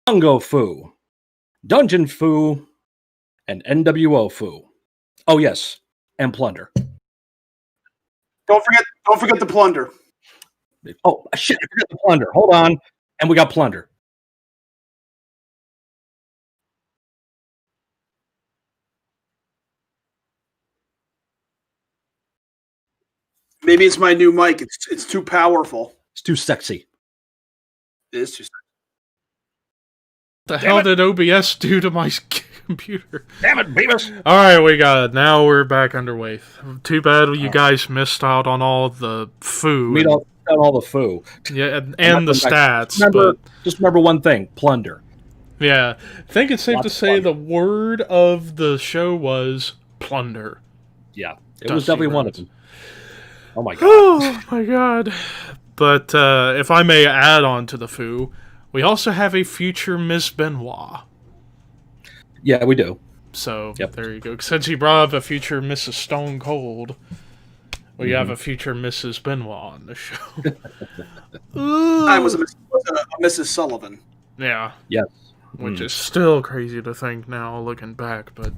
Bongo Fu, Dungeon Fu, and NWO Fu. Oh yes, and Plunder. Don't forget the Plunder. Oh shit! I forgot the Plunder. Hold on, and we got Plunder. Maybe it's my new mic. It's too powerful. It's too sexy. It is too sexy. The hell did OBS do to my computer? Damn it, Beavis! All right, we got it. Now we're back underway. Too bad you guys missed out on all the food. We don't all the foo. Yeah, and the stats. Just remember one thing: Plunder. Yeah, I think it's safe to say the word of the show was plunder. Yeah, it was definitely one of them. Oh my god. Oh my god. But if I may add on to the foo, we also have a future Miss Benoit. Yeah, we do. So, There you go. Since you brought up a future Mrs. Stone Cold, we have a future Mrs. Benoit on the show. I was a Mrs. Sullivan. Yeah. Yes. Which is still crazy to think now, looking back, but...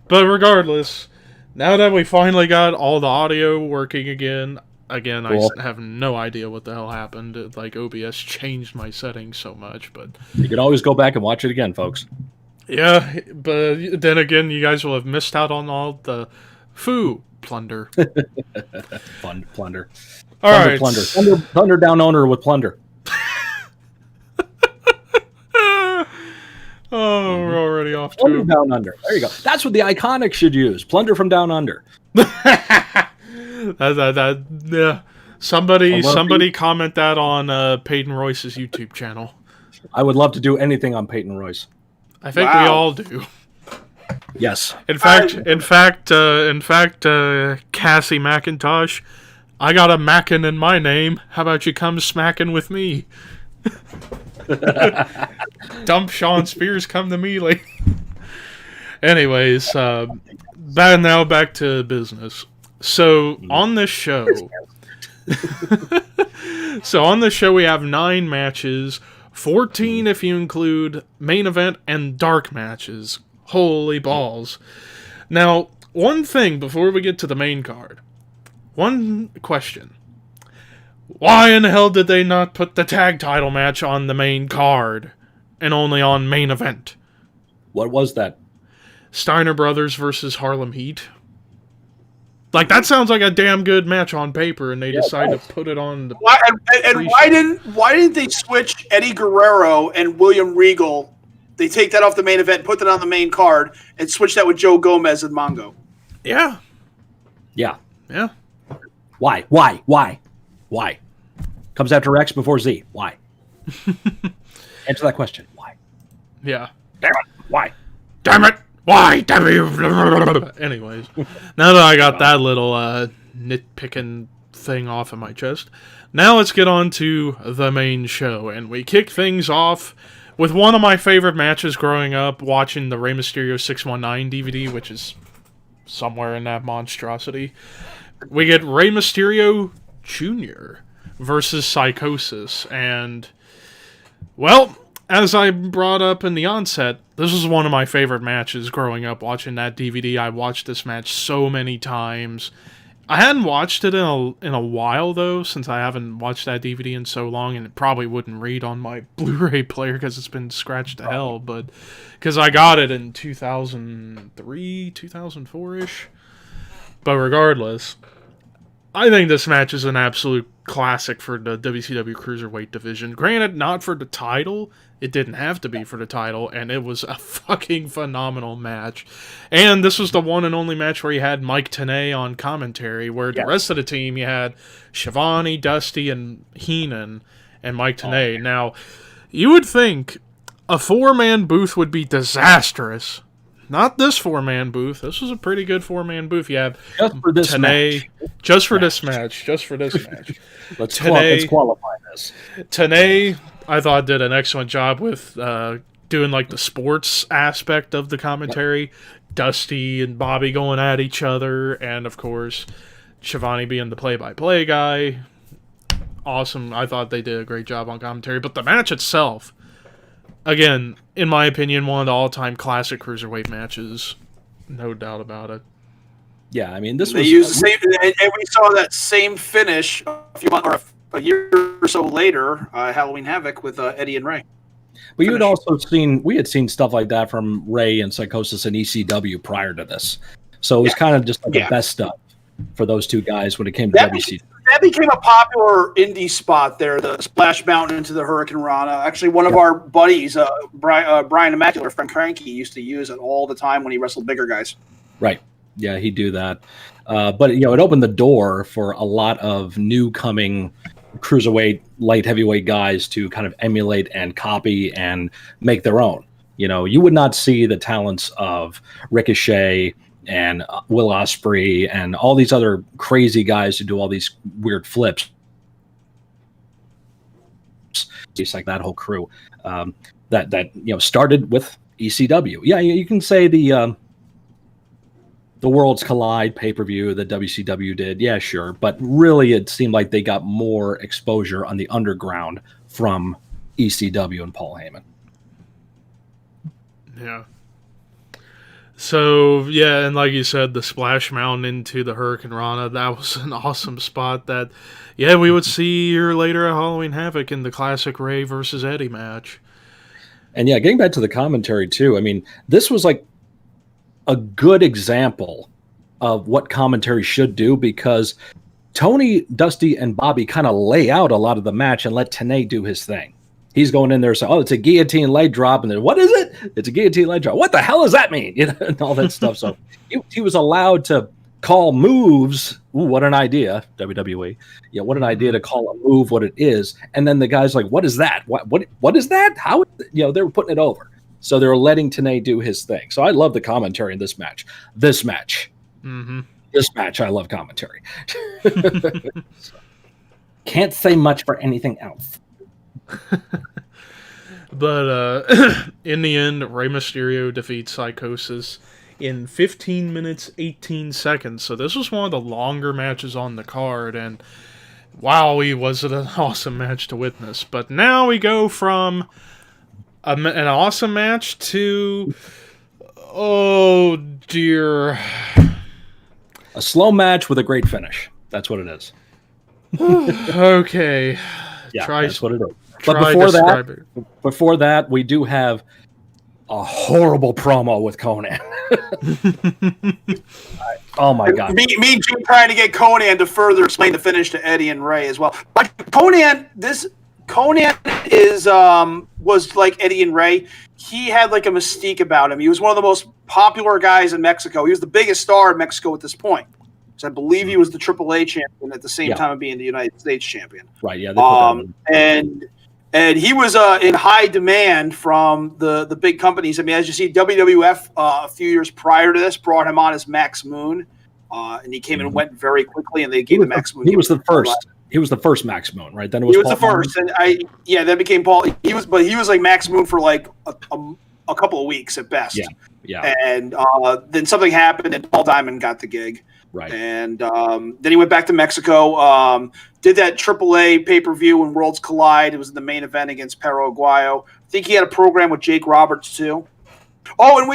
But regardless, now that we finally got all the audio working again, cool. I have no idea what the hell happened. Like, OBS changed my settings so much, but... You can always go back and watch it again, folks. Yeah, but then again, you guys will have missed out on all the plunder. Plunder. All right. Thunder down owner with plunder. Oh, we're already off Plunder to down under. There you go. That's what the Iconics should use. Plunder from down under. Yeah. Somebody comment that on Peyton Royce's YouTube channel. I would love to do anything on Peyton Royce. I think we all do. Yes. In fact, Cassie McIntosh, I got a Mackin in my name. How about you come smacking with me? Dump Shawn Spears, come to me, lady. Anyways, back to business. So on this show, we have 9 matches, 14 if you include main event and dark matches. Holy balls! Now, one thing before we get to the main card, one question. Why in the hell did they not put the tag title match on the main card and only on main event? What was that? Steiner Brothers versus Harlem Heat. Like, that sounds like a damn good match on paper, and they decided to put it on the... Why didn't they switch Eddie Guerrero and William Regal? They take that off the main event, put that on the main card, and switch that with Joe Gomez and Mongo. Yeah. Yeah. Yeah. Why? Comes after X before Z. Why? Answer that question. Why? Yeah. Damn it. Why? Damn it. Why? Damn you. Anyways, now that I got that little nitpicking thing off of my chest, now let's get on to the main show. And we kick things off with one of my favorite matches growing up, watching the Rey Mysterio 619 DVD, which is somewhere in that monstrosity. We get Rey Mysterio Jr. versus Psychosis. And, well, as I brought up in the onset, this was one of my favorite matches growing up watching that DVD. I watched this match so many times. I hadn't watched it in a while, though, since I haven't watched that DVD in so long, and it probably wouldn't read on my Blu-ray player because it's been scratched to hell, but because I got it in 2003, 2004-ish. But regardless, I think this match is an absolute classic for the WCW Cruiserweight division. Granted, not for the title. It didn't have to be for the title, and it was a fucking phenomenal match. And this was the one and only match where you had Mike Tenay on commentary, where the rest of the team, you had Shivani, Dusty, and Heenan, and Mike Tenay. Now, you would think a 4-man booth would be disastrous. Not this 4-man booth. This was a pretty good 4-man booth. You have just for this Tenay, match. Just for this match. Let's qualify this. Tenay, I thought, did an excellent job with doing like the sports aspect of the commentary. Dusty and Bobby going at each other, and of course, Shivani being the play-by-play guy. awesome. I thought they did a great job on commentary. But the match itself, again, in my opinion, one of the all-time classic Cruiserweight matches. No doubt about it. Yeah, I mean, this they was... used the same, and we saw that same finish a year or so later, Halloween Havoc with Eddie and Rey. But we had seen stuff like that from Rey and Psychosis and ECW prior to this. So it was kind of just like the best stuff for those two guys when it came to WCW. That became a popular indie spot there, the Splash Mountain into the Hurricane Rana. Actually, one of our buddies, Brian Immaculate, friend Cranky, used to use it all the time when he wrestled bigger guys. Right. Yeah, he'd do that. But, it opened the door for a lot of new coming Cruiserweight, light heavyweight guys to kind of emulate and copy and make their own. You would not see the talents of Ricochet and Will Ospreay and all these other crazy guys who do all these weird flips. It's like that whole crew that started with ECW. Yeah, you can say the Worlds Collide pay-per-view that WCW did. Yeah, sure. But really it seemed like they got more exposure on the underground from ECW and Paul Heyman. Yeah. So, yeah, and like you said, the Splash Mountain into the Hurricane Rana, that was an awesome spot that, we would see a year later at Halloween Havoc in the classic Rey versus Eddie match. And yeah, getting back to the commentary too, I mean, this was like a good example of what commentary should do because Tony, Dusty, and Bobby kind of lay out a lot of the match and let Tenay do his thing. He's going in there saying, it's a guillotine leg drop. And then, what is it? It's a guillotine leg drop. What the hell does that mean? And all that stuff. So he was allowed to call moves. Ooh, what an idea, WWE. Yeah, what an idea to call a move what it is. And then the guy's like, what is that? What is that? How? They were putting it over. So they were letting Tenay do his thing. So I love the commentary in this match. This match, I love commentary. So, can't say much for anything else. But in the end, Rey Mysterio defeats Psychosis in 15 minutes, 18 seconds. So this was one of the longer matches on the card. And wow, was it an awesome match to witness. But now we go from an awesome match to, oh dear, a slow match with a great finish. That's what it is. Okay. Yeah, that's what it is. But before that, we do have a horrible promo with Conan. Oh my God! Me and Jim trying to get Conan to further explain the finish to Eddie and Rey as well. But Conan is was like Eddie and Rey. He had like a mystique about him. He was one of the most popular guys in Mexico. He was the biggest star in Mexico at this point. So I believe he was the AAA champion at the same time of being the United States champion. Right. Yeah. And he was in high demand from the big companies. I mean, as you see, WWF a few years prior to this brought him on as Max Moon, and he came and went very quickly, and they gave him Max Moon. He was the first. He was the first Max Moon, right? Then it was. He was the first, and then became Paul. He was like Max Moon for like a couple of weeks at best. Yeah. And then something happened, and Paul Diamond got the gig. Right. And then he went back to Mexico, did that AAA pay-per-view when Worlds Collide. It was the main event against Perro Aguayo. I think he had a program with Jake Roberts, too. Oh, and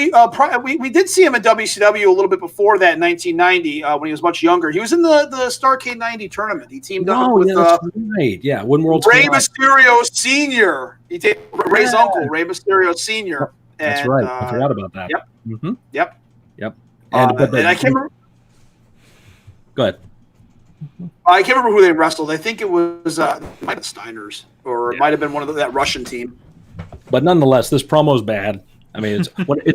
we did see him at WCW a little bit before that in 1990 when he was much younger. He was in the Starrcade 90 tournament. He teamed up with when Worlds Rey Mysterio Sr. He did Rey's uncle, Rey Mysterio Sr. That's right. I forgot about that. Yep. Mm-hmm. Yep. And I can't remember. Go ahead. I can't remember who they wrestled. I think it was it might have been Steiners, or it might have been one of that Russian team. But nonetheless, this promo is bad. I mean, it's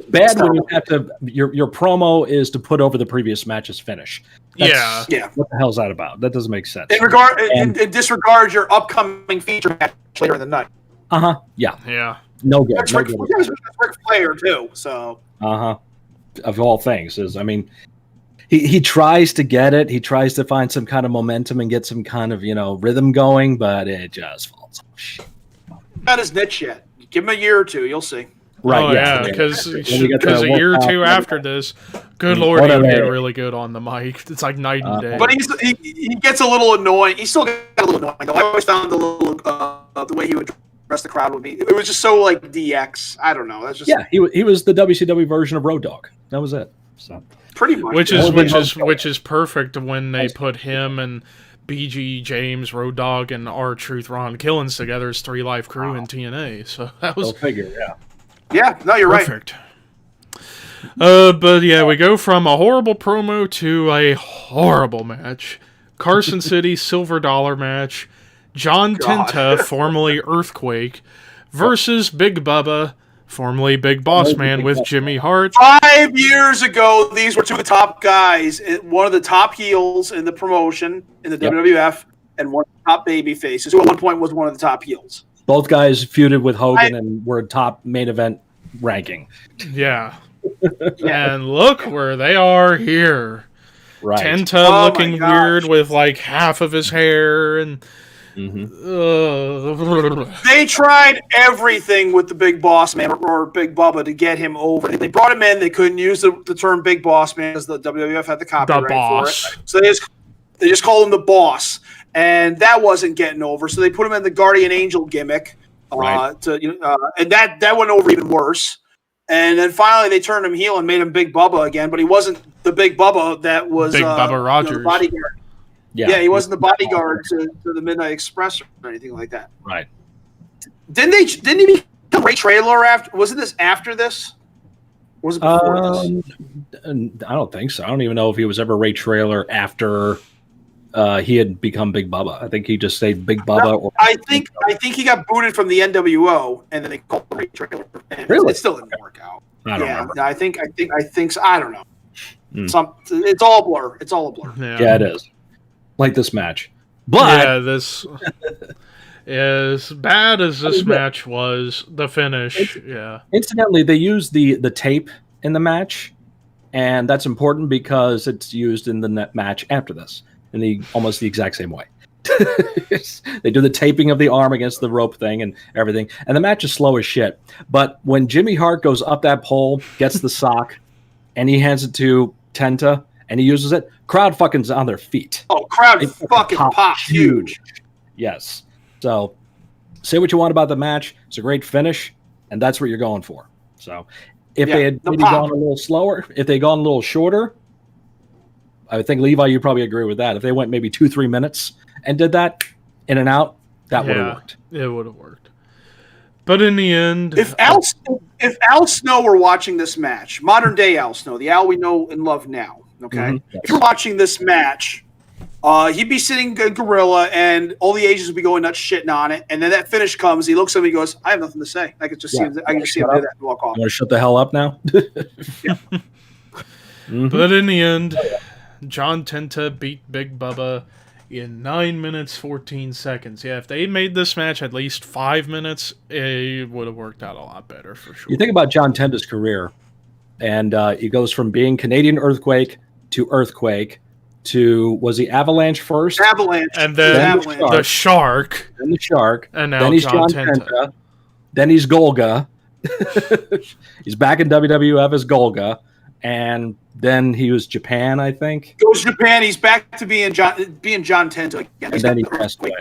bad when you have to. Your promo is to put over the previous match's finish. Yeah. What the hell's that about? That doesn't make sense. In disregard your upcoming feature match later in the night. Yeah. No good. That's Ric Flair too. So. Of all things, he tries to get it. He tries to find some kind of momentum and get some kind of rhythm going, but it just falls off. Not his niche yet. Give him a year or two, you'll see. Oh yeah, because a year or two after this, good lord, he would get really good on the mic. It's like night and day. But he gets a little annoying. He still got a little annoying. I always found the way he would address the crowd with me. It was just so like DX. I don't know. That's just he was the WCW version of Road Dogg. That was it. So pretty much. Which is perfect when they put him and BG, James, Road Dogg, and R-Truth, Ron Killens together as 3 Live Crew in TNA. So that was... Go figure, yeah. Yeah, no, you're perfect. But yeah, we go from a horrible promo to a horrible match. Carson City Silver Dollar match. John Tenta, formerly Earthquake, versus Big Bubba, formerly Big Boss Man with Jimmy Hart. 5 years ago, these were two of the top guys. One of the top heels in the promotion in the WWF, and one of the top baby faces, who at one point was one of the top heels. Both guys feuded with Hogan and were top main event ranking. Yeah. And look where they are here. Right. Tenta looking weird with like half of his hair and... They tried everything with the Big Boss Man or Big Bubba to get him over. They brought him in. They couldn't use the term Big Boss Man because the WWF had the copyright for it. So they just called him the Boss, and that wasn't getting over. So they put him in the Guardian Angel gimmick, and that went over even worse. And then finally they turned him heel and made him Big Bubba again, but he wasn't the Big Bubba that was Big Bubba Rogers. The bodyguard. Yeah, he wasn't the bodyguard to the Midnight Express or anything like that. Right. Didn't he become Ray Trailer after? Wasn't this after this? Or was it before this? I don't think so. I don't even know if he was ever Ray Trailer after he had become Big Bubba. I think he just stayed Big Bubba. I think he got booted from the NWO, and then they called him Ray Trailer. Really? It still didn't work out. I don't remember. I think so. I don't know. It's all a blur. It's all a blur. Yeah, it is. Like this match. But this as bad as this match was, the finish, Incidentally, they used the tape in the match, and that's important because it's used in the match after this in almost the exact same way. They do the taping of the arm against the rope thing and everything, and the match is slow as shit. But when Jimmy Hart goes up that pole, gets the sock, and he hands it to Tenta, and he uses it, crowd fucking's on their feet. Oh, crowd fucking pops huge. Yes. So, say what you want about the match. It's a great finish, and that's what you're going for. So, if they had maybe gone a little slower, if they gone a little shorter, I think, Levi, you probably agree with that. If they went maybe 2-3 minutes and did that, in and out, that would have worked. It would have worked. But in the end... If Al Snow were watching this match, modern day Al Snow, the Al we know and love now, okay? Yes. If you're watching this match, he'd be sitting gorilla, and all the agents would be going nuts shitting on it. And then that finish comes. He looks at me and goes, "I have nothing to say." I could just see him. I can just see him do that and walk off. You want to shut the hell up now? But in the end, John Tenta beat Big Bubba in 9 minutes 14 seconds. Yeah, if they made this match at least 5 minutes, it would have worked out a lot better for sure. You think about John Tenta's career, and he goes from being Canadian Earthquake to Earthquake to, was he Avalanche first? Avalanche. And then the Shark. Then the Shark. And now then he's John Tenta. Then he's Golga. He's back in WWF as Golga. And then he was Japan, I think. Goes Japan. He's back to being John Tenta again. And then he passed away.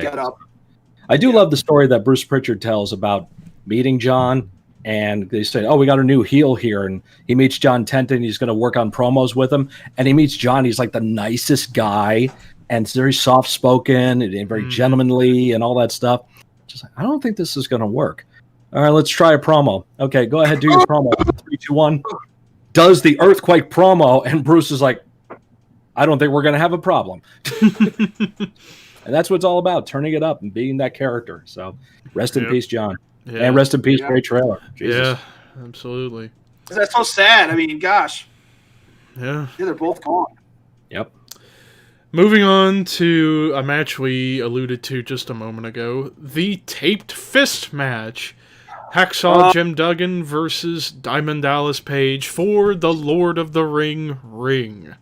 I do love the story that Bruce Pritchard tells about meeting John. And they say, "Oh, we got a new heel here." And he meets John Tenta, and he's going to work on promos with him. And he meets John. He's like the nicest guy, and very soft-spoken and very gentlemanly and all that stuff. Just like, I don't think this is going to work. All right, let's try a promo. Okay, go ahead, do your promo. 3, 2, 1. Does the Earthquake promo, and Bruce is like, "I don't think we're going to have a problem." And that's what it's all about, turning it up and being that character. So rest in peace, John. Yeah. And rest in peace, Ray Trailer. Jesus. Yeah, absolutely. That's so sad. I mean, gosh. Yeah, they're both gone. Yep. Moving on to a match we alluded to just a moment ago, the taped fist match. Hacksaw Jim Duggan versus Diamond Dallas Page for the Lord of the Ring.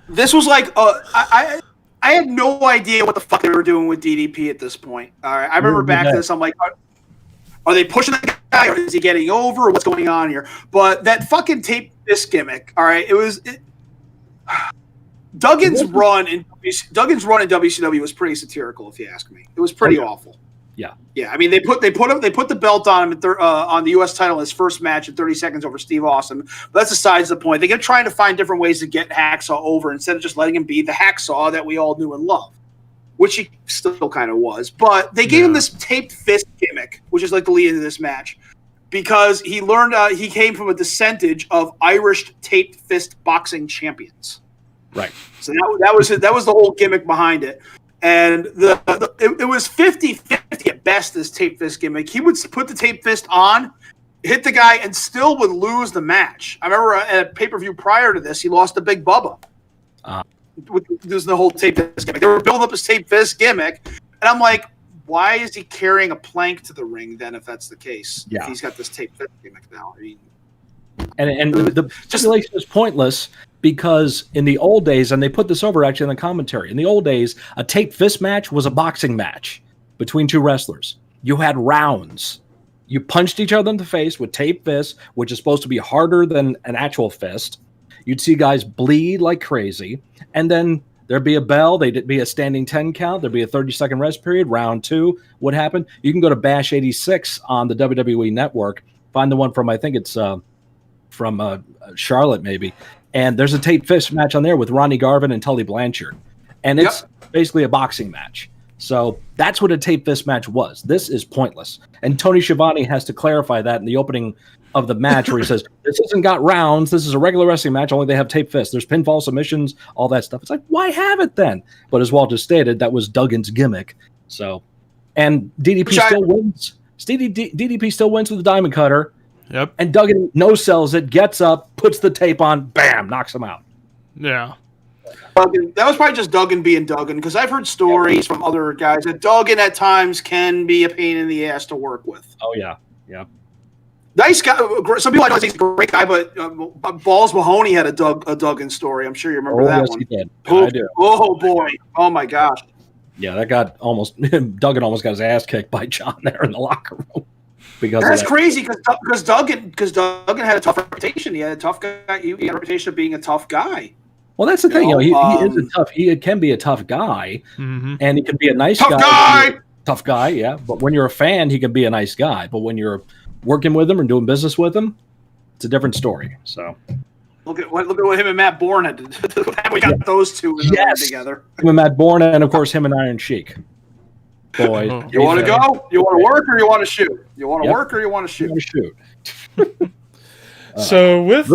This was like, I had no idea what the fuck they were doing with DDP at this point. All right, I remember back to this. I'm like, are they pushing that guy, or is he getting over, or what's going on here? But that fucking tape fist gimmick, all right, Duggan's run in WCW was pretty satirical, if you ask me. It was pretty awful. Yeah. I mean, they put the belt on him on the U.S. title in his first match in 30 seconds over Steve Austin. But that's besides the point. They kept trying to find different ways to get Hacksaw over instead of just letting him be the Hacksaw that we all knew and loved, which he still kind of was. But they gave him this taped fist gimmick, which is like the lead into this match, because he learned he came from a descentage of Irish taped fist boxing champions. Right. So that was the whole gimmick behind it. And it was 50-50 at best, this tape fist gimmick. He would put the tape fist on, hit the guy, and still would lose the match. I remember at a pay-per-view prior to this, he lost to Big Bubba. With the whole tape fist gimmick. They were building up his tape fist gimmick. And I'm like, why is he carrying a plank to the ring then if that's the case? Yeah. If he's got this tape fist gimmick now. I mean, and the stipulation is pointless because in the old days, and they put this over actually in the commentary, in the old days, a tape fist match was a boxing match between two wrestlers. You had rounds. You punched each other in the face with tape fists, which is supposed to be harder than an actual fist. You'd see guys bleed like crazy, and then there'd be a bell. There'd be a standing 10 count. There'd be a 30-second rest period. Round two would happen. You can go to Bash 86 on the WWE Network. Find the one from, I think it's from Charlotte maybe. And there's a tape fist match on there with Ronnie Garvin and Tully Blanchard. And it's basically a boxing match. So that's what a tape fist match was. This is pointless. And Tony Schiavone has to clarify that in the opening of the match where he says, this hasn't got rounds. This is a regular wrestling match. Only they have tape fists. There's pinfall submissions, all that stuff. It's like, why have it then? But as Walt just stated, that was Duggan's gimmick. So, and DDP still wins. DDP still wins with the Diamond Cutter. Yep. And Duggan no-sells it, gets up, puts the tape on, bam, knocks him out. Yeah. Duggan, that was probably just Duggan being Duggan, because I've heard stories from other guys that Duggan at times can be a pain in the ass to work with. Oh, yeah. Yeah. Nice guy. Some people I know say he's a great guy, but Balls Mahoney had a Duggan story. I'm sure you remember that yes, one. He did. Oh, I do. Oh, boy. Oh, my gosh. Yeah, that got Duggan almost got his ass kicked by John there in the locker room. That's crazy because Duggan had a tough reputation. He had a tough guy. He had a reputation of being a tough guy. Well, that's the thing. He is a tough. He can be a tough guy, and he can be a nice guy. Tough guy, yeah. But when you're a fan, he can be a nice guy. But when you're working with him or doing business with him, it's a different story. So look at what him and Matt Bourne had to do. We got those two together. Him and Matt Bourne, and of course him and Iron Sheik. Boy, you want to go? You want to work or you want to shoot? You want to work or you want to shoot? So with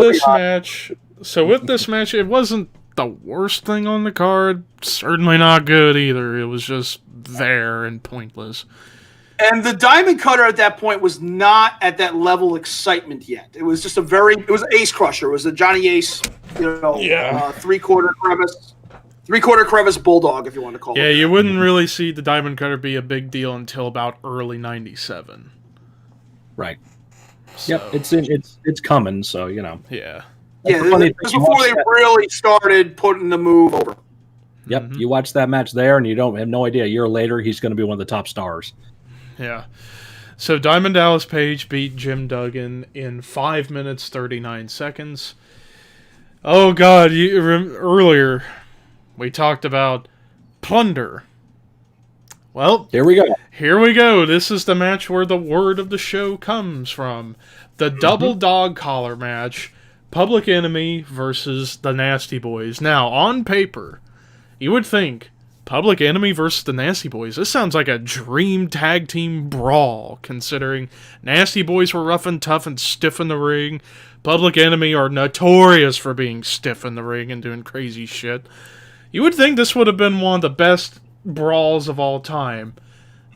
this match, it wasn't the worst thing on the card. Certainly not good either. It was just there and pointless. And the Diamond Cutter at that point was not at that level of excitement yet. It was just it was Ace Crusher. It was a Johnny Ace, three-quarter crevice bulldog, if you want to call it. Yeah, you wouldn't really see the Diamond Cutter be a big deal until about early '97. Right. So. Yep, it's coming, so you know. Yeah. Yeah, this was before they really started putting the move over. Yep, you watch that match there, and you don't have no idea. A year later, he's going to be one of the top stars. Yeah. So Diamond Dallas Page beat Jim Duggan in 5 minutes 39 seconds. Oh God! Earlier we talked about plunder. Well, here we go. Here we go. This is the match where the word of the show comes from. The double dog collar match. Public Enemy versus the Nasty Boys. Now, on paper, you would think Public Enemy versus the Nasty Boys. This sounds like a dream tag team brawl, considering Nasty Boys were rough and tough and stiff in the ring. Public Enemy are notorious for being stiff in the ring and doing crazy shit. You would think this would have been one of the best brawls of all time.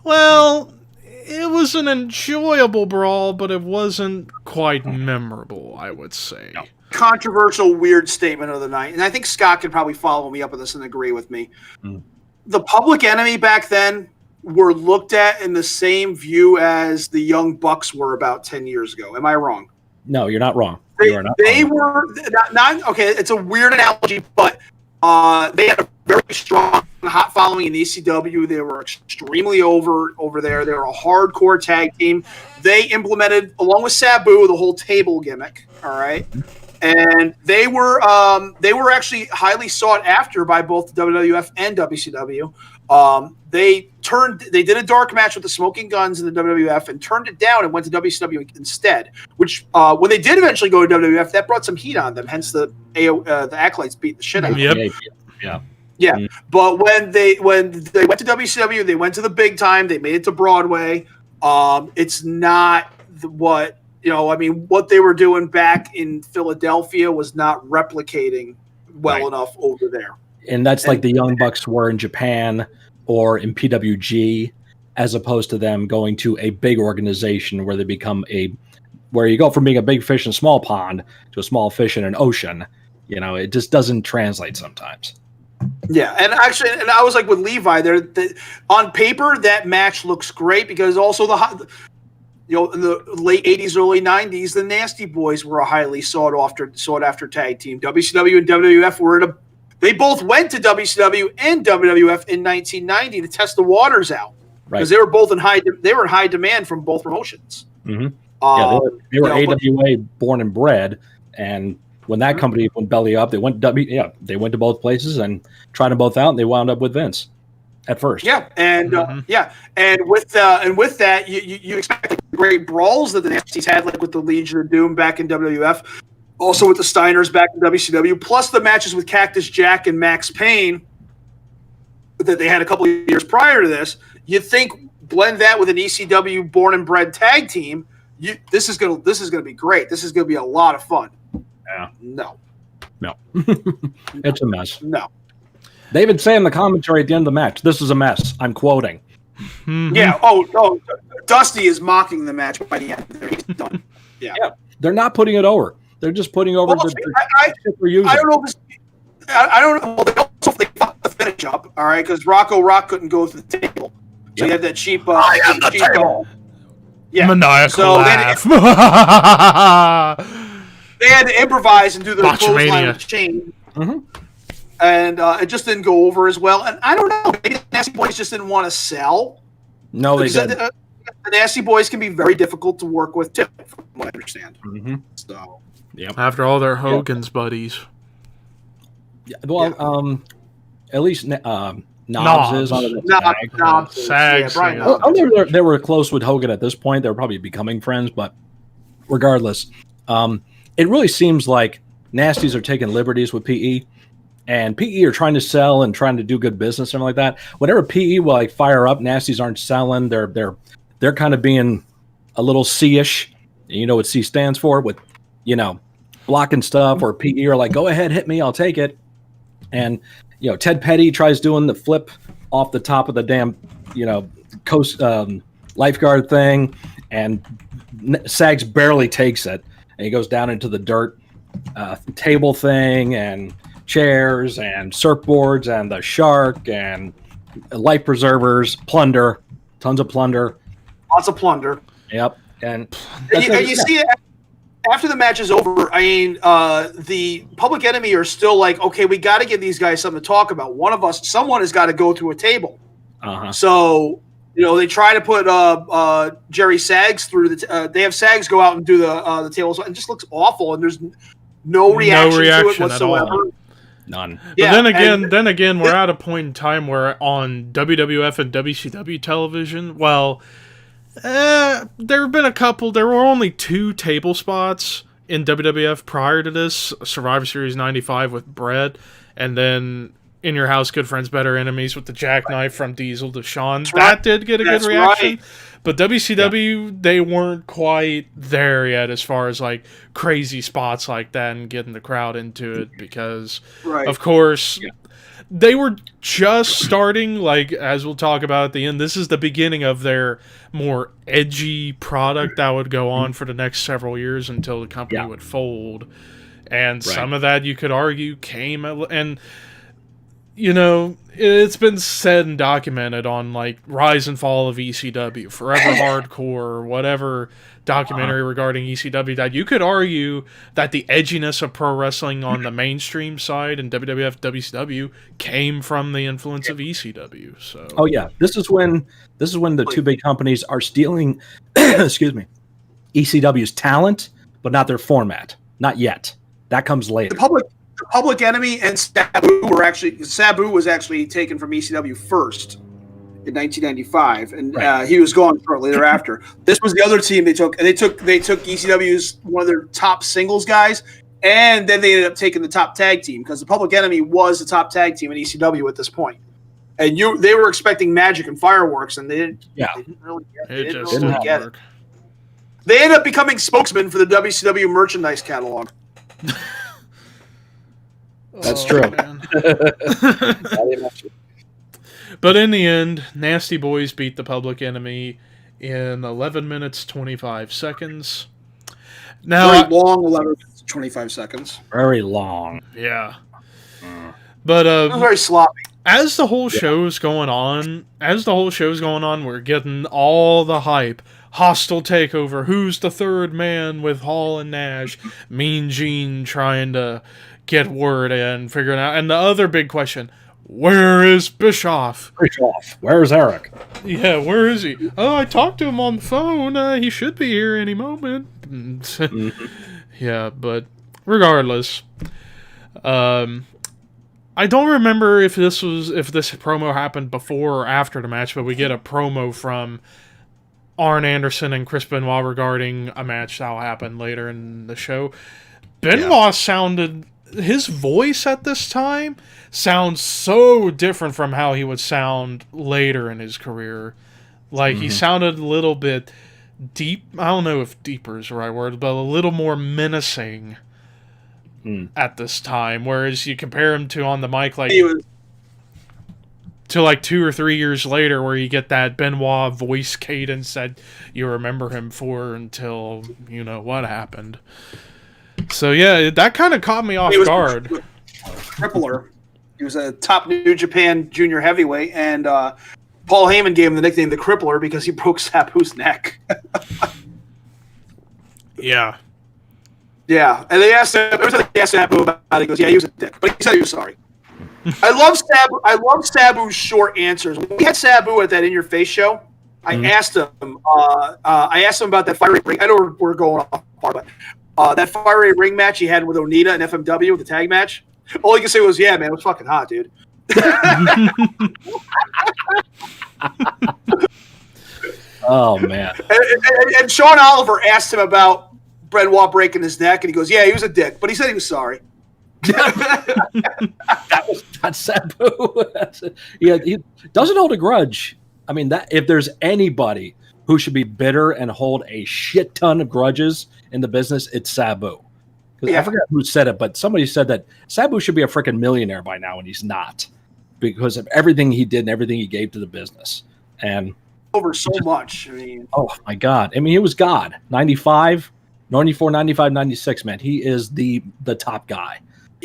Well, it was an enjoyable brawl, but it wasn't quite memorable, I would say. No. Controversial, weird statement of the night. And I think Scott can probably follow me up on this and agree with me. The Public Enemy back then were looked at in the same view as the Young Bucks were about 10 years ago. Am I wrong? No, you're not wrong. They were not okay. It's a weird analogy, but they had a very strong hot following in ECW. They were extremely over there. They were a hardcore tag team. They implemented, along with Sabu, the whole table gimmick. All right, and they were actually highly sought after by both the WWF and WCW. They did a dark match with the Smoking Guns in the WWF and turned it down and went to WCW instead. Which, when they did eventually go to WWF, that brought some heat on them. Hence the Acolytes beat the shit out of them. Yep. Yeah. But when they went to WCW, they went to the big time. They made it to Broadway. It's not what they were doing back in Philadelphia was not replicating well enough over there. And that's like the Young Bucks were in Japan or in PWG, as opposed to them going to a big organization where they become where you go from being a big fish in a small pond to a small fish in an ocean. It just doesn't translate sometimes. Yeah, and actually, I was like with Levi there. On paper, that match looks great because also in the late '80s, early '90s, the Nasty Boys were a highly sought after tag team. WCW and WWF they both went to WCW and WWF in 1990 to test the waters out because they were both in high demand from both promotions. Mm-hmm. They were AWA born and bred, and when that company went belly up, they went to both places and tried them both out, and they wound up with Vince at first. Yeah, and with that, you expect the great brawls that the Nasties had, like with the Legion of Doom back in WWF, also with the Steiners back in WCW, plus the matches with Cactus Jack and Max Payne that they had a couple of years prior to this. You'd think blend that with an ECW born and bred tag team. This is gonna be great. This is gonna be a lot of fun. Yeah. No. It's a mess. No. They even say in the commentary at the end of the match, "This is a mess." I'm quoting. Mm-hmm. Yeah. Oh, Dusty is mocking the match by the end. He's done. Yeah. They're not putting it over. They're just putting over the shit we're using. I don't know. I don't know. Well, they fucked the finish up, all right, because Rocco Rock couldn't go to the table, so you had that cheap. I am the table. Yeah. Maniacal laugh. They had to improvise and do the clothesline with chain, and it just didn't go over as well. And I don't know. Maybe the Nasty Boys just didn't want to sell. No, they didn't. The Nasty Boys can be very difficult to work with, too, from what I understand. Mm-hmm. So, after all, they're Hogan's buddies. Yeah, well, at least Knobs is on Knobs. Sags. They were close with Hogan at this point. They were probably becoming friends, but regardless, it really seems like Nasties are taking liberties with PE, and PE are trying to sell and trying to do good business and like that. Whenever PE will fire up, Nasties aren't selling. They're kind of being a little C-ish. You know what C stands for? With blocking stuff, or PE are like, "Go ahead, hit me, I'll take it." And Ted Petty tries doing the flip off the top of the damn coast lifeguard thing, and Sags barely takes it, and he goes down into the dirt table thing and chairs and surfboards and the shark and life preservers, plunder, tons of plunder, lots of plunder. Yep, and you see it. After the match is over, I mean, the Public Enemy are still like, okay, we got to give these guys something to talk about. Someone has got to go to a table. So, they try to put Jerry Sags through they have Sags go out and do the tables, and it just looks awful, and there's no reaction to it whatsoever. None. But then again, we're at a point in time where on WWF and WCW television, there have been a couple. There were only 2 table spots in WWF prior to this. Survivor Series 95 with Brett, and then In Your House, Good Friends, Better Enemies with the jackknife from Diesel to Shawn. That did get a good reaction. Right. But WCW, they weren't quite there yet as far as like crazy spots like that and getting the crowd into it because, of course... Yeah. They were just starting, like, as we'll talk about at the end, this is the beginning of their more edgy product that would go on for the next several years until the company would fold. And some of that, you could argue, came... And you know, it's been said and documented on, like, Rise and Fall of ECW, Forever Hardcore, or whatever documentary regarding ECW, that you could argue that the edginess of pro wrestling on the mainstream side and WWF, WCW came from the influence of ECW. So, oh yeah, this is when the two big companies are stealing, excuse me, ECW's talent, but not their format. Not yet. That comes later. The Public Enemy and Sabu was actually taken from ECW first in 1995, and he was gone shortly thereafter. This was the other team they took, and they took ECW's one of their top singles guys, and then they ended up taking the top tag team because the Public Enemy was the top tag team in ECW at this point. And they were expecting magic and fireworks, and they didn't. Yeah, they didn't really get it. They ended up becoming spokesmen for the WCW merchandise catalog. That's true. But in the end, Nasty Boys beat the Public Enemy in 11 minutes 25 seconds. Now, very long 11 minutes 25 seconds. Very long. Yeah. But it was very sloppy. As the whole show's going on, we're getting all the hype. Hostile takeover. Who's the third man with Hall and Nash? Mean Gene trying to get word in, figuring out. And the other big question, where is Bischoff? Where's Eric? Yeah, where is he? Oh, I talked to him on the phone. He should be here any moment. Yeah, but regardless, I don't remember if this promo happened before or after the match, but we get a promo from Arn Anderson and Chris Benoit regarding a match that'll happen later in the show. Benoit sounded... His voice at this time sounds so different from how he would sound later in his career. Like, he sounded a little bit deep. I don't know if deeper is the right word, but a little more menacing at this time. Whereas you compare him to on the mic, like, to like 2 or 3 years later, where you get that Benoit voice cadence that you remember him for until you know what happened. So yeah, that kind of caught me off guard. Crippler. He was a top New Japan junior heavyweight, and Paul Heyman gave him the nickname the Crippler because he broke Sabu's neck. Yeah. Yeah, and they asked him, every time they asked Sabu about it, he goes, yeah, he was a dick, but he said he was sorry. I love Sabu's short answers. When we had Sabu at that In Your Face show, I asked him about that fiery ring. I know we're going off far, but that fiery ring match he had with Onita and FMW, the tag match. All he could say was, "Yeah, man, it was fucking hot, dude." Oh man! And Sean Oliver asked him about Benoit breaking his neck, and he goes, "Yeah, he was a dick, but he said he was sorry." That's Sabu. He doesn't hold a grudge. I mean, that if there's anybody who should be bitter and hold a shit ton of grudges in the business, it's Sabu. I forgot who said it, but somebody said that Sabu should be a freaking millionaire by now, and he's not, because of everything he did and everything he gave to the business. And over so much. I mean, oh my God. I mean, he was God. 95, 94, 95, 96, man. He is the top guy.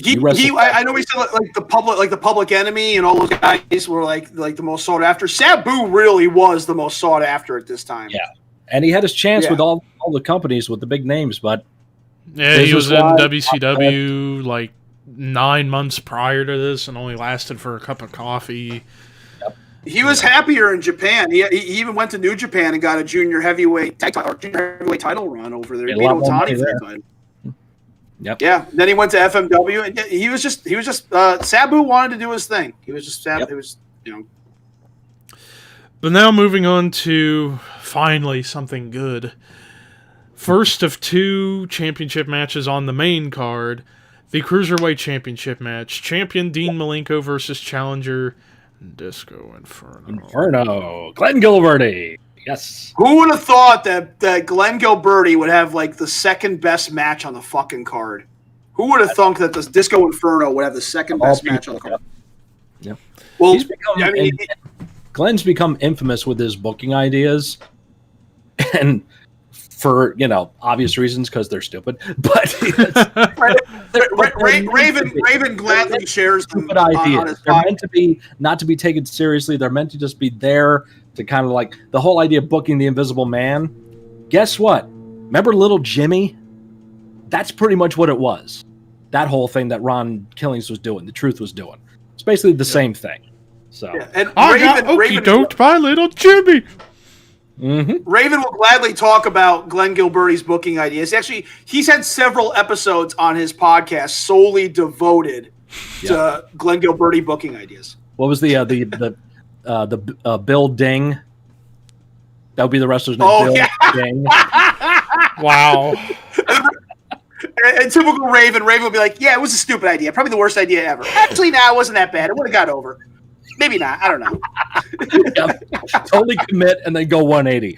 I know he said like the public enemy and all those guys were like the most sought after. Sabu really was the most sought after at this time. Yeah, and he had his chance with all the companies with the big names, but he was in WCW like 9 months prior to this, and only lasted for a cup of coffee. Yep. He was happier in Japan. He even went to New Japan and got a junior heavyweight title run over there. He beat Otani for the title. Yep. Yeah. Then he went to FMW, and he was just Sabu wanted to do his thing. He was just Sabu. Yep. It was But now moving on to finally something good. First of 2 championship matches on the main card, the Cruiserweight Championship match. Champion Dean Malenko versus challenger Disco Inferno. Glenn Gilberty. Yes. Who would have thought that Glenn Gilberty would have like the second best match on the fucking card? Who would have thought that this Disco Inferno would have the second best match on the card? Yeah. Well, Glenn's become infamous with his booking ideas, and for obvious reasons because they're stupid. But Raven gladly shares them stupid ideas. They're meant to be not to be taken seriously. They're meant to just be there to kind of like the whole idea of booking the Invisible Man. Guess what? Remember Little Jimmy? That's pretty much what it was. That whole thing that Ron Killings was doing, the Truth was doing. It's basically the same thing. So and I got okey-doked by Little Jimmy. Mm-hmm. Raven will gladly talk about Glenn Gilbert's booking ideas. Actually, he's had several episodes on his podcast solely devoted to Glenn Gilbert booking ideas. What was the Bill Ding? That would be the wrestler's name. Oh, Bill yeah. Ding. Wow. And typical Raven will be like, yeah, it was a stupid idea. Probably the worst idea ever. Actually, it wasn't that bad. It would have got over. Maybe not. I don't know. Totally commit and then go 180.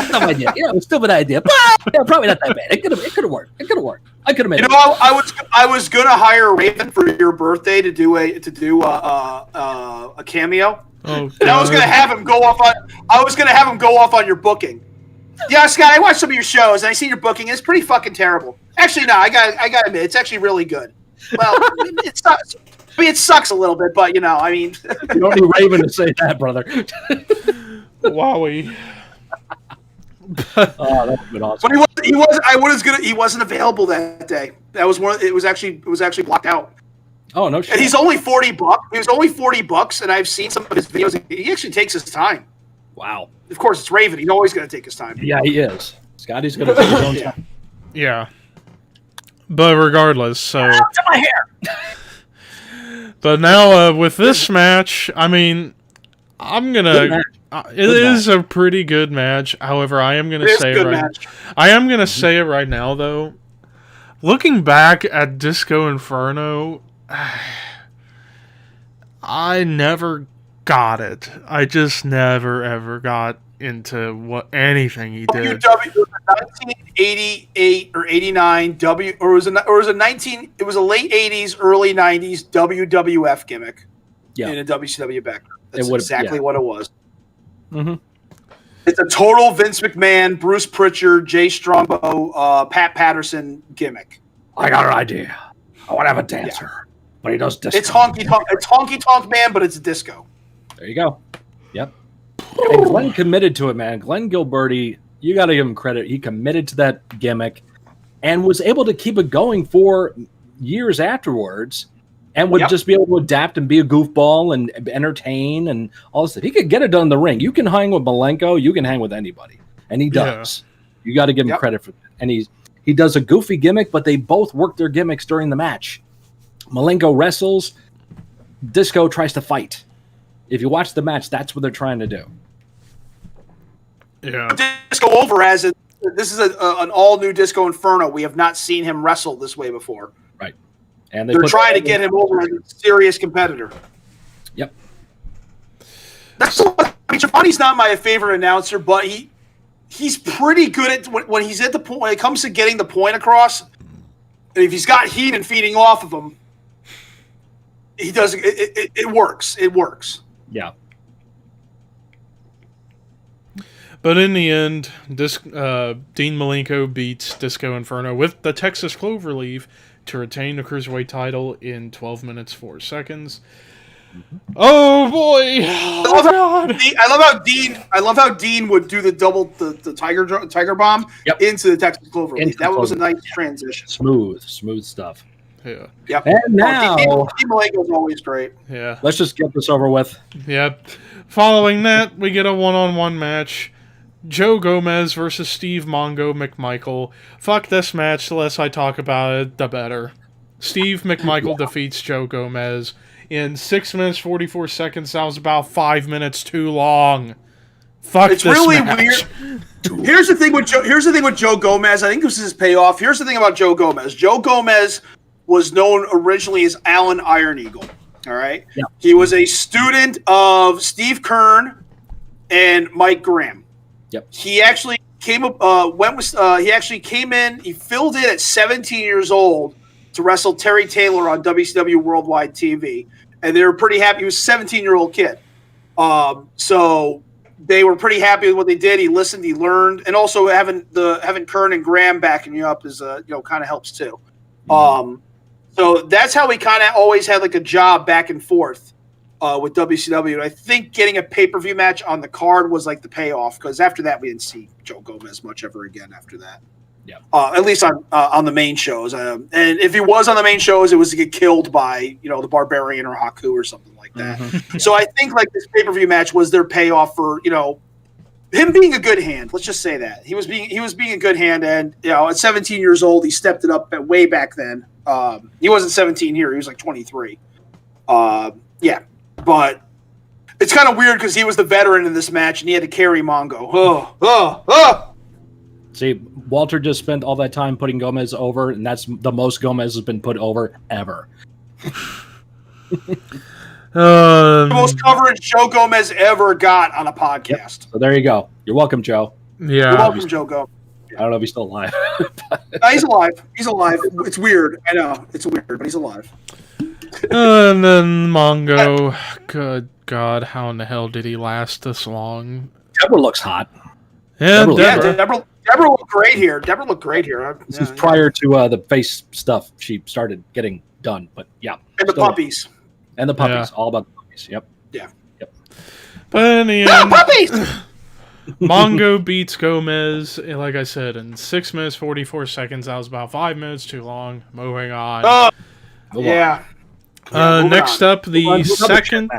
Dumb idea. Yeah, it was a stupid idea. But yeah, probably not that bad. It could have worked. I could have made it. I was gonna hire Raven for your birthday to do a cameo. Oh, and I was gonna have him go off on your booking. Yeah, Scott, I watched some of your shows and I see your booking. It's pretty fucking terrible. Actually, no, I got to admit, it's actually really good. Well, it sucks. I mean, it sucks a little bit, but you don't need Raven to say that, brother. Wowie. That would have been awesome. But he wasn't available that day. That was it was actually blocked out. Oh no shit. And he's only $40. He was only $40, and I've seen some of his videos. He actually takes his time. Wow. Of course, it's Raven. He's always going to take his time. Yeah, he is. Scotty's going to take his own time. Yeah. But regardless, so. To my hair. But now with this match, I mean, I'm gonna. It is a pretty good match. However, I am gonna say it right now, though. Looking back at Disco Inferno, I never got it. I just never ever got into anything he did. WCW was a 1988 or 89 it was a late 80s, early 90s WWF gimmick in a WCW background. That's exactly what it was. Mm-hmm. It's a total Vince McMahon, Bruce Pritchard, Jay Strongbow, Pat Patterson gimmick. I got an idea. I want to have a dancer, but he does disco. It's honky tonk man, but it's disco. There you go. Yep. And Glenn committed to it, man. Glenn Gilbert, you got to give him credit. He committed to that gimmick and was able to keep it going for years afterwards and would just be able to adapt and be a goofball and entertain and all this stuff. He could get it done in the ring. You can hang with Malenko. You can hang with anybody. And he does. Yeah. You got to give him credit for that. And he does a goofy gimmick, but they both work their gimmicks during the match. Malenko wrestles. Disco tries to fight. If you watch the match, that's what they're trying to do. Yeah. Disco over this is an all-new Disco Inferno. We have not seen him wrestle this way before. Right. And they're trying to get him over as a serious competitor. Yep. Giovanni's not my favorite announcer, but he's pretty good at when he's at the point when it comes to getting the point across. And if he's got heat and feeding off of him, he does it works. It works. Yeah. But in the end, Dean Malenko beats Disco Inferno with the Texas Cloverleaf to retain the Cruiserweight title in 12 minutes 4 seconds. Oh boy! I love how Dean would do the tiger bomb into the Texas Cloverleaf. That was a nice transition. Smooth stuff. Yeah. Yep. And now Dean Malenko's always great. Yeah. Let's just get this over with. Yep. Following that, we get a one-on-one match. Joe Gomez versus Steve Mongo Mcmichael. Fuck this match. The less I talk about it, the better. Steve Mcmichael defeats Joe Gomez in 6 minutes 44 seconds. That was about 5 minutes too long. Fuck it's this really match. Weird. Here's the thing with Joe Gomez. I think this is his payoff. Here's the thing about Joe Gomez. Joe Gomez was known originally as Alan Iron Eagle. All right. Yeah. He was a student of Steve Kern and Mike Graham. Yep. He actually came in. He filled in at 17 years old to wrestle Terry Taylor on WCW Worldwide TV, and they were pretty happy. He was a 17-year-old kid. So they were pretty happy with what they did. He listened, he learned, and also having Kern and Graham backing you up is kind of helps too. So that's how we kind of always had like a job back and forth with WCW. And I think getting a pay-per-view match on the card was like the payoff, because after that we didn't see Joe Gomez much ever again after that. Yeah. At least on the main shows. And if he was on the main shows, it was to get killed by, the Barbarian or Haku or something like that. So I think like this pay-per-view match was their payoff for, him being a good hand. Let's just say that. He was being a good hand, and at 17 years old, he stepped it up way back then. He wasn't 17 here, he was like 23. Yeah. But it's kind of weird because he was the veteran in this match and he had to carry Mongo. See, Walter just spent all that time putting Gomez over, and that's the most Gomez has been put over ever. The most coverage Joe Gomez ever got on a podcast. Yep. So there you go. You're welcome, Joe. Yeah. You're welcome, Joe Gomez. I don't know if he's still alive. No, he's alive. He's alive. It's weird. I know. It's weird, but he's alive. And then Mongo. Good God, how in the hell did he last this long? Deborah looks hot. Yeah, Deborah looked great here. This is prior to the face stuff she started getting done, but yeah. And the puppies. And the puppies. All about the puppies. Yep. Yeah. Yep. But in the end, puppies! Mongo beats Gomez, like I said, in 6 minutes 44 seconds. That was about 5 minutes too long. Moving on. Yeah. Next up, the second.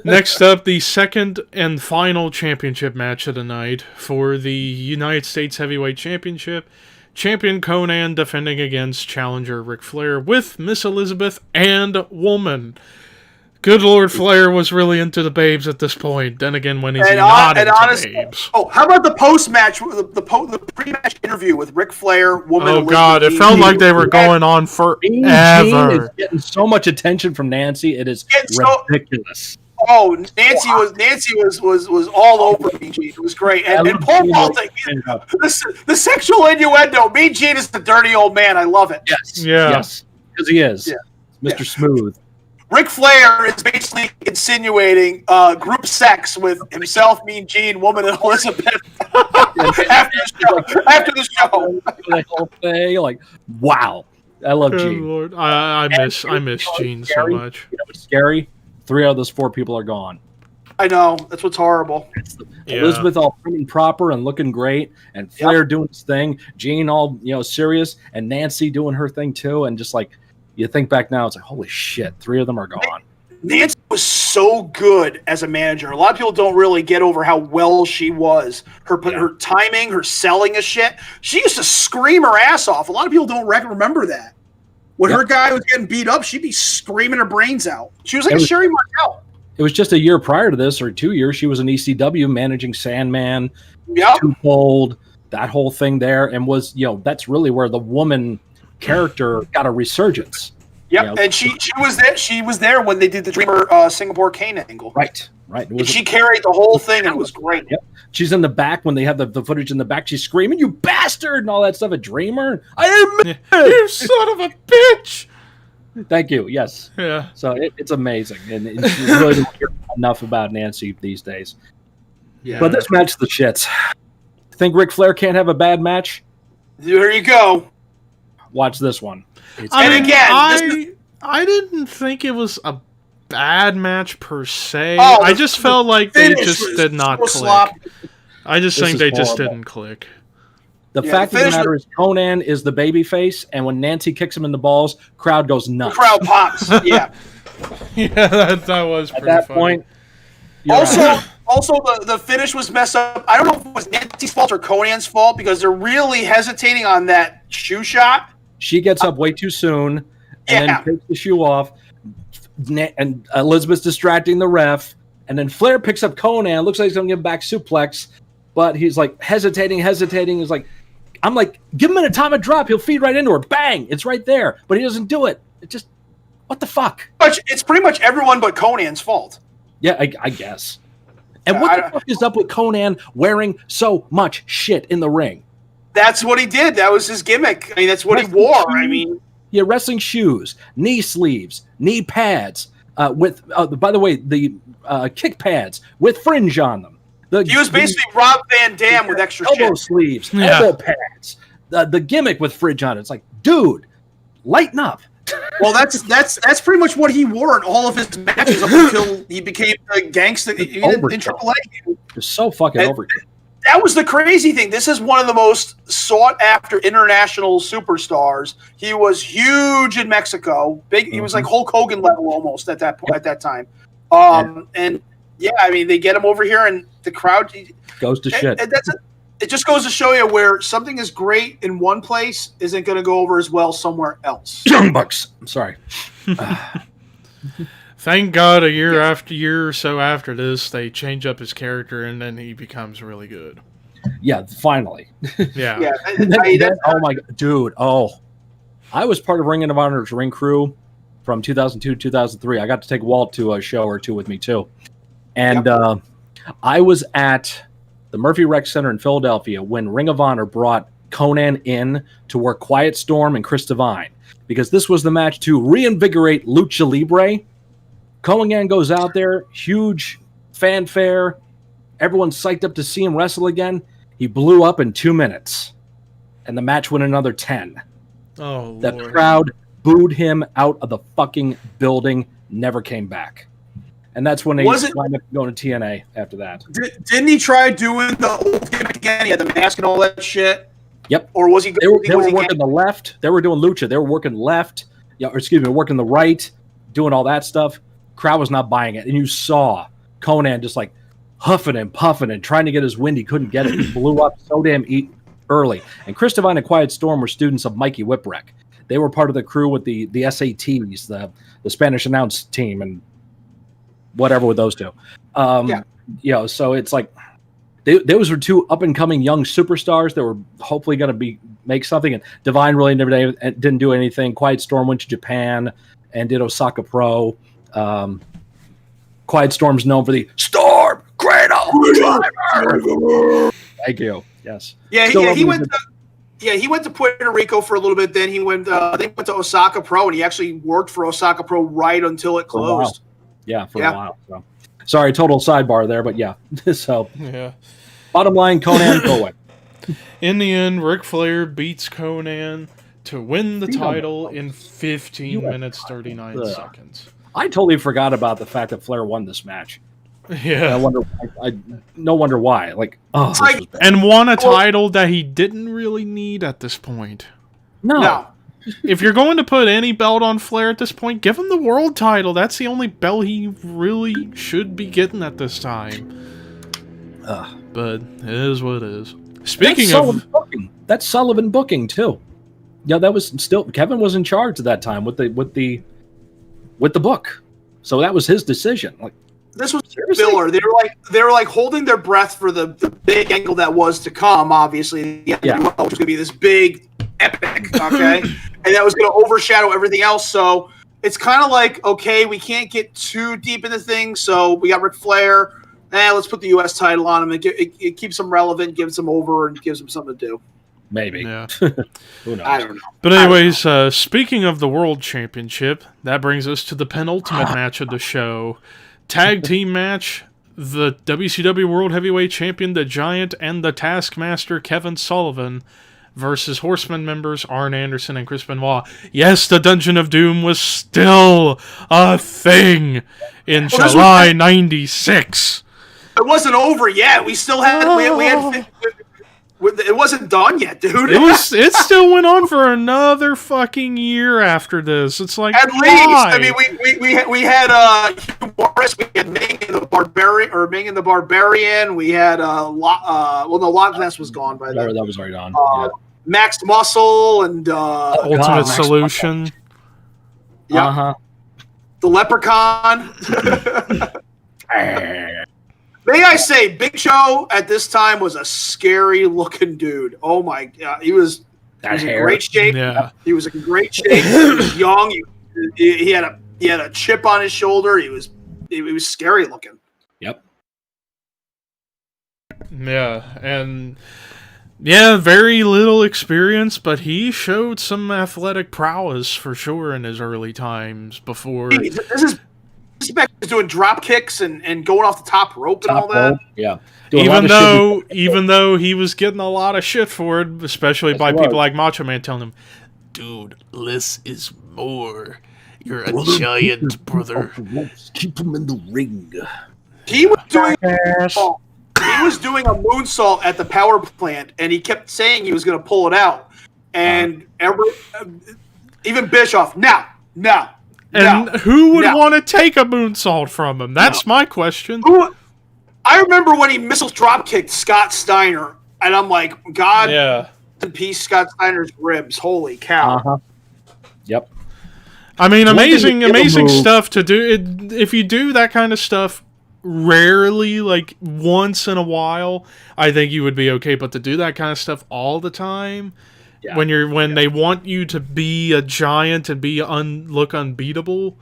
Next up, the second and final championship match of the night for the United States Heavyweight Championship. Champion Conan defending against challenger Ric Flair with Miss Elizabeth and Woman. Good Lord, Flair was really into the babes at this point. Then again, when he's not into babes. Oh, how about the post-match, the pre-match interview with Ric Flair, Woman, Oh, Elizabeth, God, it felt like they were going on forever. Jean is getting so much attention from Nancy. It is ridiculous. Oh, Nancy was all over Mean Gene. It was great. And Paul Walt, the sexual innuendo. Mean Gene is the dirty old man. I love it. Yes, because he is. Yeah. Mr. Smooth. Ric Flair is basically insinuating group sex with himself, Mean Gene, Woman, and Elizabeth after the show. The whole thing, like, wow. I love Gene. Lord. I miss Gene so much. You know what's scary? 3 out of those 4 people are gone. I know. That's what's horrible. Elizabeth all prim and proper and looking great, and Flair doing his thing, Gene all serious, and Nancy doing her thing too, and just like you think back now, it's like holy shit, 3 of them are gone. Nancy was so good as a manager. A lot of people don't really get over how well she was. Her timing, her selling of shit. She used to scream her ass off. A lot of people don't remember that. When her guy was getting beat up, she'd be screaming her brains out. She was like a Sherry Martel. It was just a year prior to this, or 2 years. She was in ECW managing Sandman, Too Cold, that whole thing there, and was that's really where the woman character got a resurgence. Yep, and she was there. She was there when they did the Dreamer Singapore Kane angle. Right. And she carried the whole thing, and it was great. Yep. She's in the back when they have the footage in the back. She's screaming, "You bastard!" and all that stuff. A Dreamer. I admit it. You son of a bitch. Thank you. Yes. Yeah. So it's amazing, and you really don't hear enough about Nancy these days. Yeah. But this match, the shits. Think Ric Flair can't have a bad match? There you go. Watch this one. I didn't think it was a bad match per se. I just felt like they just did not click. Sloppy. I just think they just didn't click. The fact of the matter is Conan is the baby face, and when Nancy kicks him in the balls, crowd goes nuts. The crowd pops. Yeah. Yeah, that was pretty At that funny. point. Also, the finish was messed up. I don't know if it was Nancy's fault or Conan's fault because they're really hesitating on that shoe shot. She gets up way too soon and then takes the shoe off. And Elizabeth's distracting the ref. And then Flair picks up Conan. Looks like he's going to give him back suplex. But he's like hesitating. He's like, I'm like, give him an atomic drop. He'll feed right into her. Bang! It's right there. But he doesn't do it. It just, what the fuck? It's pretty much everyone but Conan's fault. Yeah, I guess. And what the fuck is up with Conan wearing so much shit in the ring? That's what he did. That was his gimmick. I mean, that's what he wore. Yeah, wrestling shoes, knee sleeves, knee pads, with, by the way, the kick pads with fringe on them. He was basically Rob Van Dam with extra elbow shit. sleeves, elbow pads, the gimmick with fridge on it. It's like, dude, lighten up. Well, that's pretty much what he wore in all of his matches up until he became a gangster in AAA. It's so fucking overkill. That was the crazy thing. This is one of the most sought-after international superstars. He was huge in Mexico. Big. He was like Hulk Hogan level almost at that point. At that time. And yeah, I mean, they get him over here, and the crowd goes to shit. And it just goes to show you where something is great in one place isn't going to go over as well somewhere else. Young Bucks. I'm sorry. Thank God, a year or so after this, they change up his character, and then he becomes really good. Yeah, finally. Yeah. Oh my god, dude. Oh, I was part of Ring of Honor's ring crew from 2002 2003. I got to take Walt to a show or two with me too, and I was at the Murphy Rec Center in Philadelphia when Ring of Honor brought Conan in to work Quiet Storm and Chris Devine, because this was the match to reinvigorate Lucha Libre. Conan goes out there, huge fanfare. Everyone's psyched up to see him wrestle again. He blew up in 2 minutes, and the match went another 10. Oh, the Lord. crowd booed him out of the fucking building, never came back. And that's when he wound up going to TNA after that. Didn't he try doing the old gimmick again? He had the mask and all that shit? Yep. Or was he? They were working the left. They were doing lucha. They were working left. Yeah, or excuse me, working the right, doing all that stuff. Crowd was not buying it, and you saw Conan just like huffing and puffing and trying to get his wind. He couldn't get it. He blew up so damn early. And Chris Devine and Quiet Storm were students of Mikey Whipwreck. They were part of the crew with the SATs, the Spanish announce team, and whatever with those two. So it's like those were two up and coming young superstars that were hopefully going to make something. And Devine really didn't do anything. Quiet Storm went to Japan and did Osaka Pro. Quiet Storm's known for the Storm Cradle Driver. Thank you. Yes. Yeah, he went. He went to Puerto Rico for a little bit. Then he went. They went to Osaka Pro, and he actually worked for Osaka Pro right until it closed. Yeah, for a while. So. Sorry, total sidebar there, but yeah. So yeah. Bottom line, Conan, go away. In the end, Ric Flair beats Conan to win the title in 15 minutes 39 seconds. I totally forgot about the fact that Flair won this match. Yeah. No wonder why. And won a title that he didn't really need at this point. No. If you're going to put any belt on Flair at this point, give him the world title. That's the only belt he really should be getting at this time. But it is what it is. Speaking of that's Sullivan booking too. Yeah, that was still Kevin was in charge at that time with the book. So that was his decision. Like, this was filler. They were like holding their breath for the big angle that was to come. Obviously, which was going to be this big epic, okay, and that was going to overshadow everything else. So it's kind of like, okay, we can't get too deep into things. So we got Ric Flair. Let's put the U.S. title on him. It keeps him relevant, gives him over, and gives him something to do. Maybe. Yeah. Who knows? I don't know. But anyways, speaking of the World Championship, that brings us to the penultimate match of the show. Tag team match, the WCW World Heavyweight Champion, The Giant, and the Taskmaster, Kevin Sullivan, versus Horsemen members Arn Anderson and Chris Benoit. Yes, the Dungeon of Doom was still a thing in July '96. It wasn't over yet. We still had it wasn't done yet, dude. It still went on for another fucking year after this. It's like, at least. I mean, we had Hugh Morris, we had Ming and the Barbarian. We had Loch Ness was gone by then. That was already on. Max Muscle and Ultimate Solution. Yeah. The Leprechaun. May I say, Big Show at this time was a scary looking dude. Oh my god, he was in great shape. Yeah. He was in great shape. He was young. He had a chip on his shoulder. He was scary looking. Yep. Yeah, and very little experience, but he showed some athletic prowess for sure in his early times before. This this back was doing drop kicks and going off the top rope and all that. Yeah. Even though he was getting a lot of shit for it, especially by people like Macho Man telling him, "Dude, less is more. You're a giant, brother. Keep him in the ring." He was doing a moonsault at the power plant, and he kept saying he was going to pull it out. And even Bischoff, no. And who would want to take a moonsault from him? That's my question. I remember when he missile drop kicked Scott Steiner, and I'm like, God, in peace, Scott Steiner's ribs. Holy cow! Yep. I mean, amazing stuff to do. If you do that kind of stuff rarely, like once in a while, I think you would be okay. But to do that kind of stuff all the time, when they want you to be a giant and look unbeatable.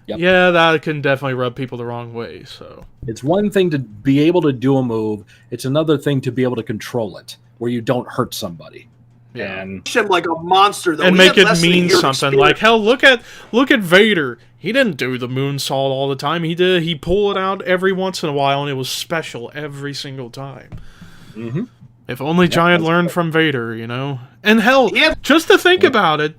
Yep. Yeah, that can definitely rub people the wrong way. So it's one thing to be able to do a move. It's another thing to be able to control it, where you don't hurt somebody. Yeah. And him like a monster, though. And make it mean something. Like, hell, look at Vader. He didn't do the moonsault all the time. He pulled it out every once in a while, and it was special every single time. Mm-hmm. If only Giant learned from Vader, you know. And hell, just to think about it.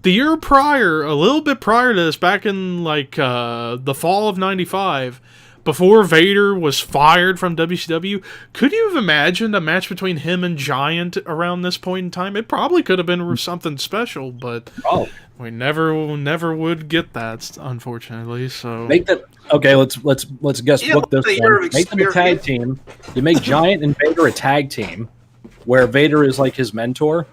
The year prior, a little bit prior to this, back in like the fall of '95, before Vader was fired from WCW, could you have imagined a match between him and Giant around this point in time? It probably could have been something special, but we never would get that, unfortunately. So make that okay. Let's guess book this one. Make them a tag team. You make Giant and Vader a tag team, where Vader is like his mentor.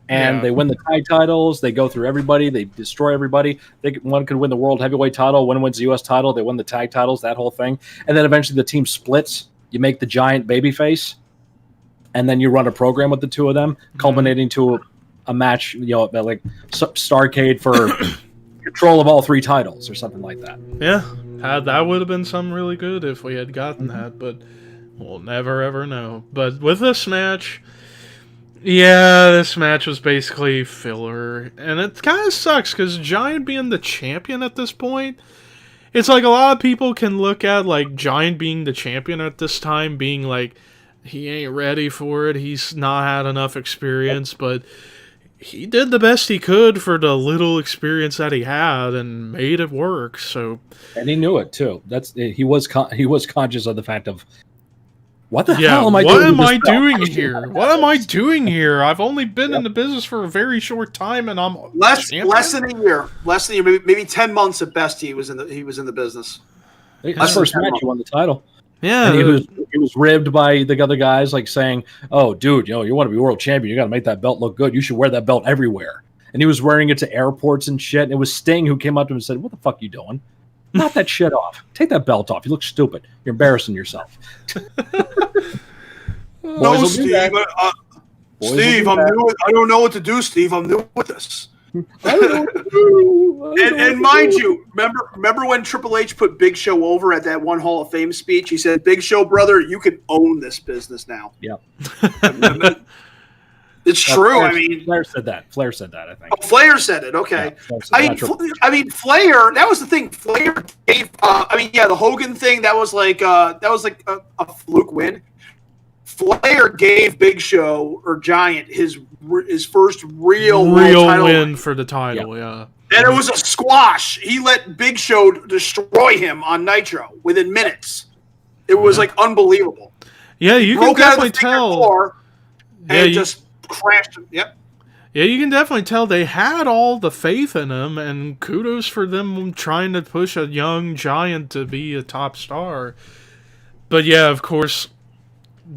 And they win the tag titles. They go through everybody. They destroy everybody. One could win the World Heavyweight title. One wins the U.S. title. They win the tag titles, that whole thing. And then eventually the team splits. You make the Giant babyface. And then you run a program with the two of them, culminating to a match, like Starrcade for control of all three titles or something like that. Yeah, that would have been something really good if we had gotten that. But we'll never, ever know. But with this match... Yeah, this match was basically filler, and it kind of sucks, because Giant being the champion at this point, it's like a lot of people can look at, like, Giant being the champion at this time, being like, he ain't ready for it, he's not had enough experience, but he did the best he could for the little experience that he had, and made it work, so... And he knew it, too. He was conscious of the fact of, what the hell am I doing? What am I doing here? What am I doing here? I've only been in the business for a very short time, and I'm less than a year, maybe 10 months at best. He was in the business. His first match, he won the title. Yeah, and he was ribbed by the other guys, like saying, "Oh, dude, you want to be world champion? You got to make that belt look good. You should wear that belt everywhere." And he was wearing it to airports and shit. And it was Sting who came up to him and said, "What the fuck are you doing? Knock that shit off. Take that belt off. You look stupid. You're embarrassing yourself." No, Steve. Steve, I'm new. I don't know what to do, Steve. I'm new with this. And mind you, remember when Triple H put Big Show over at that one Hall of Fame speech? He said, "Big Show, brother, you can own this business now." Yep. It's true. Flair said that. I think. Oh, Flair said it. Okay. Yeah, Flair. That was the thing. Flair gave. The Hogan thing. That was like a fluke win. Flair gave Big Show or Giant his first real win for the title. Yeah. And it was a squash. He let Big Show destroy him on Nitro within minutes. It was like unbelievable. Yeah, you can definitely tell. And just crashed him. Yep. Yeah, you can definitely tell they had all the faith in him, and kudos for them trying to push a young Giant to be a top star. But yeah, of course,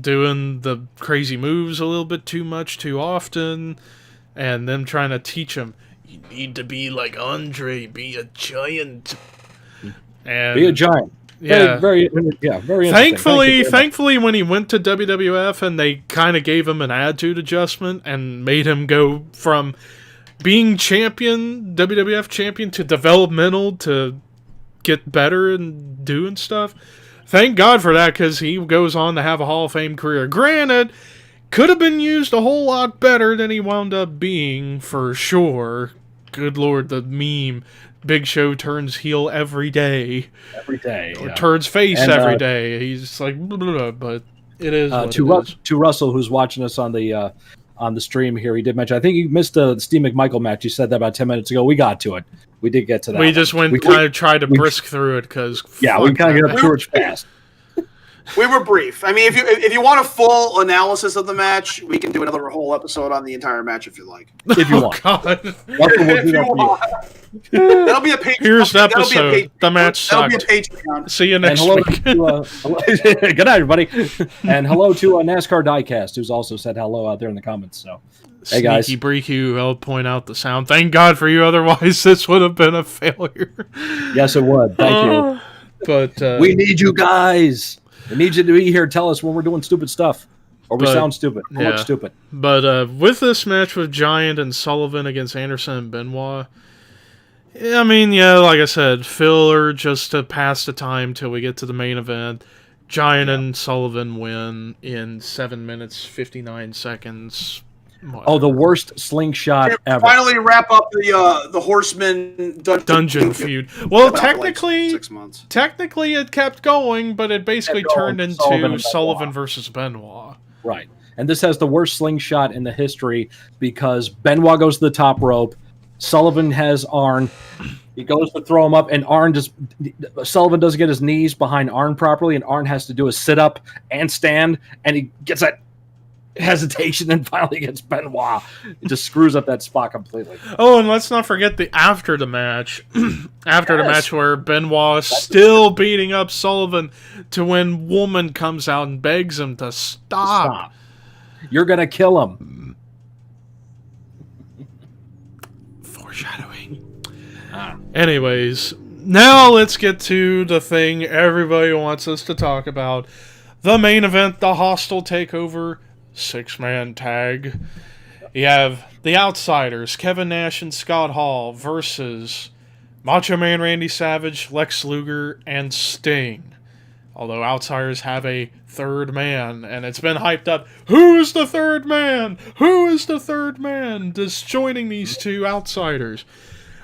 doing the crazy moves a little bit too much too often, and them trying to teach him, you need to be like Andre, be a giant. And be a giant. Yeah, very Thankfully, when he went to WWF and they kind of gave him an attitude adjustment and made him go from being WWF champion, to developmental, to get better and doing stuff. Thank God for that, because he goes on to have a Hall of Fame career. Granted, could have been used a whole lot better than he wound up being, for sure. Good Lord, the meme. Big Show turns heel every day. Every day. Or turns face every day. He's like, blah, blah, blah, but it is what it is. To Russell, who's watching us on the stream here, he did mention, I think you missed the Steve Mcmichael match. You said that about 10 minutes ago. We got to it. We did get to that. We just tried to brisk through it because we kind of got through it fast. We were brief. I mean, if you want a full analysis of the match, we can do another whole episode on the entire match if you like. If you want. God. That'll be a Patreon. Here's the episode. The match sucked. That'll be a Patreon. See you next week. Good night, everybody. And hello to NASCAR Diecast, who's also said hello out there in the comments. So, hey guys. Sneaky Breaky, I'll point out the sound. Thank God for you. Otherwise, this would have been a failure. Yes, it would. Thank you. But we need you guys. We need you to be here. Tell us when we're doing stupid stuff. Or we sound stupid. Or look stupid. But with this match with Giant and Sullivan against Anderson and Benoit, I mean, like I said, filler just to pass the time till we get to the main event. Giant and Sullivan win in 7 minutes, 59 seconds. The worst slingshot ever. Finally wrap up the Horseman dungeon feud. Well, technically, like 6 months. Technically, it kept going, but it basically turned into Sullivan versus Benoit. Right, and this has the worst slingshot in the history because Benoit goes to the top rope. Sullivan has Arn. He goes to throw him up, and Sullivan doesn't get his knees behind Arn properly, and Arn has to do a sit up and stand, and he gets that hesitation and finally gets Benoit. It just screws up that spot completely. Oh, and let's not forget the after the match where Benoit is still beating up Sullivan to when Woman comes out and begs him to stop. You're gonna kill him. Foreshadowing. Anyways, now let's get to the thing everybody wants us to talk about. The main event, the Hostile Takeover 6-man tag. You have the Outsiders, Kevin Nash and Scott Hall, versus Macho Man Randy Savage, Lex Luger, and Sting. Although Outsiders have a third man, and it's been hyped up. Who is the third man? Who is the third man disjoining these two Outsiders?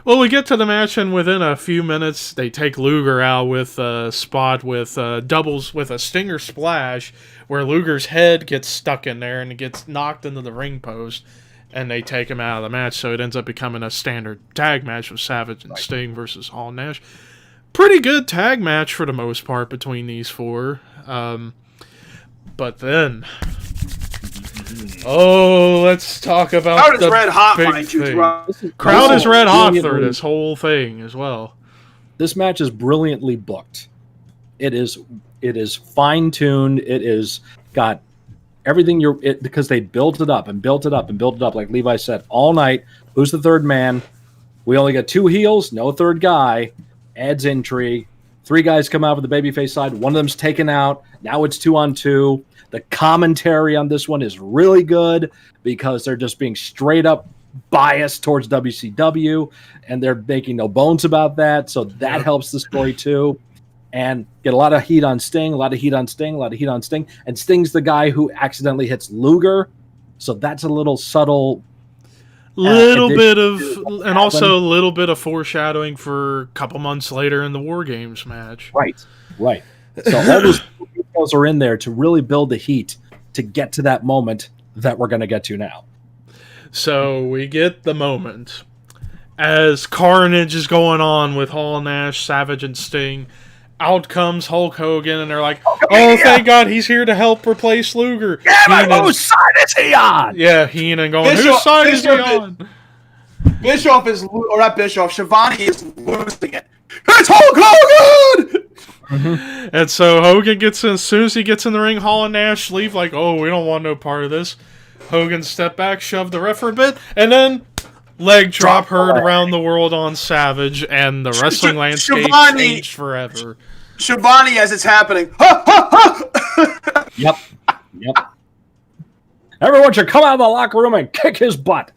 Well, we get to the match, and within a few minutes, they take Luger out with a spot with doubles with a Stinger splash, where Luger's head gets stuck in there and it gets knocked into the ring post, and they take him out of the match, so it ends up becoming a standard tag match with Savage and Sting versus Hall and Nash. Pretty good tag match for the most part between these four. But then... let's talk about Crowd is red hot, mind you. Crowd is red hot for this whole thing as well. This match is brilliantly booked. It is fine-tuned. It is got everything because they built it up and built it up and built it up, like Levi said, all night. Who's the third man? We only got 2 heels, no third guy. Adds intrigue. 3 guys come out with the babyface side. One of them's taken out. Now it's 2-on-2. The commentary on this one is really good because they're just being straight up biased towards WCW, and they're making no bones about that. So that helps the story too. And get a lot of heat on Sting, a lot of heat on Sting, a lot of heat on Sting. And Sting's the guy who accidentally hits Luger. So that's a little subtle. And also a little bit of foreshadowing for a couple months later in the War Games match. Right. So all those details are in there to really build the heat to get to that moment that we're going to get to now. So we get the moment as carnage is going on with Hall, Nash, Savage, and Sting. Out comes Hulk Hogan, and they're like, thank God he's here to help replace Luger. Yeah, but whose side is he on? Yeah, Heenan going, whose side is he on? Bischoff is, or not Bischoff, Shivani is losing it. It's Hulk Hogan! Mm-hmm. And so Hogan gets in, as soon as he gets in the ring, Hall and Nash leave like, we don't want no part of this. Hogan step back, shove the ref for a bit, and then leg drop heard around the world on Savage, and the wrestling landscape changed forever. Shivani as it's happening. Yep. Everyone should come out of the locker room and kick his butt.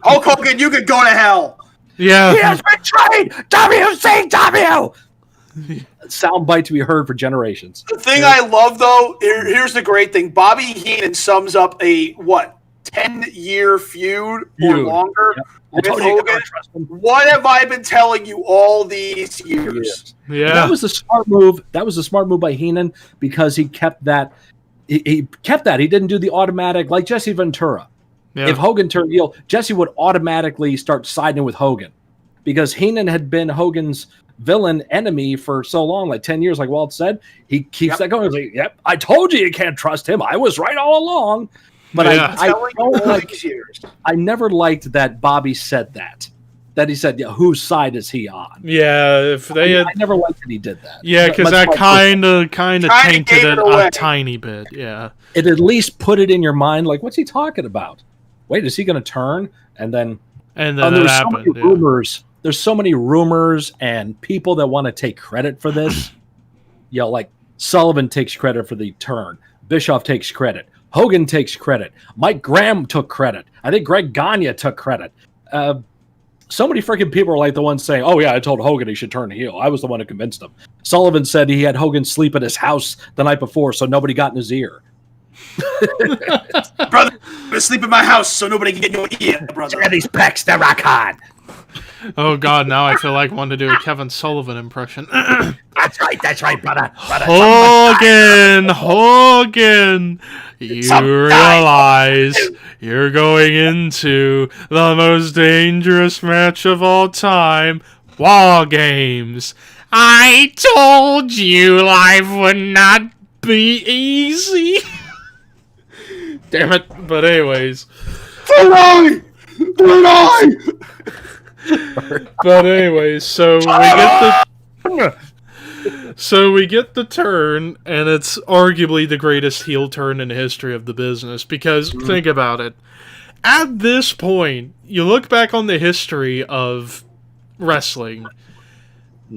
Hulk Hogan, you could go to hell. Yeah. He has betrayed WCW! Soundbite to be heard for generations. The thing I love, though, here's the great thing. Bobby Heenan sums up a, 10 10-year feud or longer with Hogan. What have I been telling you all these years? Yeah, that was a smart move. That was a smart move by Heenan because he kept that. He kept that. He didn't do the automatic like Jesse Ventura. Yeah. If Hogan turned heel, Jesse would automatically start siding with Hogan because Heenan had been Hogan's villain enemy for so long, like 10 years, like Walt said. He keeps that going. He's like, yep, I told you can't trust him. I was right all along. But I never liked that Bobby said that. That he said, yeah, whose side is he on? Yeah, if they I never liked that he did that. Yeah, because that kind of tainted it a tiny bit. Yeah, it at least put it in your mind, like, what's he talking about? Wait, is he going to turn? And then there's so many rumors. There's so many rumors and people that want to take credit for this. Like Sullivan takes credit for the turn. Bischoff takes credit. Hogan takes credit. Mike Graham took credit. I think Greg Gagne took credit. So many freaking people are like the ones saying, oh, yeah, I told Hogan he should turn heel. I was the one who convinced him. Sullivan said he had Hogan sleep at his house the night before so nobody got in his ear. Brother, I'm going to sleep in my house so nobody can get in your ear, brother. And these pecs, they're rock hard. Oh, God, now I feel like wanting to do a Kevin Sullivan impression. That's right, brother. Hogan, you realize you're going into the most dangerous match of all time, War Games. I told you life would not be easy. Damn it, but anyways. But anyways, so we get the turn, and it's arguably the greatest heel turn in the history of the business, because think about it. At this point, you look back on the history of wrestling.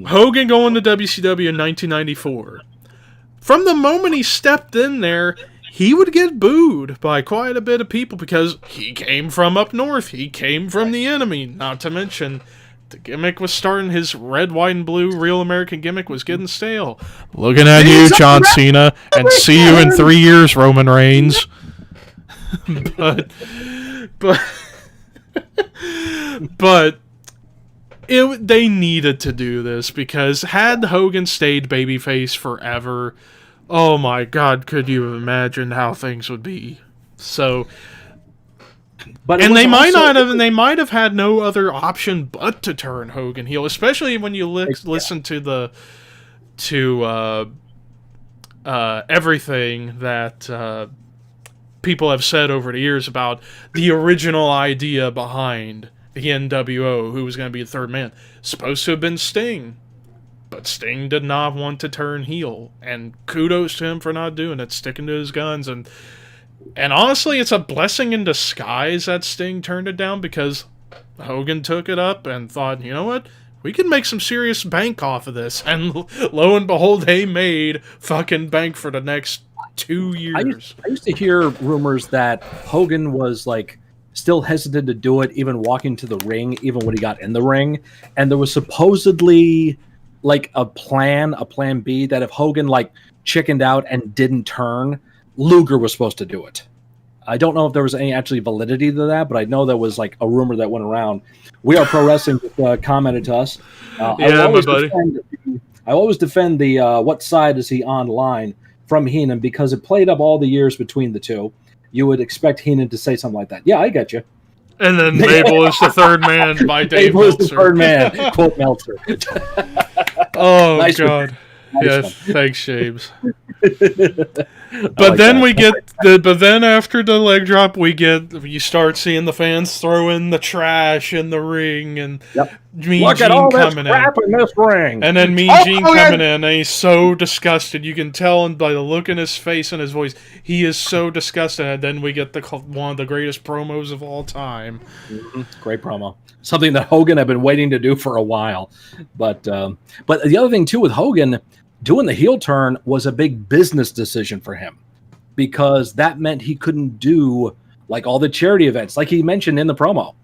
Hogan going to WCW in 1994. From the moment he stepped in there, he would get booed by quite a bit of people because he came from up north. He came from the enemy. Not to mention, the gimmick was starting. His red, white, and blue Real American gimmick was getting stale. Looking at you, John Cena, and see you in 3 years, Roman Reigns. But they needed to do this because had Hogan stayed babyface forever, oh my God, could you have imagined how things would be? So, and they might have had no other option but to turn Hogan heel, especially when you listen to everything that people have said over the years about the original idea behind the NWO, who was going to be the third man. Supposed to have been Sting. But Sting did not want to turn heel, and kudos to him for not doing it, sticking to his guns. And honestly, it's a blessing in disguise that Sting turned it down, because Hogan took it up and thought, you know what, we can make some serious bank off of this. And lo and behold, they made fucking bank for the next 2 years. I used to hear rumors that Hogan was like still hesitant to do it, even walking to the ring, even when he got in the ring. And there was supposedly like a plan B, that if Hogan like chickened out and didn't turn, Luger was supposed to do it. I don't know if there was any actually validity to that, but I know there was like a rumor that went around. We Are Pro Wrestling commented to us. Yeah, my buddy. I always defend the what side is he on line from Heenan, because it played up all the years between the two. You would expect Heenan to say something like that. Yeah, I get you. And then Mabel is the third man by Dave Mabel is the third man, quote Meltzer. Oh, nice God. Yes, thanks, James. But then after the leg drop, you start seeing the fans throwing the trash in the ring, and Mean Look Gene at all coming this crap in this ring. And then Mean Gene coming in, and he's so disgusted. You can tell by the look in his face and his voice, he is so disgusted. And then we get one of the greatest promos of all time. Mm-hmm. Great promo. Something that Hogan had been waiting to do for a while. But the other thing, too, with Hogan, doing the heel turn was a big business decision for him, because that meant he couldn't do like all the charity events, like he mentioned in the promo.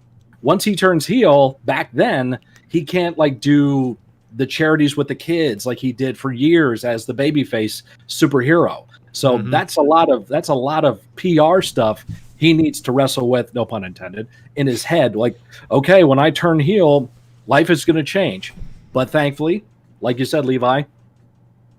Once he turns heel, back then, he can't like do the charities with the kids like he did for years as the babyface superhero. So that's a lot of PR stuff he needs to wrestle with, no pun intended, in his head. Like, okay, when I turn heel, life is going to change. But thankfully, like you said, Levi,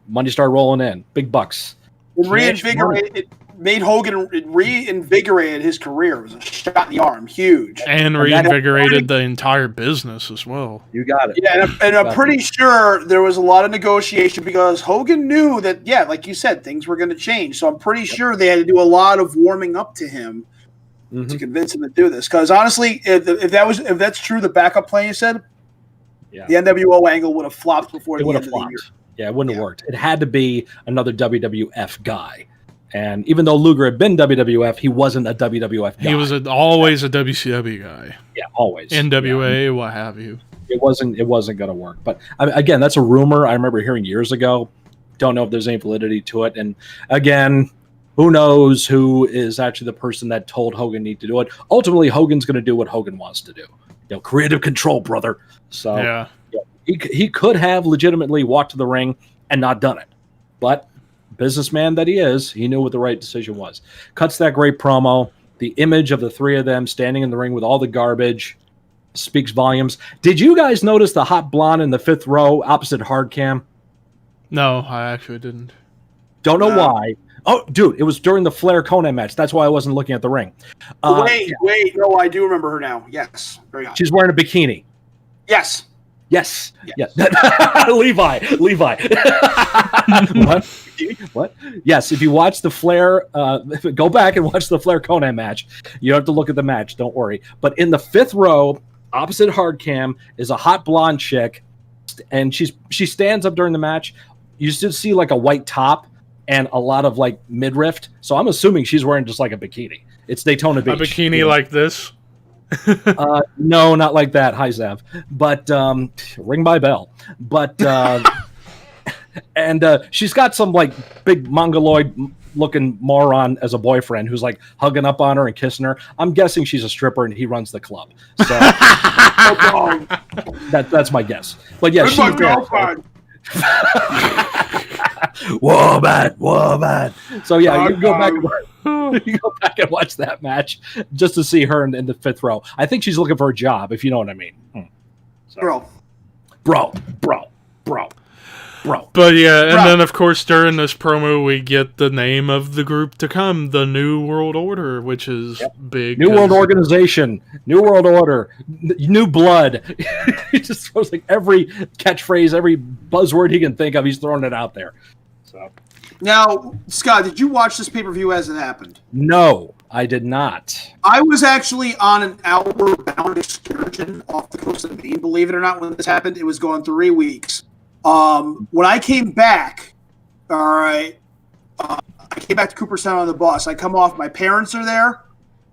money started rolling in. Big bucks. It made Hogan reinvigorated his career. It was a shot in the arm. Huge. And reinvigorated the entire business as well. You got it. Yeah, and I'm pretty sure there was a lot of negotiation because Hogan knew that, yeah, like you said, things were going to change. So I'm pretty sure they had to do a lot of warming up to him to convince him to do this. Because honestly, if that's true, the backup plan you said, the NWO angle would have flopped before the end of the year. Yeah, it wouldn't have worked. It had to be another WWF guy. And even though Luger had been WWF, he wasn't a WWF guy. He was always a WCW guy. Yeah, always. NWA, what have you. It wasn't going to work. But again, that's a rumor I remember hearing years ago. Don't know if there's any validity to it. And again, who knows who is actually the person that told Hogan need to do it. Ultimately, Hogan's going to do what Hogan wants to do. Creative control, brother. So yeah. He could have legitimately walked to the ring and not done it. But businessman that he is, he knew what the right decision was. Cuts that great promo. The image of the three of them standing in the ring with all the garbage speaks volumes. Did you guys notice the hot blonde in the fifth row opposite hard cam? No, I actually didn't. Don't know why. Oh, dude, it was during the Flair Conan match. That's why I wasn't looking at the ring. Wait. No, I do remember her now. Yes. Very hot. She's wearing a bikini. Yes. Levi. What? Yes, if you watch the Flair, go back and watch the Flair Conan match. You don't have to look at the match, don't worry. But in the fifth row, opposite hard cam, is a hot blonde chick, and she stands up during the match. You still see like a white top and a lot of like midriff. So I'm assuming she's wearing just like a bikini. It's Daytona Beach. A bikini like this? No, not like that. Hi, Zev. But ring my bell. But and she's got some like big mongoloid looking moron as a boyfriend who's like hugging up on her and kissing her. I'm guessing she's a stripper and he runs the club. So that's my guess. But yeah, she's woman. So yeah, you go back and watch that match just to see her in the fifth row. I think she's looking for a job, if you know what I mean. So. Bro. But yeah, and then of course during this promo we get the name of the group to come, the New World Order, which is big. New World Organization, New World Order, New Blood. He just throws like every catchphrase, every buzzword he can think of. He's throwing it out there. So now, Scott, did you watch this pay-per-view as it happened? No, I did not. I was actually on an outward-bound excursion off the coast of Maine, believe it or not, when this happened. It was going 3 weeks. When I came back, I came back to Cooperstown on the bus. I come off, my parents are there,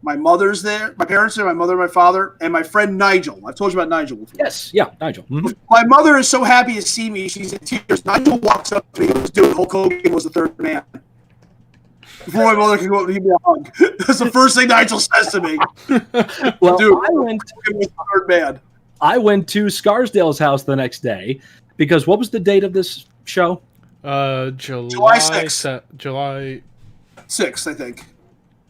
my mother's there, my parents are there, my mother, my father, and my friend Nigel. I've told you about Nigel before. Yes, yeah, Nigel. Mm-hmm. My mother is so happy to see me, she's in tears. Nigel walks up to me and goes, dude, Hulk Hogan was the third man. Before my mother can go up and give me a hug. That's the first thing Nigel says to me. Well, dude, Hogan was the third man. I went to Scarsdale's house the next day because what was the date of this show? July 6th. July 6th, I think.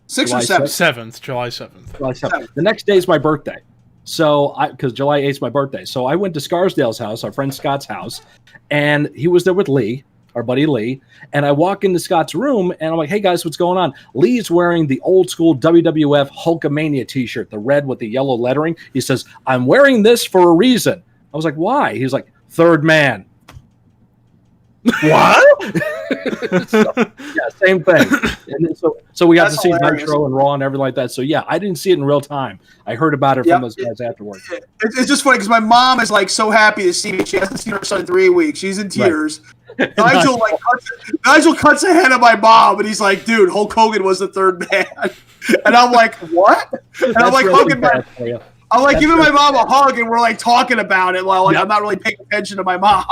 6th or 7th? July 7th. July 7th. The next day is my birthday. So, because July 8th is my birthday. So I went to Scarsdale's house, our friend Scott's house, and he was there with Lee, our buddy Lee. And I walk into Scott's room, and I'm like, hey, guys, what's going on? Lee's wearing the old school WWF Hulkamania t-shirt, the red with the yellow lettering. He says, I'm wearing this for a reason. I was like, why? He's like, third man. What? So, yeah, same thing. And then, so we got to see Nitro and Raw and everything like that. So yeah, I didn't see it in real time. I heard about it from those guys afterwards. It's just funny because my mom is like so happy to see me. She hasn't seen her son in 3 weeks. She's in tears. Right. Nigel cuts ahead of my mom, and he's like, "Dude, Hulk Hogan was the third man." And I'm like, "What?" And I'm like, "Hogan." I'm like giving my mom a hug, and we're like talking about it. While I'm not really paying attention to my mom.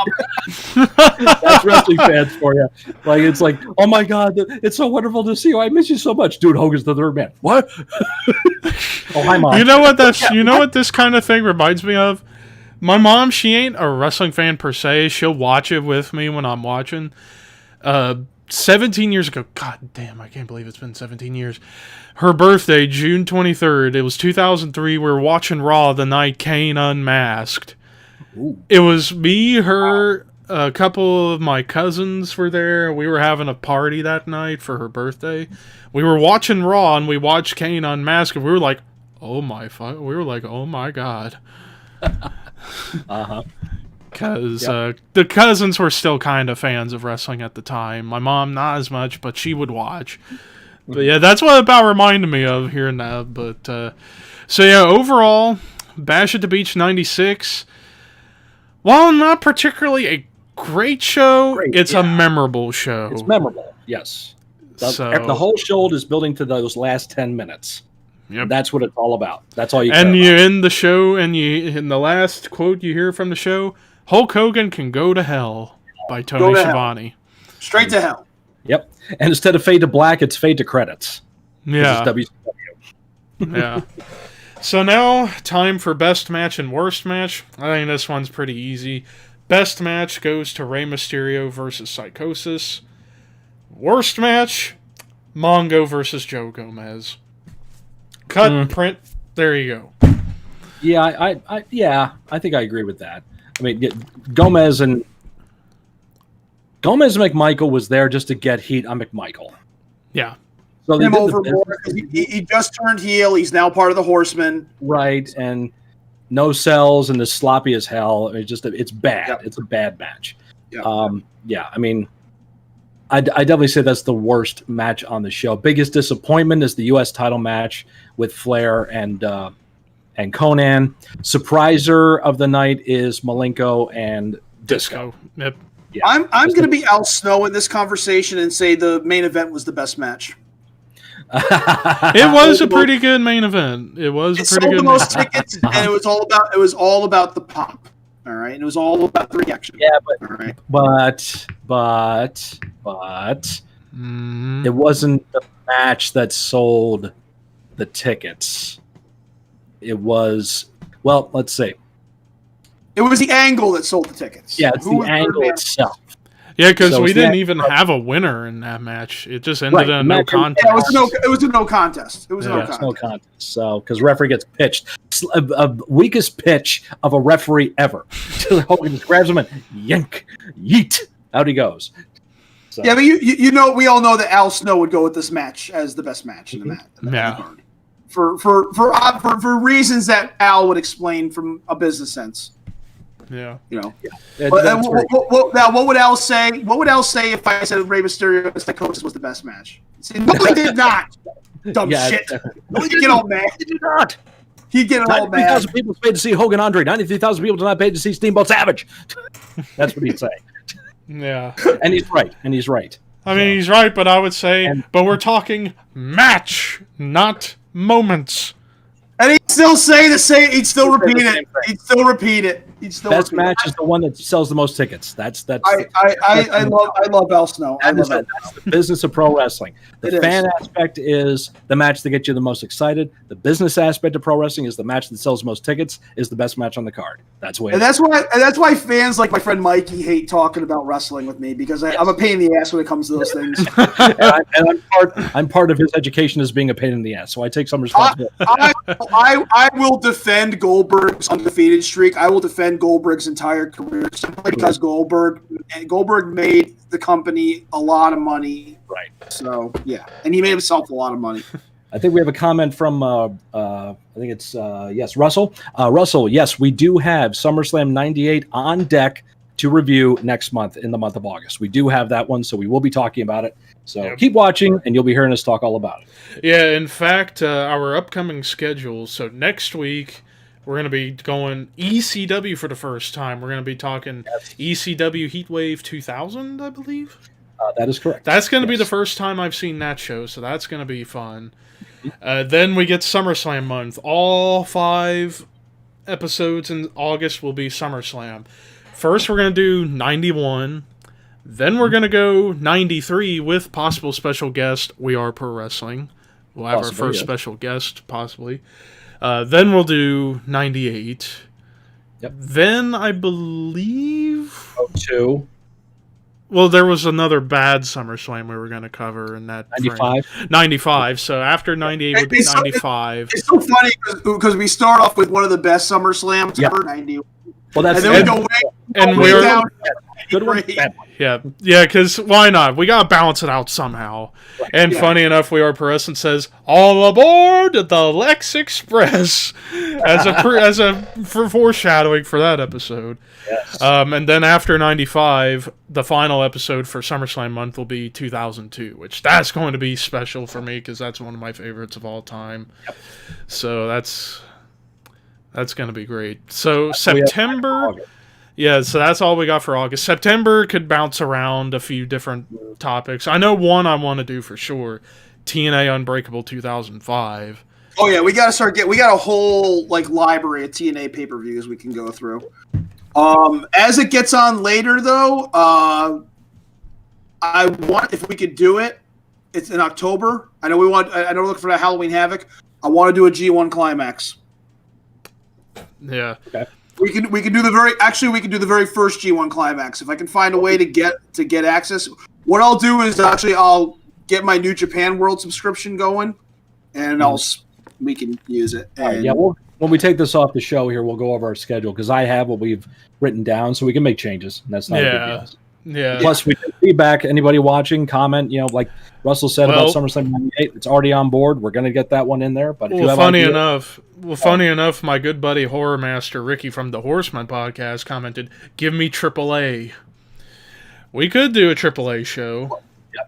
That's wrestling fans for you. Like it's like, oh my god, it's so wonderful to see you. I miss you so much, dude. Hogan's the third man. What? Oh, hi, mom. You know what what this kind of thing reminds me of? My mom, she ain't a wrestling fan per se. She'll watch it with me when I'm watching. 17 years ago. God damn, I can't believe it's been 17 years. Her birthday, June 23rd. It was 2003. We were watching Raw the night Kane unmasked. Ooh. It was me, her, a couple of my cousins were there. We were having a party that night for her birthday. We were watching Raw, and we watched Kane unmasked, and we were like, oh my god. Uh-huh. Because the cousins were still kind of fans of wrestling at the time. My mom, not as much, but she would watch. But yeah, that's what it about reminded me of hearing that. But so yeah, overall, Bash at the Beach 96, while not particularly a great show, it's a memorable show. It's memorable, yes. The whole show is building to those last 10 minutes. Yep. That's what it's all about. That's all you. And you end the show, and in the last quote you hear from the show, Hulk Hogan can go to hell by Tony Schiavone. Straight to hell. Yep. And instead of fade to black, it's fade to credits. Yeah. It's WCW. Yeah. So now, time for best match and worst match. I think this one's pretty easy. Best match goes to Rey Mysterio versus Psychosis. Worst match, Mongo versus Joe Gomez. Cut, print, there you go. Yeah, I think I agree with that. I mean, Gomez and Mcmichael was there just to get heat on Mcmichael. Yeah. So they him did overboard. He just turned heel. He's now part of the Horsemen. Right, and no cells and is sloppy as hell. It's bad. Yep. It's a bad match. Yep. I mean, I definitely say that's the worst match on the show. Biggest disappointment is the U.S. title match with Flair and Conan. Surpriser of the night is Malenko and Disco. Yep. Yeah. I'm going to be Al Snow in this conversation and say the main event was the best match. It was a pretty good main event. It was a pretty good. It sold the most tickets, and it was all about the pop. All right, and it was all about the reaction. Yeah, but it wasn't the match that sold the tickets. It was, well, let's see. It was the angle that sold the tickets. Yeah, it's the angle itself. Yeah, because we didn't even have a winner in that match. It just ended in a no contest. Yeah, it was a no contest. It was no contest. So, because referee gets pitched. A weakest pitch of a referee ever. Hogan just grabs him and yank, yeet, out he goes. So. Yeah, but you know, we all know that Al Snow would go with this match as the best match in the match. Yeah. For reasons that Al would explain from a business sense. Yeah. You know. Yeah. Now, what would Al say? What would Al say if I said Rey Mysterio and Psychosis was the best match? See, no, he did not. Dumb shit. He'd get all mad. He did not. He'd get all mad. 93,000 people paid to see Hogan Andre. 93,000 people did not pay to see Steamboat Savage. That's what he'd say. Yeah. And he's right. I mean, he's right, but I would say, but we're talking match, not moments. And he'd still say the same. He'd still repeat it. He'd still repeat it. Best match is the one that sells the most tickets. I love Al Snow. That's the business of pro wrestling. The fan aspect is the match that gets you the most excited. The business aspect of pro wrestling is the match that sells the most tickets. Is the best match on the card. That's the way. And that's why fans like my friend Mikey hate talking about wrestling with me because I'm a pain in the ass when it comes to those things. I'm part of his education as being a pain in the ass, so I take some responsibility. I will defend Goldberg's undefeated streak. I will defend Goldberg's entire career simply because Goldberg made the company a lot of money. Right. So yeah, and he made himself a lot of money. I think we have a comment from I think it's Russell. Russell, yes, we do have SummerSlam 98 on deck to review next month in the month of August. We do have that one, so we will be talking about it. So keep watching, and you'll be hearing us talk all about it. Yeah, in fact, our upcoming schedule. So next week, we're going to be going ECW for the first time. We're going to be talking ECW Heatwave 2000, I believe. That is correct. That's going to be the first time I've seen that show, so that's going to be fun. Then we get SummerSlam month. All 5 episodes in August will be SummerSlam. First, we're going to do 91. Then we're going to go 93 with possible special guest, We Are Pro Wrestling. We'll have our first special guest, possibly. Then we'll do 98. Yep. Then I believe... 02. Well, there was another bad SummerSlam we were going to cover in that 95? 95. So after 98 would be 95. It's so funny because we start off with one of the best SummerSlams ever, 90. Well, that's and then we go way down. Good one. Yeah, because why not? We gotta balance it out somehow. Right. And funny enough, we are Perescent says, "All aboard the Lex Express," as a foreshadowing for that episode. Yes. And then after 95, the final episode for SummerSlam month will be 2002, which that's going to be special for me because that's one of my favorites of all time. Yep. So that's going to be great. So September. Yeah, so that's all we got for August. September could bounce around a few different topics. I know one I want to do for sure. TNA Unbreakable 2005. Oh yeah, we got a whole library of TNA pay-per-views we can go through. As it gets on later though, I want, if we could do it, it's in October. I know we're looking for the Halloween Havoc. I want to do a G1 Climax. Yeah. Okay. We can do the very first G1 Climax if I can find a way to get access. What I'll do is I'll get my New Japan World subscription going, and we can use it. And when we take this off the show here, we'll go over our schedule because I have what we've written down, so we can make changes. And that's not a big deal. Yeah. Plus, we take feedback. Anybody watching, comment. Like Russell said about SummerSlam '98, it's already on board. We're going to get that one in there. But if you have funny enough, my good buddy Horror Master Ricky from the Horseman podcast commented, "Give me AAA." We could do a AAA show.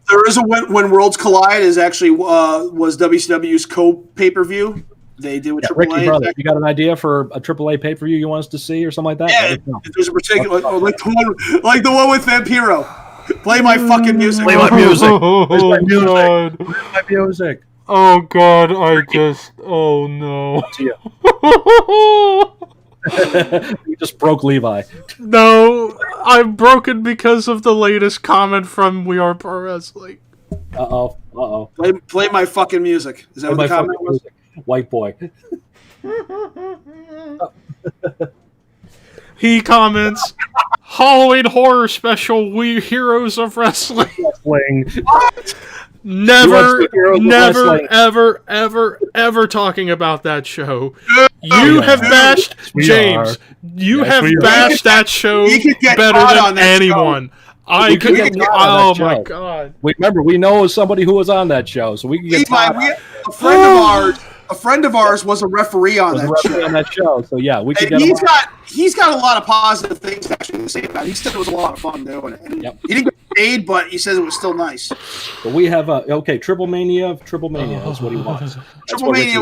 There is a When Worlds Collide is actually was WCW's co-pay-per-view. They did with AAA. Ricky, brother, you got an idea for a AAA pay-per-view you want us to see or something like that? Yeah, if there's a particular like the one with Vampiro. Play my fucking music. Play my music. Where's my music? God. Where's my music? Oh God! Oh no! You just broke Levi. No, I'm broken because of the latest comment from We Are Pro Wrestling. Uh-oh. Play my fucking music. Is that what the comment was? White boy. He comments, Halloween horror special, We Heroes of Wrestling. What? Never, ever talking about that show. You have bashed, James, bashed that show better than anyone. My God. Remember, we know somebody who was on that show, so we can get a friend of ours was a referee on that show. So yeah, we can he's got a lot of positive things actually to say about it. He said it was a lot of fun doing it. And he didn't get paid, but he says it was still nice. But we have Triple Mania. That's what he wants. Triple Mania.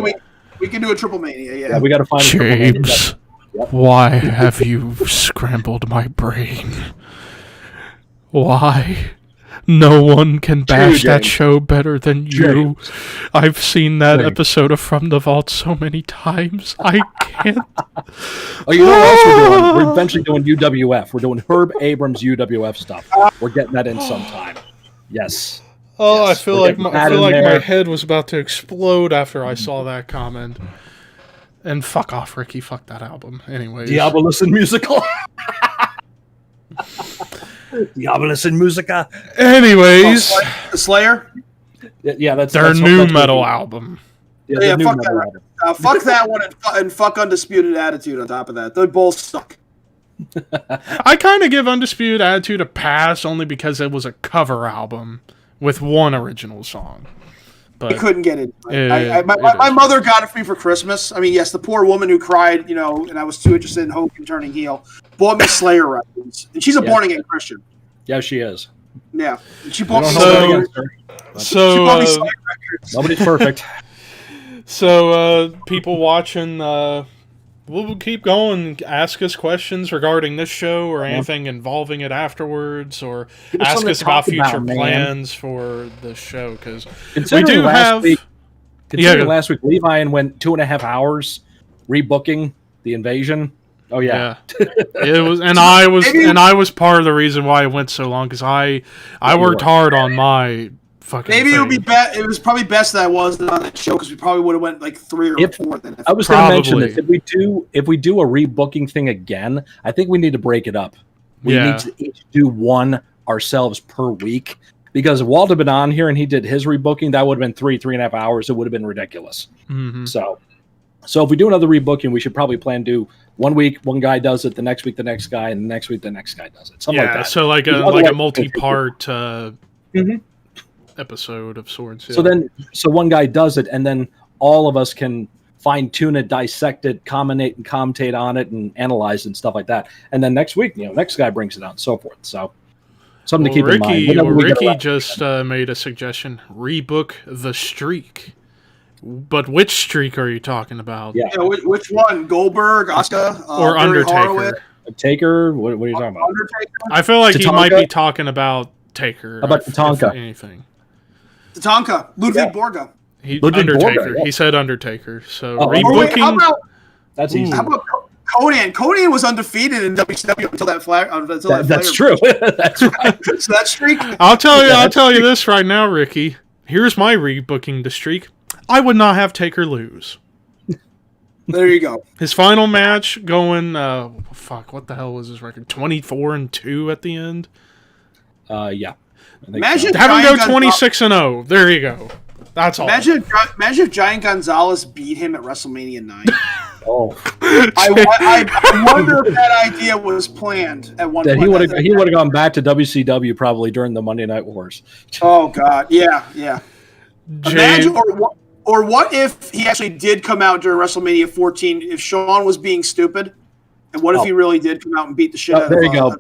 We can do a Triple Mania. Yeah, we got to find James. Why have you scrambled my brain? Why? No one can bash that show better than you. I've seen that episode of From the Vault so many times. I can't. You know what else we're doing? We're eventually doing UWF. We're doing Herb Abrams UWF stuff. We're getting that in sometime. Yes. Oh, yes. I feel like my head was about to explode after I saw that comment. And fuck off, Ricky. Fuck that album. Anyways. Diabolus and Musical. Diabolus and Musica. Anyways. Slayer? Yeah, that's their new metal album. Yeah, fuck that album. Fuck that one and fuck Undisputed Attitude on top of that. They both suck. I kind of give Undisputed Attitude a pass only because it was a cover album with one original song. But I couldn't get it. My mother got it for me for Christmas. I mean, yes, the poor woman who cried, and I was too interested in Hogan turning heel, bought me Slayer records. And she's a born-again Christian. Yeah, she is. Yeah. She bought me Slayer records. Nobody's perfect. So, people watching, we'll keep going. Ask us questions regarding this show or anything involving it afterwards, or ask us about future plans for the show, because we do have. Considering last week Levi went 2.5 hours rebooking the Invasion. Oh yeah. It was, and I was part of the reason why it went so long, because I worked hard on my. Maybe it would be it was probably best that I wasn't on that show, because we probably would have went like 3 or 4. Then I was going to mention this. If we do a rebooking thing again, I think we need to break it up. We need to each do one ourselves per week. Because if Walt had been on here and he did his rebooking, that would have been 3.5 hours. It would have been ridiculous. Mm-hmm. So if we do another rebooking, we should probably plan to do 1 week, one guy does it, the next week, the next guy, and the next week, the next guy does it. Something like that. So like a multi-part episode of sorts. Yeah. So one guy does it, and then all of us can fine-tune it, dissect it, commentate on it, and analyze it and stuff like that. And then next week, next guy brings it out and so forth. So something to keep in mind. Ricky just made a suggestion. Rebook The Streak. But which streak are you talking about? Yeah, which one? Goldberg, Asuka, or Undertaker? Taker? What are you talking about? Undertaker? I feel like Tatanka? he might be talking about Taker. How about Tatanka? Anything. Tatanka, Ludwig Borga. Undertaker. Borga, yeah. He said Undertaker. So rebooking. How about, that's easy. How about Conan? Conan was undefeated in WCW until that flag. That's true. That's right. So that streak. I'll tell you this right now, Ricky. Here's my rebooking the streak. I would not have Taker lose. There you go. His final match going, what the hell was his record? 24-2 at the end? Yeah. Imagine have him go 26-0. There you go. That's all. Imagine if Giant Gonzalez beat him at WrestleMania 9. Oh. I wonder if that idea was planned at one point. He would have gone back to WCW probably during the Monday Night Wars. Oh, God. Yeah. Imagine, or what if he actually did come out during WrestleMania 14, if Shawn was being stupid, and what if he really did come out and beat the shit out of There you go. Shawn?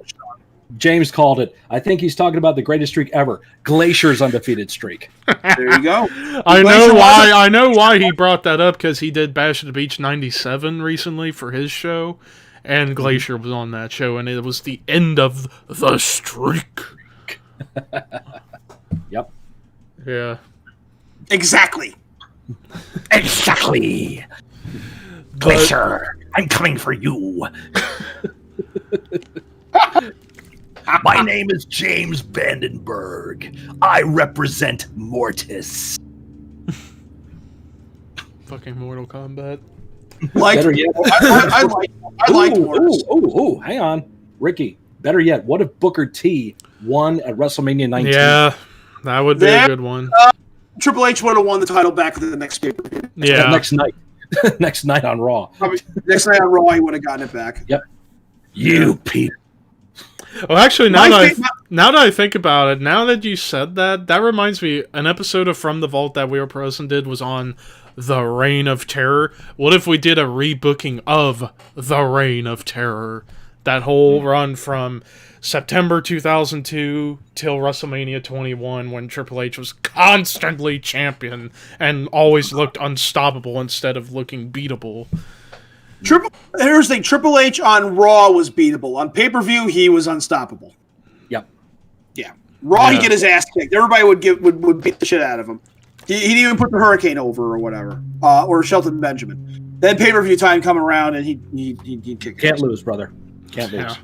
James called it. I think he's talking about the greatest streak ever. Glacier's undefeated streak. There you go. I know why he brought that up, because he did Bash at the Beach 97 recently for his show, and Glacier was on that show, and it was the end of the streak. Yep. Yeah. Exactly. Glacier, I'm coming for you. My name is James Vandenberg. I represent Mortis. Fucking Mortal Kombat. Better yet, I like Mortis. Oh, hang on. Ricky, better yet, what if Booker T won at WrestleMania 19? Yeah, that would be a good one. Triple H would have won the title back at the next pay-per-view. Yeah. Next night. Next night on Raw. Probably next night on Raw, he would have gotten it back. Yep. You people. Oh, actually, now that I think about it, now that you said that, that reminds me, an episode of From the Vault that We Were Present did was on the Reign of Terror. What if we did a rebooking of the Reign of Terror? That whole run from September 2002 till WrestleMania 21, when Triple H was constantly champion and always looked unstoppable instead of looking beatable. Here's the thing: Triple H on Raw was beatable. On pay-per-view, he was unstoppable. Yep. Yeah. Raw, he'd get his ass kicked. Everybody would beat the shit out of him. He'd even put the Hurricane over or whatever, or Shelton Benjamin. Then pay-per-view time come around, and he'd kick. Can't lose, brother. Can't lose. Yeah.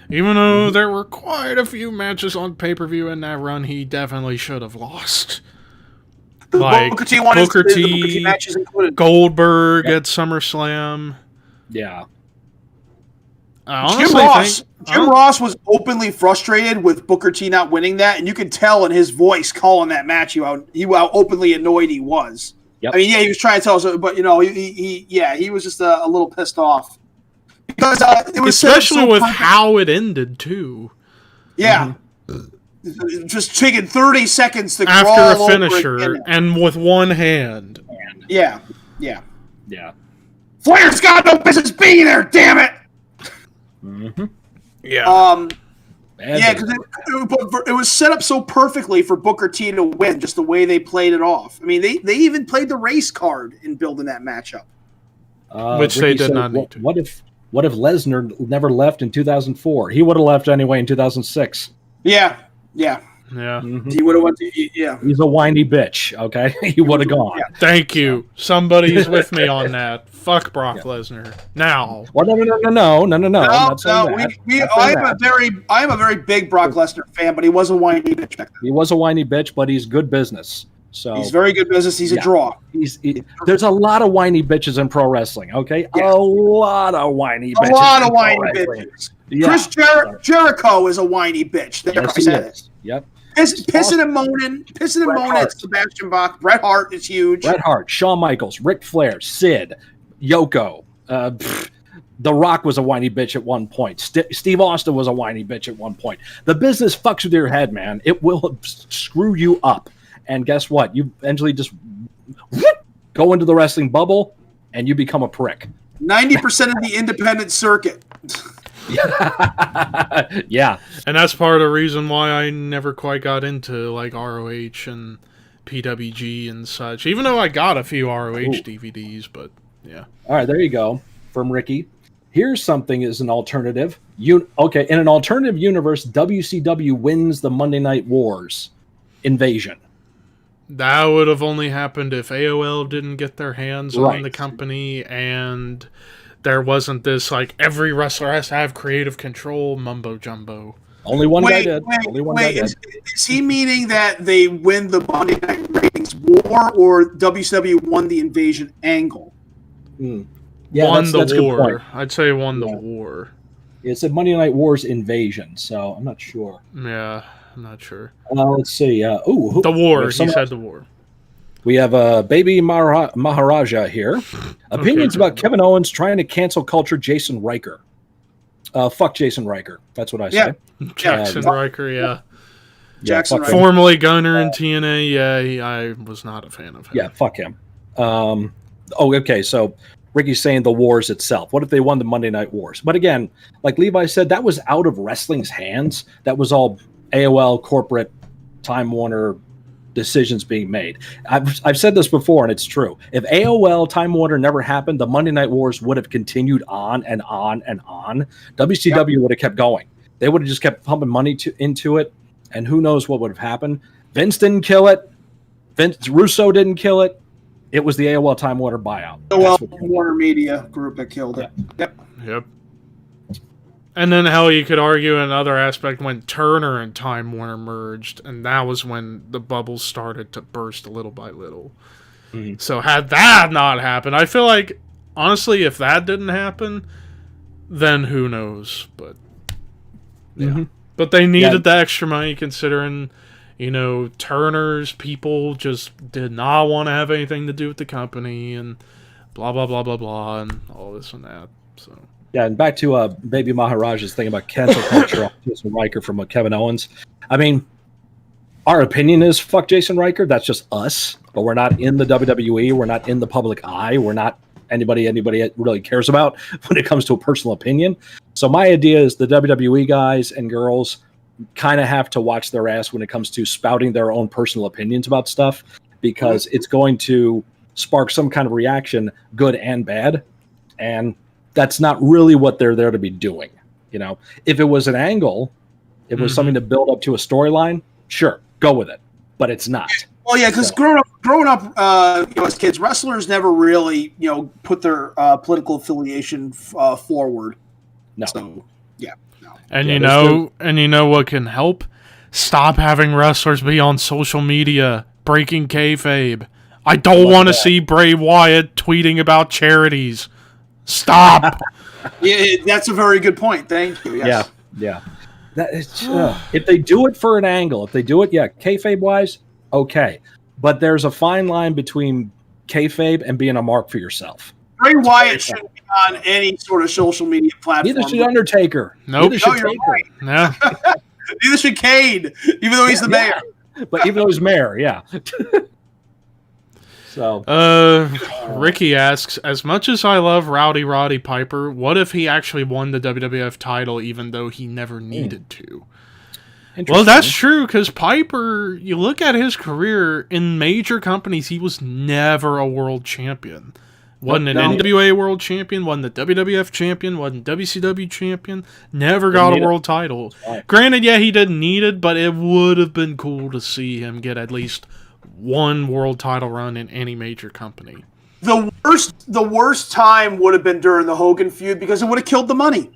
Even though there were quite a few matches on pay-per-view in that run, he definitely should have lost. Like Booker T matches included. Goldberg at SummerSlam. Yeah. Jim Ross was openly frustrated with Booker T not winning that, and you could tell in his voice calling that match how openly annoyed he was. Yep. I mean, yeah, he was trying to tell us, but he was just a little pissed off because it was especially with how it ended too. Yeah. Just taking 30 seconds to after a finisher and with one hand. Yeah. Flair's got no business being there, damn it! Mm-hmm. Yeah. Because it was set up so perfectly for Booker T to win, just the way they played it off. I mean, they even played the race card in building that matchup. Which Ricky they did not need to. What if Lesnar never left in 2004? He would have left anyway in 2006. Yeah. Mm-hmm. He would have went to, He's a whiny bitch, okay? He would have gone. Yeah. Thank you. Somebody's with me on that. Fuck Brock Lesnar. Now. Well, no. I'm not saying that. I am a very big Brock Lesnar fan, but he was a whiny bitch back then. He was a whiny bitch, but he's good business. So he's very good business. He's a draw. There's a lot of whiny bitches in pro wrestling, okay? Yeah. A lot of whiny bitches. A lot of whiny bitches. Yeah. Chris Jericho is a whiny bitch. There, Yes, I said it. Yep. Pissing and moaning at Sebastian Bach. Bret Hart is huge. Bret Hart, Shawn Michaels, Ric Flair, Sid, Yoko. The Rock was a whiny bitch at one point. Steve Austin was a whiny bitch at one point. The business fucks with your head, man. It will screw you up. And guess what? You eventually just go into the wrestling bubble and you become a prick. 90% of the independent circuit. Yeah. And that's part of the reason why I never quite got into like ROH and PWG and such. Even though I got a few ROH DVDs, but yeah. All right, there you go. From Ricky. Here's something as an alternative. In an alternative universe, WCW wins the Monday Night Wars invasion. That would have only happened if AOL didn't get their hands on the company and there wasn't this, like, every wrestler has to have creative control mumbo jumbo. Only one guy did. Only one guy did. Is he meaning that they win the Monday Night Ratings war or WCW won the invasion angle? Yeah, won that's the a good war. point. I'd say won the war. It's a Monday Night Wars invasion, so I'm not sure. Yeah, I'm not sure. Let's see. The war. He said the war. We have Baby Maharaja here. Opinions about Kevin Owens trying to cancel culture Jason Riker. Fuck Jason Riker. That's what I say. Jackson Riker, yeah. Jackson Riker. Formerly Gunner in TNA, yeah, I was not a fan of him. Yeah, fuck him. Okay, so Ricky's saying the wars itself. What if they won the Monday Night Wars? But again, like Levi said, that was out of wrestling's hands. That was all AOL, corporate, Time Warner decisions being made. I've said this before, and it's true. If AOL, Time Warner never happened, the Monday Night Wars would have continued on and on and on. WCW would have kept going. They would have just kept pumping money into it, and who knows what would have happened. Vince didn't kill it. Russo didn't kill it. It was the AOL Time Warner buyout. Warner Media Group that killed it. Yep. And then how you could argue another aspect when Turner and Time Warner merged, and that was when the bubble started to burst little by little. Mm-hmm. So had that not happened, I feel like, honestly, if that didn't happen, then who knows? But yeah. Mm-hmm. But they needed the extra money considering, Turner's people just did not want to have anything to do with the company and blah, blah, blah, blah, blah, and all this and that. So. Yeah, and back to Baby Maharaja's thing about cancel culture on Jason Riker from Kevin Owens. I mean, our opinion is fuck Jason Riker. That's just us. But we're not in the WWE. We're not in the public eye. We're not anybody really cares about when it comes to a personal opinion. So my idea is the WWE guys and girls kind of have to watch their ass when it comes to spouting their own personal opinions about stuff, because it's going to spark some kind of reaction, good and bad. And that's not really what they're there to be doing. If it was an angle, if it was something to build up to a storyline, sure, go with it. But it's not. Well, yeah, because growing up, as kids, wrestlers never really, put their political affiliation forward. No. So, yeah. No. And you know what can help? Stop having wrestlers be on social media breaking kayfabe. I don't want to see Bray Wyatt tweeting about charities. Stop. Yeah, that's a very good point. Thank you. Yes. Yeah. That is, if they do it for an angle, kayfabe wise, okay. But there's a fine line between kayfabe and being a mark for yourself. Bray Wyatt shouldn't be on any sort of social media platform. Neither should Undertaker. Nope. Neither should Taker. Right. Yeah. Neither should Cade, even though he's the mayor. But even though he's mayor, yeah. So, Ricky asks, as much as I love Roddy Piper, what if he actually won the WWF title even though he never needed to? Well, that's true, because Piper, you look at his career, in major companies, he was never a world champion. Wasn't an NWA world champion, wasn't the WWF champion, wasn't WCW champion, never got a world title. Right. Granted, he didn't need it, but it would have been cool to see him get at least one world title run in any major company. The worst time would have been during the Hogan feud, because it would have killed the money.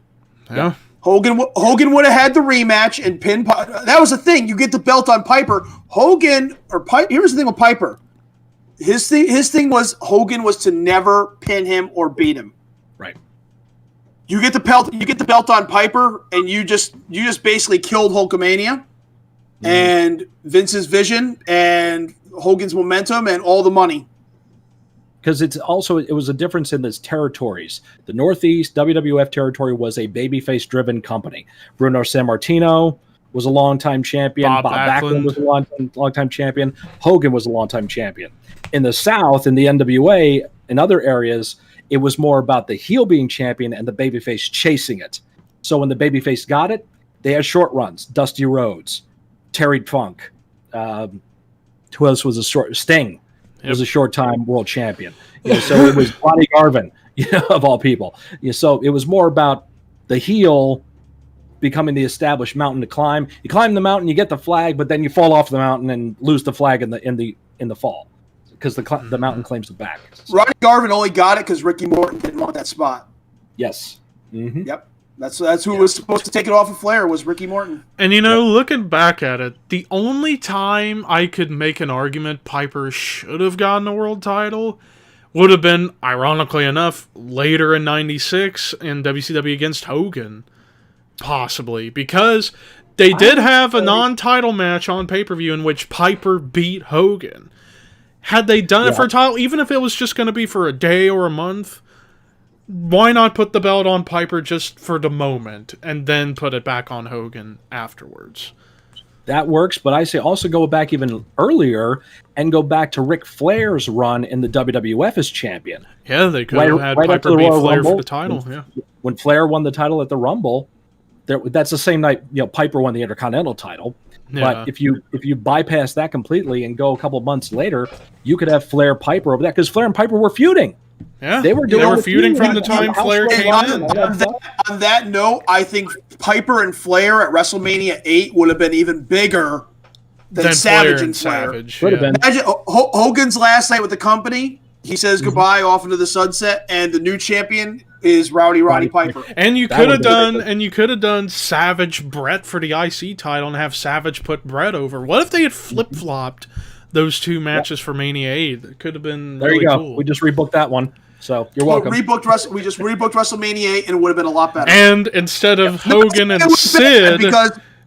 Yeah. Hogan would have had the rematch and pin. That was the thing. You get the belt on Piper. Here's the thing with Piper. His thing was Hogan was to never pin him or beat him. Right. You get the belt on Piper, and you just basically killed Hulkamania and Vince's vision and Hogan's momentum and all the money. Because it was a difference in the territories. The Northeast WWF territory was a babyface-driven company. Bruno Sammartino was a longtime champion. Bob Backlund was a longtime champion. Hogan was a longtime champion. In the South, in the NWA, in other areas, it was more about the heel being champion and the babyface chasing it. So when the babyface got it, they had short runs. Dusty Rhodes, Terry Funk. Who else was a short? Sting. Was a short-time world champion. So it was Ronnie Garvin, of all people. So it was more about the heel becoming the established mountain to climb. You climb the mountain, you get the flag, but then you fall off the mountain and lose the flag in the fall because the mountain claims it back. So. Ronnie Garvin only got it because Ricky Morton didn't want that spot. Yes. Mm-hmm. Yep. That's who was supposed to take it off of Flair was Ricky Morton. And looking back at it, the only time I could make an argument Piper should have gotten a world title would have been, ironically enough, later in '96 in WCW against Hogan, possibly, because they did have a non-title match on pay-per-view in which Piper beat Hogan. Had they done it for a title, even if it was just going to be for a day or a month, why not put the belt on Piper just for the moment and then put it back on Hogan afterwards? That works, but I say also go back even earlier and go back to Ric Flair's run in the WWF as champion. Yeah, they could have had Piper beat Flair for the title. When Flair won the title at the Rumble, that's the same night Piper won the Intercontinental title. Yeah. But if you bypass that completely and go a couple months later, you could have Flair Piper over that because Flair and Piper were feuding. Yeah, they were feuding from the time Flair came in. On that note, I think Piper and Flair at WrestleMania 8 would have been even bigger than Savage and Flair. Imagine Hogan's last night with the company. He says goodbye off into the sunset, and the new champion is Roddy Piper. And you could have done Savage Brett for the IC title and have Savage put Brett over. What if they had flip flopped those two matches for Mania 8? It could have been there. Really you go. Cool. We just rebooked that one, so you're welcome. We just rebooked WrestleMania 8, and it would have been a lot better. And instead of Hogan and Sid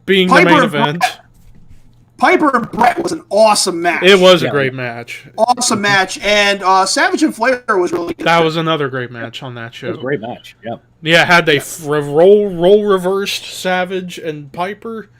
being the main event. Piper and Brett was an awesome match. It was a great match. Awesome match. And Savage and Flair was really good. That was another great match on that show. It was a great match, yeah. Yeah, had they role reversed Savage and Piper,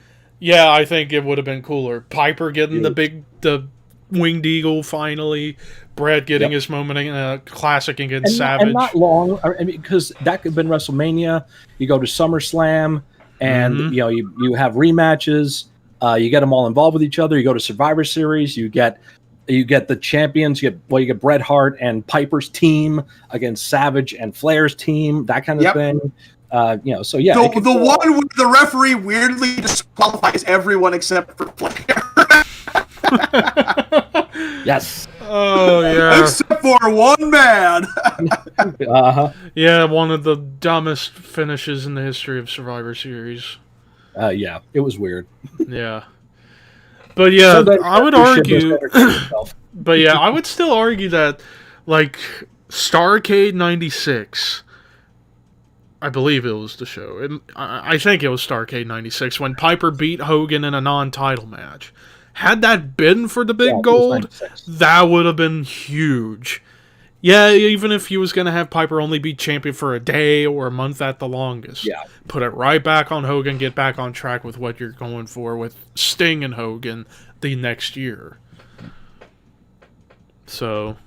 I think it would have been cooler. Piper getting the Winged Eagle finally, Brett getting his moment in a classic against Savage. And not long, because that could have been WrestleMania. You go to SummerSlam, and you have rematches. You get them all involved with each other. You go to Survivor Series. You get the champions. You get Bret Hart and Piper's team against Savage and Flair's team. That kind of thing. So yeah. The one where the referee weirdly disqualifies everyone except for Flair. Yes. Oh yeah. Except for one man. Yeah, one of the dumbest finishes in the history of Survivor Series. Yeah, it was weird. Yeah. But yeah, I would argue but yeah, I would still argue that like Starrcade 96, I believe it was the show. I think it was Starrcade 96 when Piper beat Hogan in a non-title match. Had that been for the big gold, that would have been huge. Yeah, even if he was going to have Piper only be champion for a day or a month at the longest. Yeah. Put it right back on Hogan, get back on track with what you're going for with Sting and Hogan the next year. So,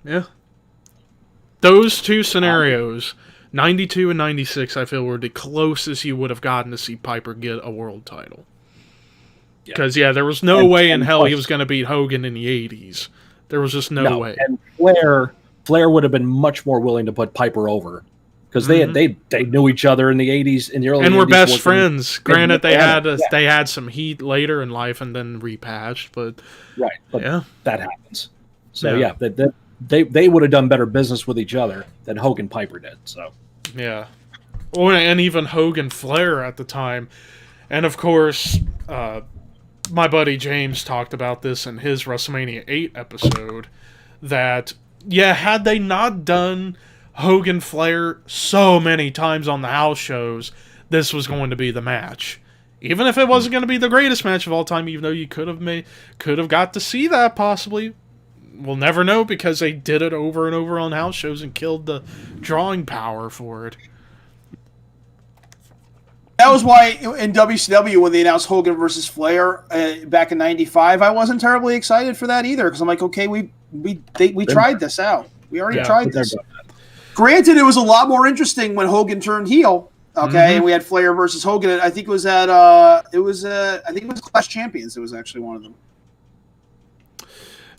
yeah. Those two scenarios, 92 and 96, I feel were the closest you would have gotten to see Piper get a world title. Because, there was no way in hell he was going to beat Hogan in the 80s. There was just no way. And Flair would have been much more willing to put Piper over because they knew each other in the 80s, in the early 80s. And were best friends. Granted, they had some heat later in life and then repatched, but that happens. So they would have done better business with each other than Hogan Piper did. So and even Hogan Flair at the time, and of course. My buddy James talked about this in his WrestleMania 8 episode, that, had they not done Hogan Flair so many times on the house shows, this was going to be the match. Even if it wasn't going to be the greatest match of all time, even though you could have got to see that possibly. We'll never know because they did it over and over on house shows and killed the drawing power for it. That was why in WCW when they announced Hogan versus Flair back in '95, I wasn't terribly excited for that either because I'm like, okay, we tried this out. We already tried this. Granted, it was a lot more interesting when Hogan turned heel. Okay, and we had Flair versus Hogan. I think it was at I think it was Clash Champions. It was actually one of them.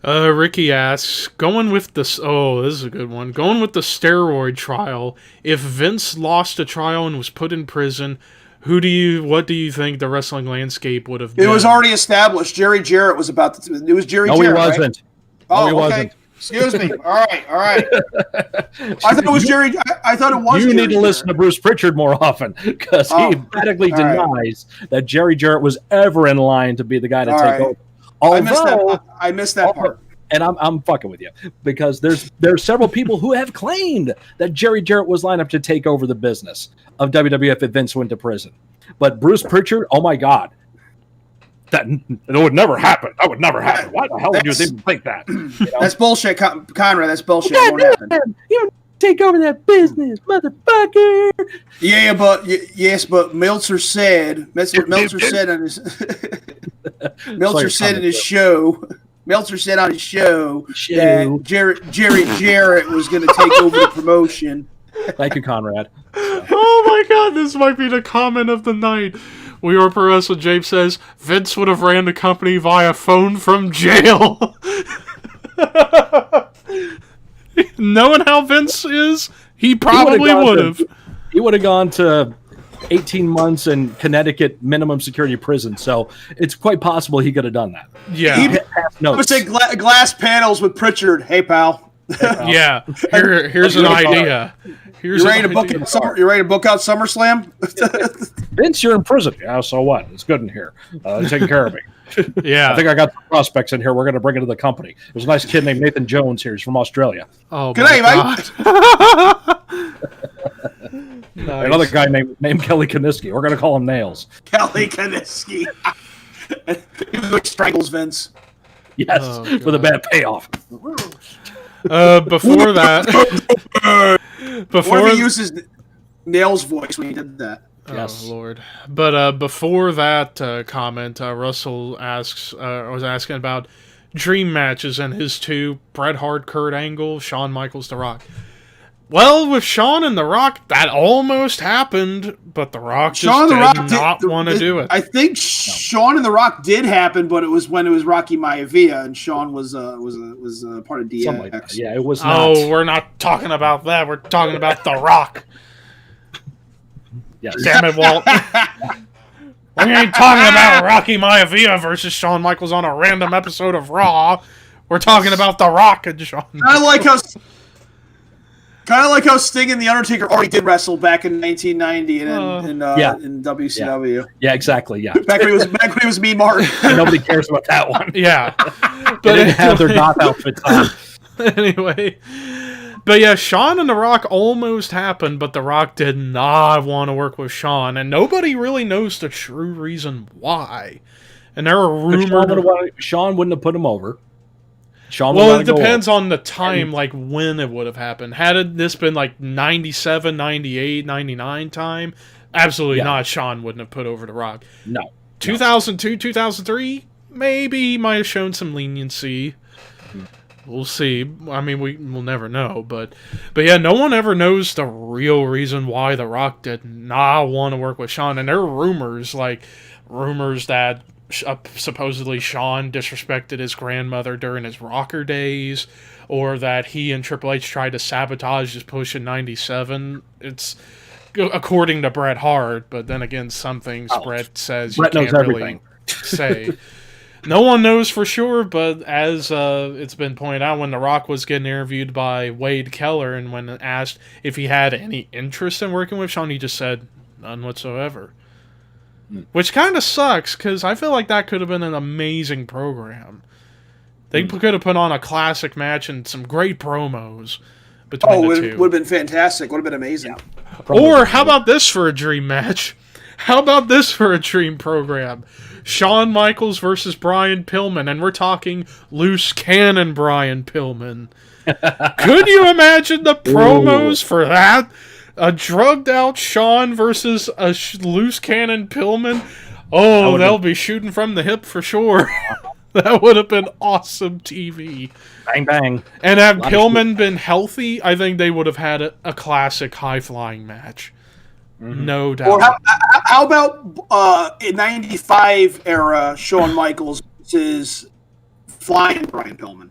Ricky asks, going with this is a good one. Going with the steroid trial. If Vince lost a trial and was put in prison, what do you think the wrestling landscape would have been? It was already established. Jerry Jarrett was about to. It was Jerry Jarrett. No, he wasn't. Right? No, he okay. wasn't. Excuse me. All right. I thought it was Jerry. I thought it was. You Jerry need to listen to Bruce Pritchard more often because he emphatically denies that Jerry Jarrett was ever in line to be the guy to take over. Although, I missed that part. And I'm fucking with you because there's several people who have claimed that Jerry Jarrett was lined up to take over the business of WWF if Vince went to prison. But Bruce Pritchard, oh my God, it would never happen. That would never happen. Why the hell would you even think that? You know? That's bullshit, Conrad. That's bullshit. It won't happen. You take over that business, motherfucker. Yeah, but Meltzer said on his Meltzer said on his show that Jerry Jarrett was going to take over the promotion. Thank you, Conrad. Oh my God, this might be the comment of the night. We Are Pro Wrestling. James says Vince would have ran the company via phone from jail. Knowing how Vince is, he probably would have. He would have gone to 18 months in Connecticut minimum security prison, so it's quite possible he could have done that. Yeah. I would say glass panels with Pritchard. Hey, pal. Yeah. Here's an idea. You ready to book out SummerSlam? Vince, you're in prison. Yeah, so what? It's good in here. Taking care of me. Yeah. I think I got some prospects in here. We're going to bring it to the company. There's a nice kid named Nathan Jones here. He's from Australia. Oh, good day, mate. Nice. Another guy named Kelly Kaniski. We're going to call him Nails. Kelly Kaniski. He strangles Vince. Yes, with a bad payoff. Before that... What if he uses Nails' voice when he did that? Yes. Oh, Lord. But before that comment, Russell was asking about dream matches and his two, Bret Hart, Kurt Angle, Shawn Michaels, The Rock. Well, with Shawn and The Rock, that almost happened, but The Rock did not want to do it. I think Shawn and The Rock did happen, but it was when it was Rocky Maivia, and Shawn was part of DX. Like that. Yeah, it was not. Oh, we're not talking about that. We're talking about The Rock. Yes. Damn it, Walt. We ain't talking about Rocky Maivia versus Shawn Michaels on a random episode of Raw. We're talking about The Rock and Shawn. Kind of like how Sting and The Undertaker already did wrestle back in 1990 in WCW. Yeah, exactly. Yeah, back when he was Mean Martin. Nobody cares about that one. Yeah, They didn't have their goth outfits on. Anyway, but yeah, Shawn and The Rock almost happened, but The Rock did not want to work with Shawn, and nobody really knows the true reason why. And there are rumors Shawn wouldn't have put him over. Well, it depends on the time, like when it would have happened. Had this been like 97, 98, 99 time, absolutely not. Shawn wouldn't have put over The Rock. No. 2002, 2003, maybe he might have shown some leniency. We'll see. I mean, we'll never know. But yeah, no one ever knows the real reason why The Rock did not want to work with Shawn. And there are rumors that supposedly Shawn disrespected his grandmother during his rocker days, or that he and Triple H tried to sabotage his push in 97. It's according to Bret Hart, but then again, some things Bret says you can't really say. No one knows for sure, but as it's been pointed out, when The Rock was getting interviewed by Wade Keller, and when asked if he had any interest in working with Shawn, he just said none whatsoever. Which kind of sucks, because I feel like that could have been an amazing program. They could have put on a classic match and some great promos, between the it two. would have been fantastic. Would have been amazing. Or how about this for a dream match? How about this for a dream program? Shawn Michaels versus Brian Pillman, and we're talking loose cannon Brian Pillman. Could you imagine the promos for that? A drugged out Shawn versus a loose cannon Pillman? Oh, they'll be shooting from the hip for sure. That would have been awesome TV. Bang, bang. And had Pillman been healthy, I think they would have had a classic high-flying match. Mm-hmm. No doubt. Or how about in '95 era Shawn Michaels versus Flying Brian Pillman?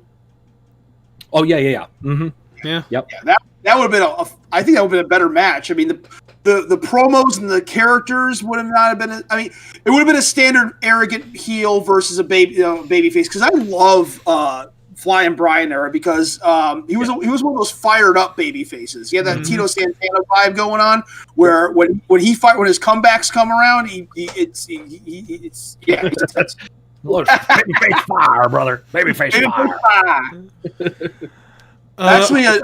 Oh yeah. Mm-hmm. Yeah. Yep. Yeah, that would have been I think that would have been a better match. I mean, the promos and the characters would have not have been. I mean, it would have been a standard arrogant heel versus a baby face, because I love Flying Brian era, because he was one of those fired up baby faces. He had that Tito Santana vibe going on, where when his comebacks come around, it's Look, babyface fire, brother. Babyface fire. Actually, a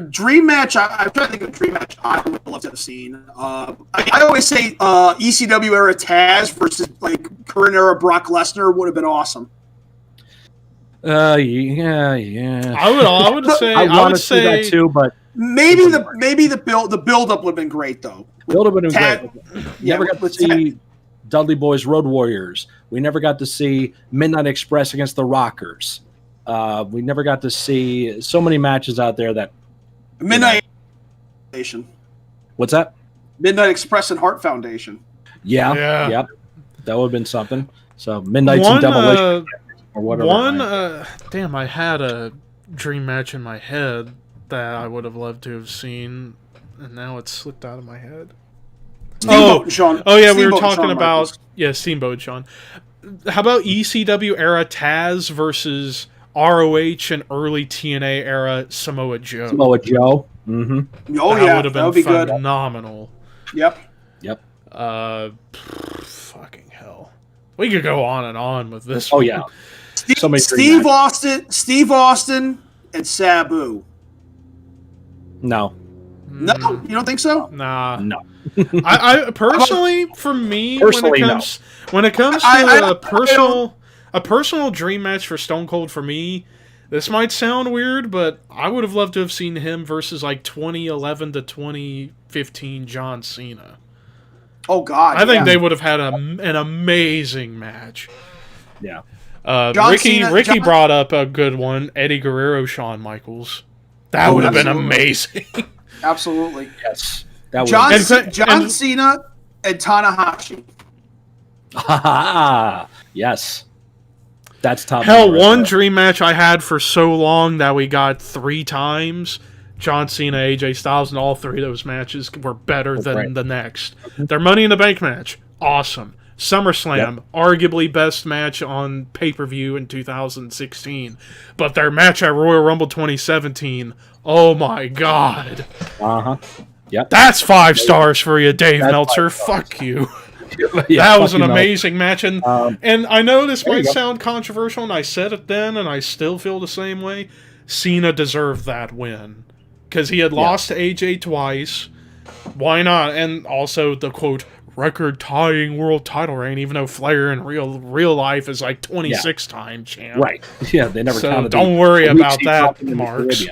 dream match. I'm trying to think of a dream match I would love to have seen. I always say ECW era Taz versus like current era Brock Lesnar would have been awesome. Yeah. I would say I would say that too, but maybe the build up would have been great though. Build up would have been great. Yeah, Never got to see Dudley Boys Road Warriors. We never got to see Midnight Express against the Rockers. We never got to see so many matches out there that Midnight Foundation. What's that? Midnight Express and Heart Foundation. Yeah. Yep. That would have been something. So Midnight's and Demolition or whatever. Damn, I had a dream match in my head that I would have loved to have seen, and now it's slipped out of my head. Steamboat and Shawn. We were talking about Steamboat and Shawn. How about ECW era Taz versus ROH and early TNA era Samoa Joe? Mm-hmm. Oh that yeah, would have been phenomenal. Good. Yep. Fucking hell. We could go on and on with this. Oh yeah. Steve Austin, and Sabu. No. No, you don't think so? Nah. No. I personally, for me, when it comes to a personal dream match for Stone Cold for me, this might sound weird, but I would have loved to have seen him versus like 2011 to 2015 John Cena. Oh God! I think they would have had an amazing match. Yeah. Ricky brought up a good one: Eddie Guerrero, Shawn Michaels. That would have been amazing. Absolutely. Yes. That would John Cena and Tanahashi. Yes. That's top. Hell, one dream match I had for so long that we got 3 times. John Cena, AJ Styles, and all 3 of those matches were better than the next. Their Money in the Bank match, awesome. SummerSlam, arguably best match on pay-per-view in 2016. But their match at Royal Rumble 2017, oh my God. Yep. That's 5 stars for you, Dave Meltzer. Fuck you. That was an amazing match. And I know this might sound controversial, and I said it then, and I still feel the same way. Cena deserved that win. Because he had lost to AJ twice. Why not? And also the, quote, record-tying world title reign, even though Flair in real life is like 26-time champ. Right. Yeah, they never counted. So don't worry about that, Marks.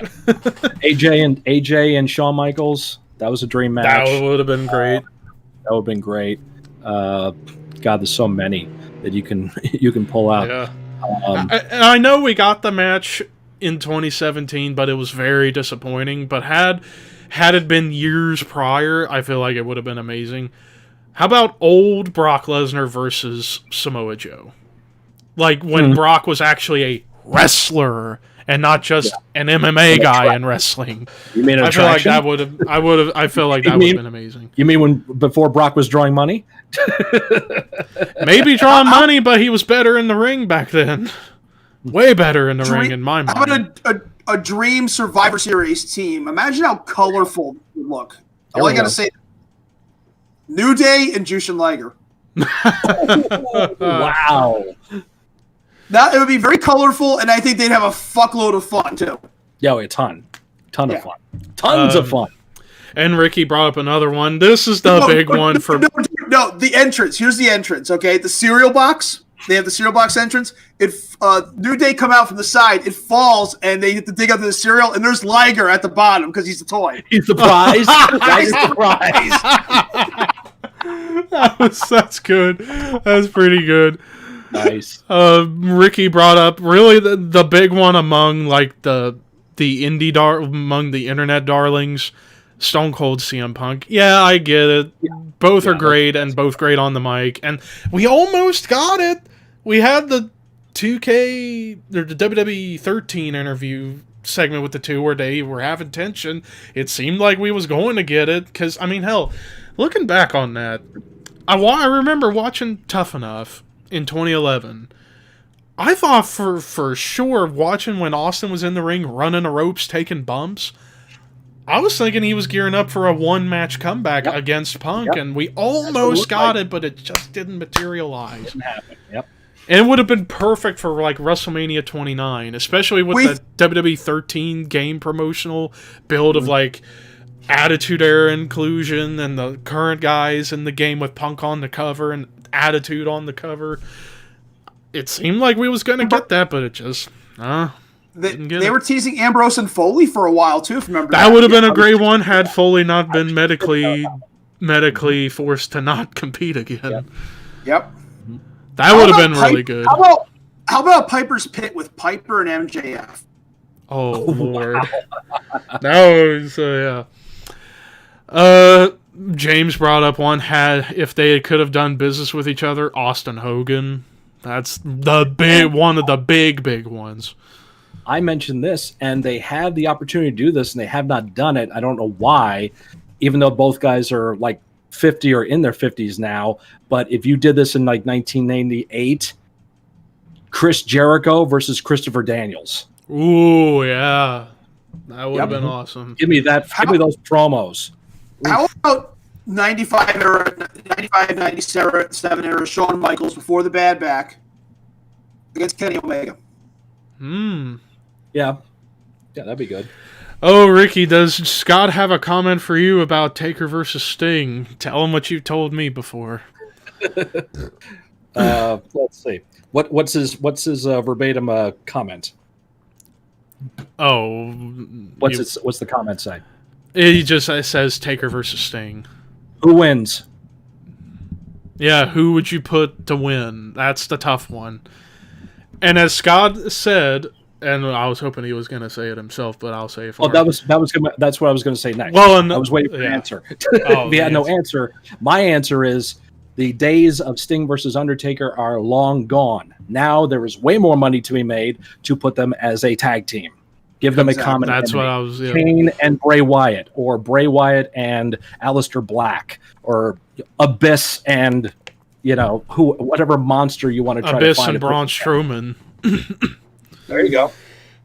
AJ and Shawn Michaels, that was a dream match. That would have been great. That would have been great. God, there's so many that you can pull out. Yeah. I know we got the match in 2017, but it was very disappointing. But had it been years prior, I feel like it would have been amazing. How about old Brock Lesnar versus Samoa Joe? Like when Brock was actually a wrestler and not just an MMA guy in wrestling. You mean I feel like that would have. I feel like that would have been amazing. You mean before Brock was drawing money? Maybe drawing money, but he was better in the ring back then. Way better in the ring, in my mind. How about a Dream Survivor Series team? Imagine how colorful it would look. All I gotta say, New Day and Jushin Liger. Wow. It would be very colorful, and I think they'd have a fuckload of fun too. Yeah, a ton Ton of fun. Tons of fun. And Ricky brought up another one. This is the big one for... No, the entrance. Here's the entrance, okay? The cereal box. They have the cereal box entrance. New Day come out from the side. It falls, and they have to dig up the cereal, and there's Liger at the bottom because he's the toy. He's the prize. Liger's the prize. That's good. That's pretty good. Nice. Ricky brought up really the big one among like the among the internet darlings, Stone Cold CM Punk. Yeah, I get it. Yeah. Both are great and both great on the mic, and we almost got it. We had the 2K or the WWE 13 interview segment with the two where they were having tension. It seemed like we was going to get it because I mean, hell, looking back on that, I remember watching Tough Enough in 2011. I thought for sure watching when Austin was in the ring running the ropes, taking bumps. I was thinking he was gearing up for a one-match comeback against Punk, and we almost got it, but it just didn't materialize. Didn't happen. Yep. And it would have been perfect for like WrestleMania 29, especially with the WWE 13 game promotional build of like Attitude Era inclusion and the current guys in the game with Punk on the cover and Attitude on the cover. It seemed like we was going to get that, but it just... They were teasing Ambrose and Foley for a while too. If you remember, that would have been a great one had Foley not been medically forced to not compete again. Yep. That would have been really good. How about Piper's Pit with Piper and MJF? Oh Lord, that was yeah. James brought up one if they could have done business with each other. Austin Hogan, that's the one of the big ones. I mentioned this, and they had the opportunity to do this, and they have not done it. I don't know why, even though both guys are like 50 or in their 50s now. But if you did this in like 1998, Chris Jericho versus Christopher Daniels. Ooh, yeah. That would have been awesome. Give me that. Give me those promos. How about 95 era, 95, 97 era Shawn Michaels before the bad back against Kenny Omega? Yeah, that'd be good. Oh, Ricky, does Scott have a comment for you about Taker versus Sting? Tell him what you told me before. Let's see. What's his verbatim comment? Oh, what's the comment say? He just says Taker versus Sting. Who wins? Yeah, who would you put to win? That's the tough one. And as Scott said, and I was hoping he was going to say it himself, but I'll say it for him. That's what I was going to say next. Well, I was waiting for an answer. If he had no answer, my answer is the days of Sting versus Undertaker are long gone. Now there is way more money to be made to put them as a tag team. Give them a common enemy. That's what I was. Yeah. Kane and Bray Wyatt, or Bray Wyatt and Aleister Black, or Abyss and whatever monster you want to try Abyss to find. and Braun Strowman. There you go.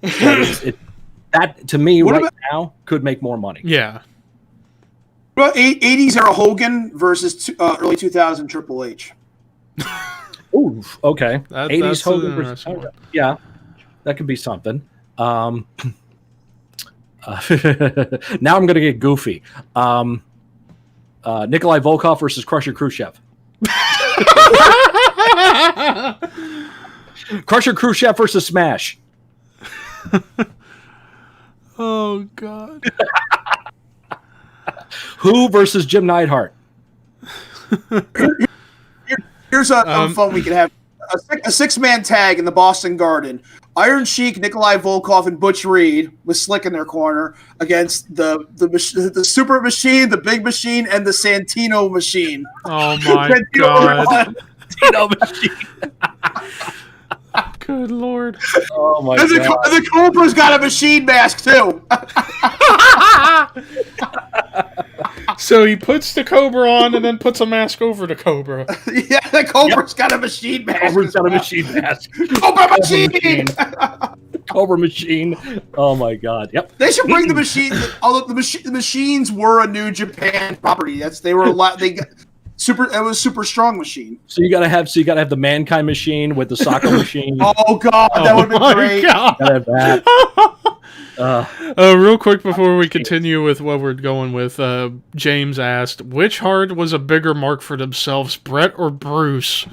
That to me now could make more money. Yeah. Well, 80s era Hogan versus early 2000 Triple H. Ooh, okay. 80s Hogan versus yeah, that could be something. Now I'm going to get goofy. Nikolai Volkov versus Crusher Khrushchev. Crusher Khrushchev versus Smash. Oh God. Who versus Jim Neidhart? Here's a fun we could have: a six-man tag in the Boston Garden. Iron Sheik, Nikolai Volkov, and Butch Reed with Slick in their corner against the Super Machine, the Big Machine, and the Santino Machine. Oh my God! Santino Machine. Good Lord! Oh my God! The Cobra's got a machine mask too. So he puts the Cobra on and then puts a mask over the Cobra. Yeah, the Cobra's got a machine mask. Cobra's got a machine mask. Cobra machine. Cobra machine. Oh my God! Yep. They should bring the machine. Although the machines were a New Japan property. It was Super Strong Machine. So you gotta have the Mankind Machine with the Soccer Machine. Oh God, that would be great. God. Gotta have that. Real quick before we continue with what we're going with, James asked, which Hart was a bigger mark for themselves, Brett or Bruce?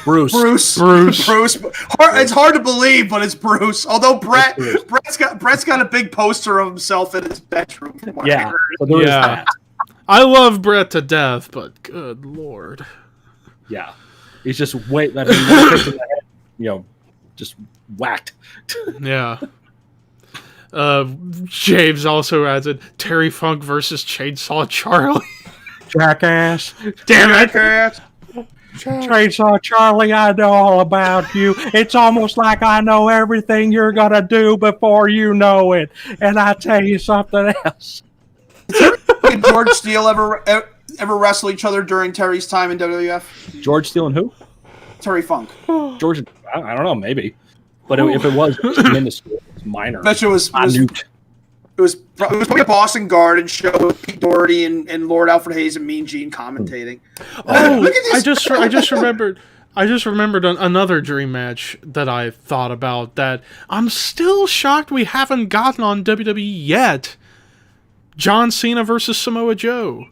Bruce. It's hard to believe, but it's Bruce. Although Brett's got a big poster of himself in his bedroom. Yeah. So I love Brett to death, but good lord. Yeah. He's just one kick in the head, just whacked. Yeah. James also adds it, Terry Funk versus Chainsaw Charlie. Jackass. Damn it. Jackass. Chainsaw Charlie, I know all about you. It's almost like I know everything you're going to do before you know it. And I tell you something else. Did George Steele ever wrestle each other during Terry's time in WWF? George Steele and who? Terry Funk. George, I don't know, maybe. But if it was minuscule, it's minor. I bet you it was probably a Boston Garden show with Pete Doherty and Lord Alfred Hayes and Mean Gene commentating. Oh, look at this. I just remembered another dream match that I thought about that I'm still shocked we haven't gotten on WWE yet. John Cena versus Samoa Joe.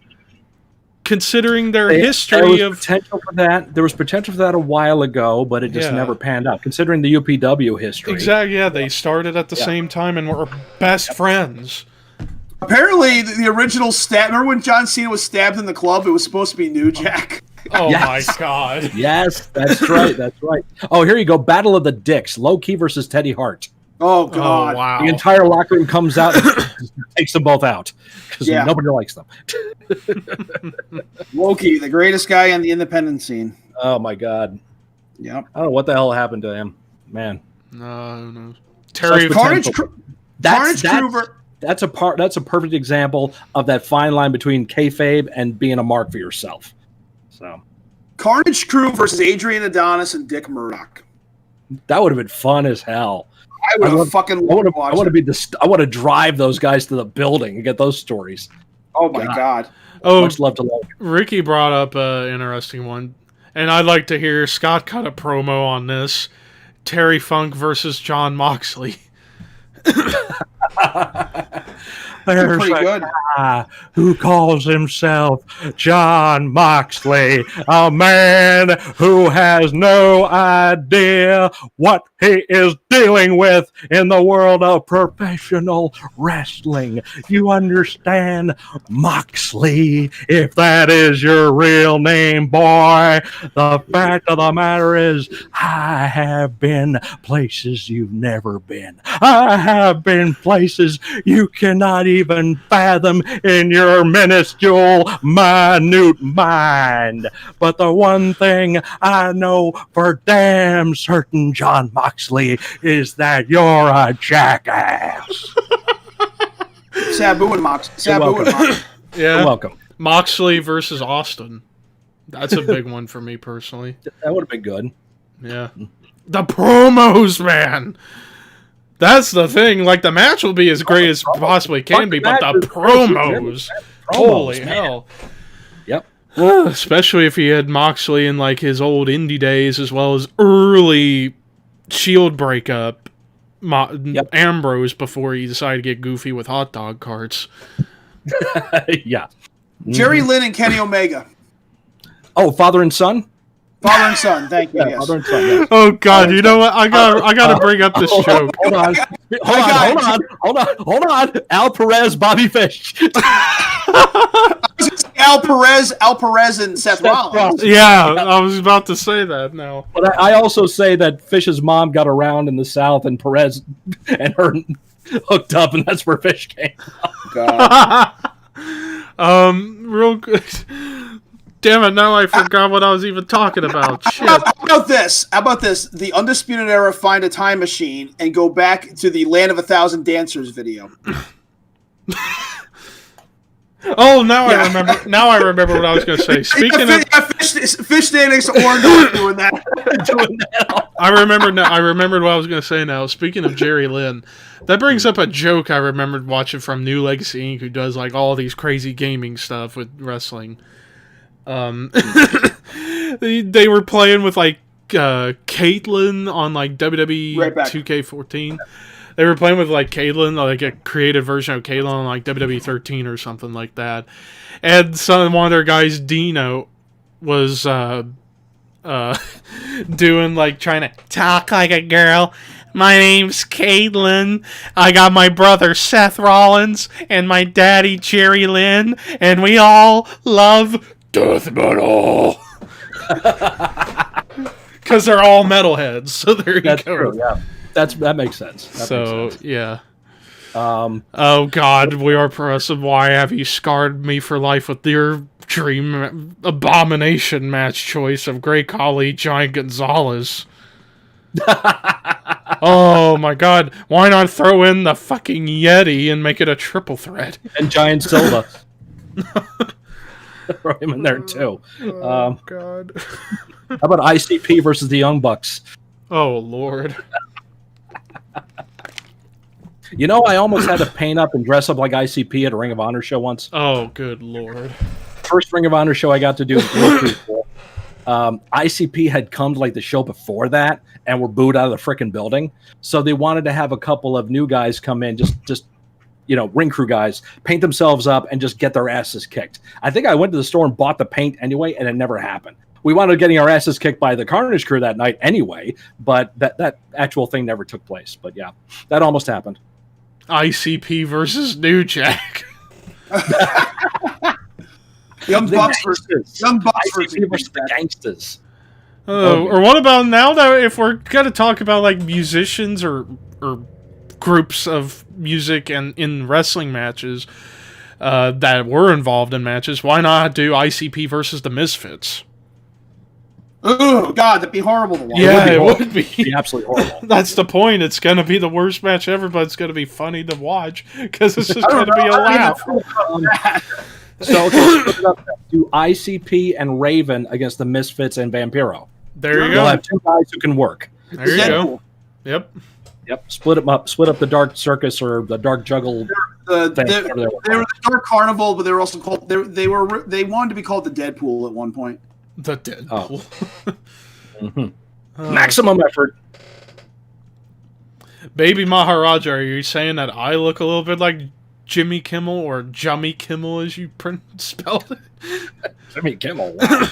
Considering their history there was potential for that a while ago, but it just never panned out. Considering the UPW history, exactly. Yeah, they started at the same time and were best friends. Apparently, the original stab. Remember when John Cena was stabbed in the club? It was supposed to be New Jack. Oh my God! Yes, that's right. That's right. Oh, here you go. Battle of the Dicks. Low Key versus Teddy Hart. Oh God! Oh, wow. The entire locker room comes out and takes them both out because nobody likes them. Loki, the greatest guy on the independent scene. Oh my God! Yep. I don't know what the hell happened to him, man. No. Terry Carnage That's That's a perfect example of that fine line between kayfabe and being a mark for yourself. So, Carnage Crew versus Adrian Adonis and Dick Murdoch. That would have been fun as hell. I would have fucking loved to watch it. I want to drive those guys to the building and get those stories. Oh my God. Oh, much love to love. Ricky brought up an interesting one, and I'd like to hear Scott cut a promo on this. Terry Funk versus John Moxley. There's pretty a good. guy who calls himself John Moxley, a man who has no idea what he is dealing with in the world of professional wrestling. You understand, Moxley, if that is your real name, boy. The fact of the matter is, I have been places you've never been. I have been places you cannot even fathom in your minuscule, minute mind. But the one thing I know for damn certain, John Moxley, is that you're a jackass. Sabu and Mox. Sabu and Mox. Yeah. You're welcome. Moxley versus Austin. That's a big one for me personally. That would have been good. Yeah. The promos, man. That's the thing. Like, the match will be as great as possibly can be, but the promos. Holy hell. Yep. Especially if he had Moxley in, like, his old indie days, as well as early Shield breakup. Ambrose before he decided to get goofy with hot dog carts. Yeah. Jerry Lynn and Kenny Omega. Oh, father and son? Father and son, thank you. Yeah, Yes. father and son, yes. Oh God! You know what? I gotta bring up this joke. Hold on. Al Perez, Bobby Fish. Al Perez, and Seth Rollins. Yeah, I was about to say that now. But I also say that Fish's mom got around in the South, and Perez and her hooked up, and that's where Fish came. God. Real good. Damn it! Now I forgot what I was even talking about. Shit. How about this? The Undisputed Era find a time machine and go back to the Land of a Thousand Dancers video. Oh, now I remember. Now I remember what I was going to say. Speaking of Fish standing Orndorff doing that. I remembered what I was going to say now. Speaking of Jerry Lynn, that brings up a joke I remembered watching from New Legacy Inc., who does like all these crazy gaming stuff with wrestling. They were playing with like Caitlyn on like WWE 2K14. They were playing with like Caitlyn, like a created version of Caitlyn on like WWE 13 or something like that. And one of their guys, Dino, was doing like trying to talk like a girl. My name's Caitlyn. I got my brother Seth Rollins and my daddy Jerry Lynn, and we all love death metal. Because they're all metalheads. So there you That's go. true, yeah. That makes sense. Yeah. Oh God, we are progressive. Why have you scarred me for life with your dream abomination match choice of Great Khali, Giant Gonzalez? Oh my God, why not throw in the fucking Yeti and make it a triple threat? And Giant Silva. Throw him in there too. God. How about ICP versus the Young Bucks? Oh Lord. You know, I almost had to paint up and dress up like ICP at a Ring of Honor show once. Oh, good Lord. First Ring of Honor show I got to do was real cool. ICP had come to like the show before that and were booed out of the frickin' building. So they wanted to have a couple of new guys come in, just ring crew guys, paint themselves up and just get their asses kicked. I think I went to the store and bought the paint anyway, and it never happened. We wound up getting our asses kicked by the Carnage crew that night anyway, but that actual thing never took place. But yeah, that almost happened. ICP versus New Jack. Young Bucks versus the Gangsters. Or what about now that if we're gonna talk about like musicians or groups of music and in wrestling matches that were involved in matches, why not do ICP versus the Misfits? Oh God, that'd be horrible to watch. Yeah, it would It'd be absolutely horrible. That's the point. It's gonna be the worst match ever, but it's gonna be funny to watch because it's just gonna be a laugh. So split it up. Do ICP and Raven against the Misfits and Vampiro. There you You'll go. have two guys who can work. There you go. Yep. Split them up. Split up the Dark Circus or the Dark Juggle. They were the Dark Carnival, but they were also called. They wanted to be called the Deadpool at one point. The Deadpool. Maximum effort. Baby Maharaja, are you saying that I look a little bit like Jimmy Kimmel or Jummy Kimmel as you spelled it? Jimmy Kimmel. Wow.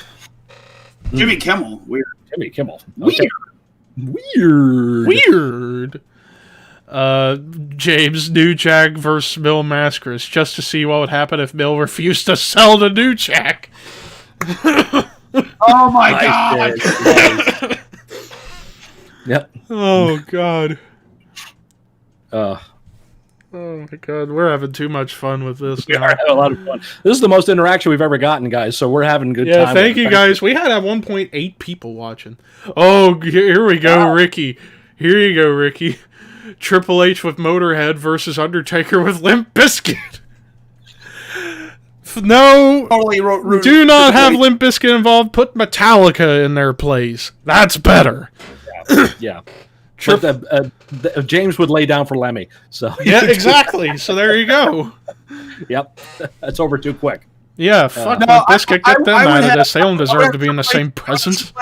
Jimmy Kimmel. Weird. Jimmy Kimmel. Okay. Weird. James New Jack versus Bill Mascaris, just to see what would happen if Bill refused to sell the New Jack. Oh my God. Yep. Oh God. Oh my God, we're having too much fun with this we now. are having a lot of fun. This is the most interaction we've ever gotten, guys. So we're having a good time. Yeah, thank you guys. We had at 1.8 people watching. Oh, here we go, Ricky. Here you go, Ricky. Triple H with Motorhead versus Undertaker with Limp Bizkit. No, Totally do not have Limp Bizkit involved. Put Metallica in their place. That's better. Yeah. But, James would lay down for Lemmy. So Yeah, exactly. So there you go. Yep. That's over too quick. Yeah, fuck Limp Bizkit. Get them out of this. They don't deserve to be in the same presence.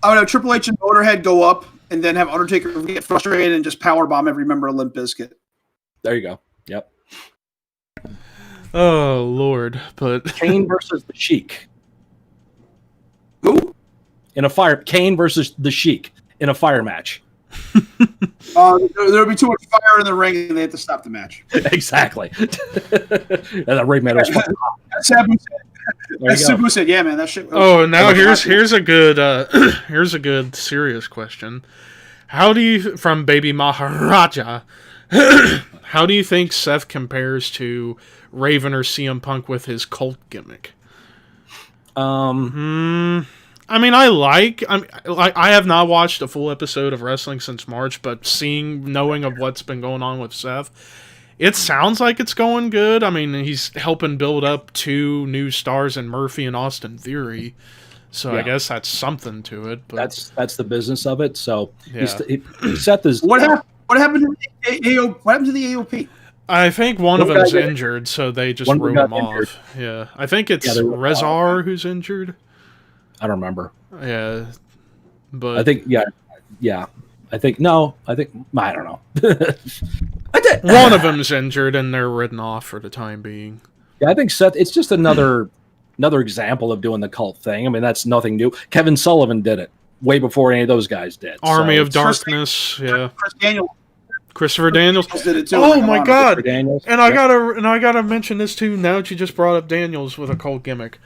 I would have Triple H and Motorhead go up, and then have Undertaker get frustrated and just powerbomb every member of Limp Bizkit. There you go. Yep. Oh Lord, but Kane versus the Sheik Who? in a fire. Kane versus the Sheik in a fire match. There would be too much fire in the ring, and they have to stop the match. Exactly. And that Rey Mysterio. Sabu said, "Yeah, man, that shit." oh, now here's a good serious question. How do you, from Baby Maharaja, how do you think Seth compares to Raven or CM Punk with his cult gimmick? I mean, I have not watched a full episode of wrestling since March, but knowing of what's been going on with Seth, it sounds like it's going good. I mean, he's helping build up 2 new stars in Murphy and Austin Theory, so Yeah. I guess that's something to it. But That's the business of it. So Yeah. Seth is. What happened to the What happened to the AOP? I think one of One them's guy got injured, so they just one wrote got him injured. off. Yeah, I think it's Yeah, they wrote him off. Rezar who's injured. I don't remember. Yeah, but I think I I think I don't know. One of them's injured, and they're written off for the time being. Yeah, I think Seth. It's just another example of doing the cult thing. I mean, that's nothing new. Kevin Sullivan did it way before any of those guys did. Army of Darkness, yeah. Christopher Daniels did it too. Oh my God! Daniels. And I gotta mention this too. Now that you just brought up Daniels with a cult gimmick,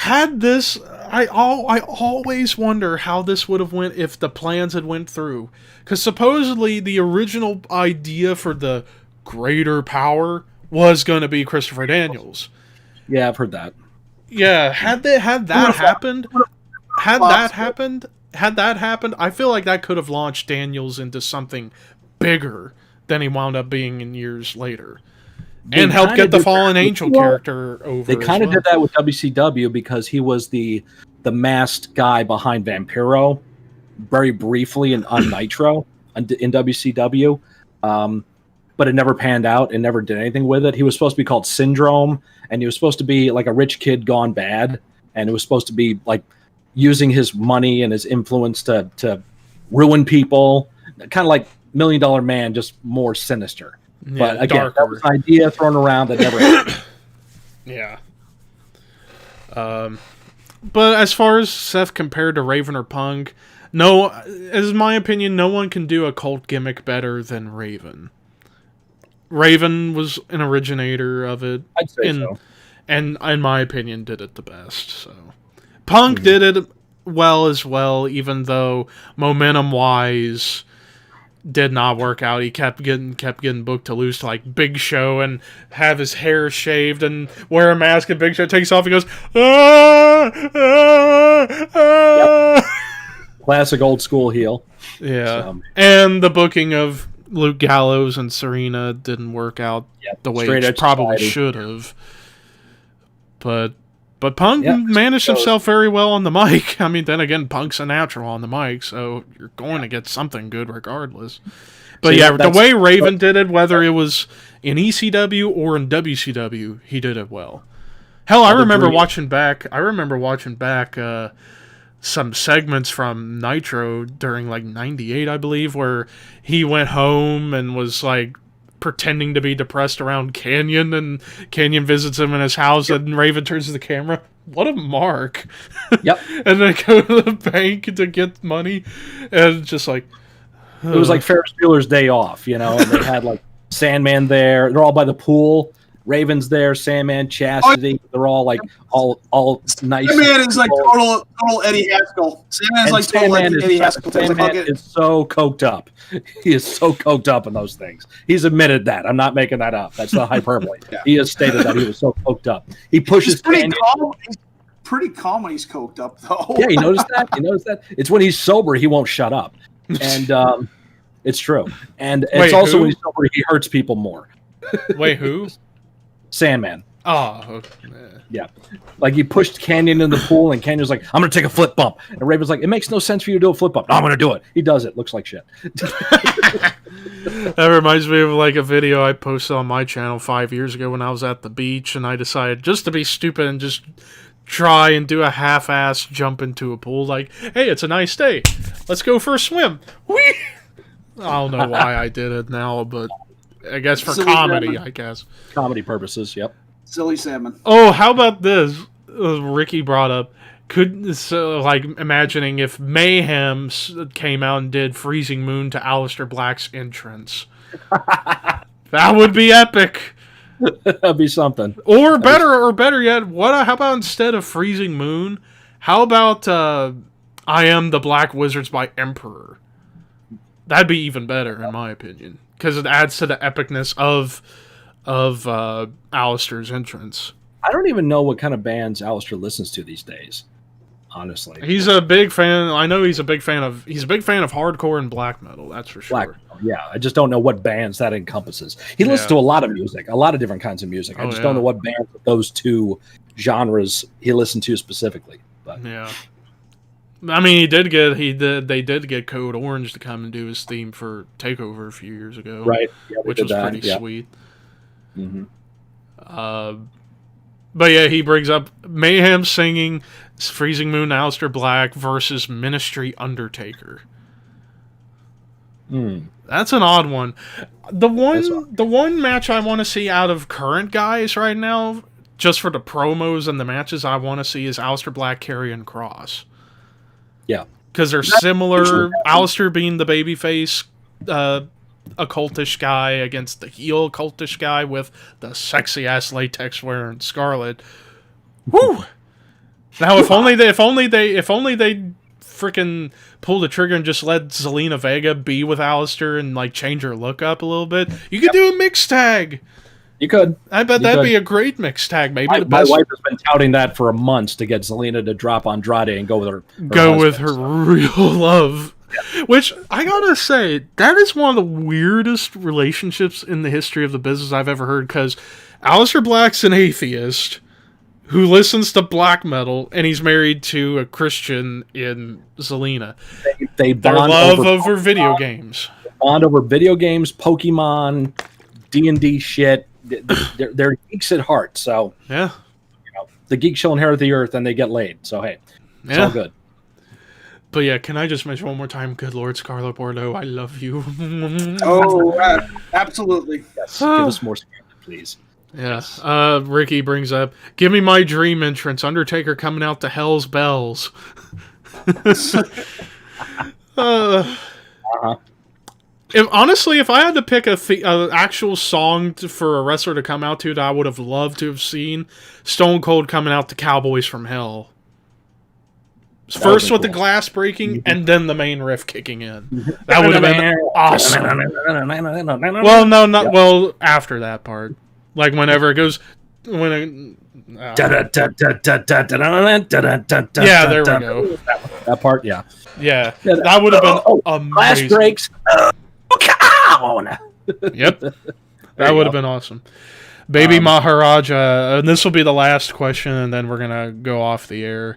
I always wonder how this would have went if the plans had went through. Because supposedly the original idea for the greater power was going to be Christopher Daniels. Yeah, I've heard that. Yeah, had that happened, I feel like that could have launched Daniels into something bigger than he wound up being in years later. And helped get the Fallen Angel character over. They kind of did that with WCW because he was the masked guy behind Vampiro very briefly on Nitro in WCW. But it never panned out and never did anything with it. He was supposed to be called Syndrome, and he was supposed to be like a rich kid gone bad, and it was supposed to be like using his money and his influence to ruin people, kind of like $1 Million Man, just more sinister. Yeah, but again, darker. that was an idea thrown around that never happened. Yeah. But as far as Seth compared to Raven or Punk, no, as my opinion, no one can do a cult gimmick better than Raven. Raven was an originator of it. I'd say so. And in my opinion, did it the best. So Punk did it well as well, even though momentum-wise did not work out. He kept getting booked to lose to like Big Show and have his hair shaved and wear a mask, and Big Show takes off and goes, Yep. Classic old school heel. Yeah. And the booking of Luke Gallows and Serena didn't work out the way it probably should have. But Punk managed himself very well on the mic. I mean, then again, Punk's a natural on the mic, so you're going to get something good regardless. But the way Raven did it, whether it was in ECW or in WCW, he did it well. Hell, I remember watching back some segments from Nitro during like '98, I believe, where he went home and was like pretending to be depressed around Canyon, and Canyon visits him in his house, and Raven turns to the camera, what a mark. Yep. And then go to the bank to get money, and just like... It was like Ferris Bueller's Day Off, and they had like Sandman there. They're all by the pool. Raven's there, Sandman, Chastity. They're all like all nice. Sandman is like total Eddie Haskell. Sandman's like total Eddie Haskell. Sandman is so coked up. He is so coked up in those things. He's admitted that. I'm not making that up. That's not hyperbole. Yeah. He has stated that he was so coked up. He pushes. He's pretty calm when he's coked up, though. Yeah, you notice that? It's when he's sober he won't shut up, and it's true. And it's also when he's sober he hurts people more. Wait, who? Sandman. Oh, okay. Yeah. Like he pushed Canyon in the pool, and Canyon's like, I'm going to take a flip bump. And Raven's like, it makes no sense for you to do a flip bump. No, I'm going to do it. He does it. Looks like shit. That reminds me of like a video I posted on my channel 5 years ago when I was at the beach, and I decided just to be stupid and just try and do a half-ass jump into a pool. Like, hey, it's a nice day. Let's go for a swim. Whee! I don't know why I did it now, but I guess for comedy, salmon. I guess. Comedy purposes, yep. Silly salmon. Oh, how about this? Ricky brought up, imagining if Mayhem came out and did Freezing Moon to Aleister Black's entrance. That would be epic. That'd be something. Or better yet, how about instead of Freezing Moon, how about I Am the Black Wizards by Emperor? That'd be even better, in my opinion, because it adds to the epicness of Aleister's entrance. I don't even know what kind of bands Aleister listens to these days, honestly. He's a big fan. I know he's a big fan of hardcore and black metal, that's for sure. Yeah, I just don't know what bands that encompasses. He listens to a lot of music, a lot of different kinds of music. I just don't know what bands of those two genres he listened to specifically. But yeah. I mean, they did get Code Orange to come and do his theme for TakeOver a few years ago, right? Yeah, which was pretty sweet. Mm-hmm. But yeah, he brings up Mayhem singing Freezing Moon, Aleister Black versus Ministry Undertaker. That's an odd one. The one match I want to see out of current guys right now, just for the promos and the matches I want to see, is Aleister Black, Karrion Kross. Yeah. Because they're similar. Aleister being the babyface, occultish guy against the heel occultish guy with the sexy ass latex wearing Scarlet. Woo! Now if only they freaking pull the trigger and just let Zelina Vega be with Aleister and like change her look up a little bit, you could do a mixed tag. You could. I bet that'd be a great mixed tag. Maybe the my best. wife has been touting that for a month to get Zelina to drop Andrade and go with her real love. Yeah. Which, I gotta say, that is one of the weirdest relationships in the history of the business I've ever heard, because Aleister Black's an atheist who listens to black metal, and he's married to a Christian in Zelina. They Their bond love over video games. Bond over video games, Pokemon, D&D shit. They're geeks at heart, so... Yeah. The geeks shall inherit the earth, and they get laid, so hey, it's all good. But yeah, can I just mention one more time, good Lord Scarlet Bordeaux, I love you. Oh, absolutely. Yes, give us more Scarlet, please. Yeah. Ricky brings up, give me my dream entrance, Undertaker coming out to Hell's Bells. If I had to pick a actual song for a wrestler to come out to that I would have loved to have seen, Stone Cold coming out to Cowboys from Hell. First with the glass breaking, and then the main riff kicking in. That would have been awesome. Well, no, not well after that part. Like whenever it goes, yeah, there we go. That part, yeah. Yeah, that would have been amazing. Glass breaks. Yep, that would have been awesome. Baby Maharaja, and this will be the last question, and then we're gonna go off the air.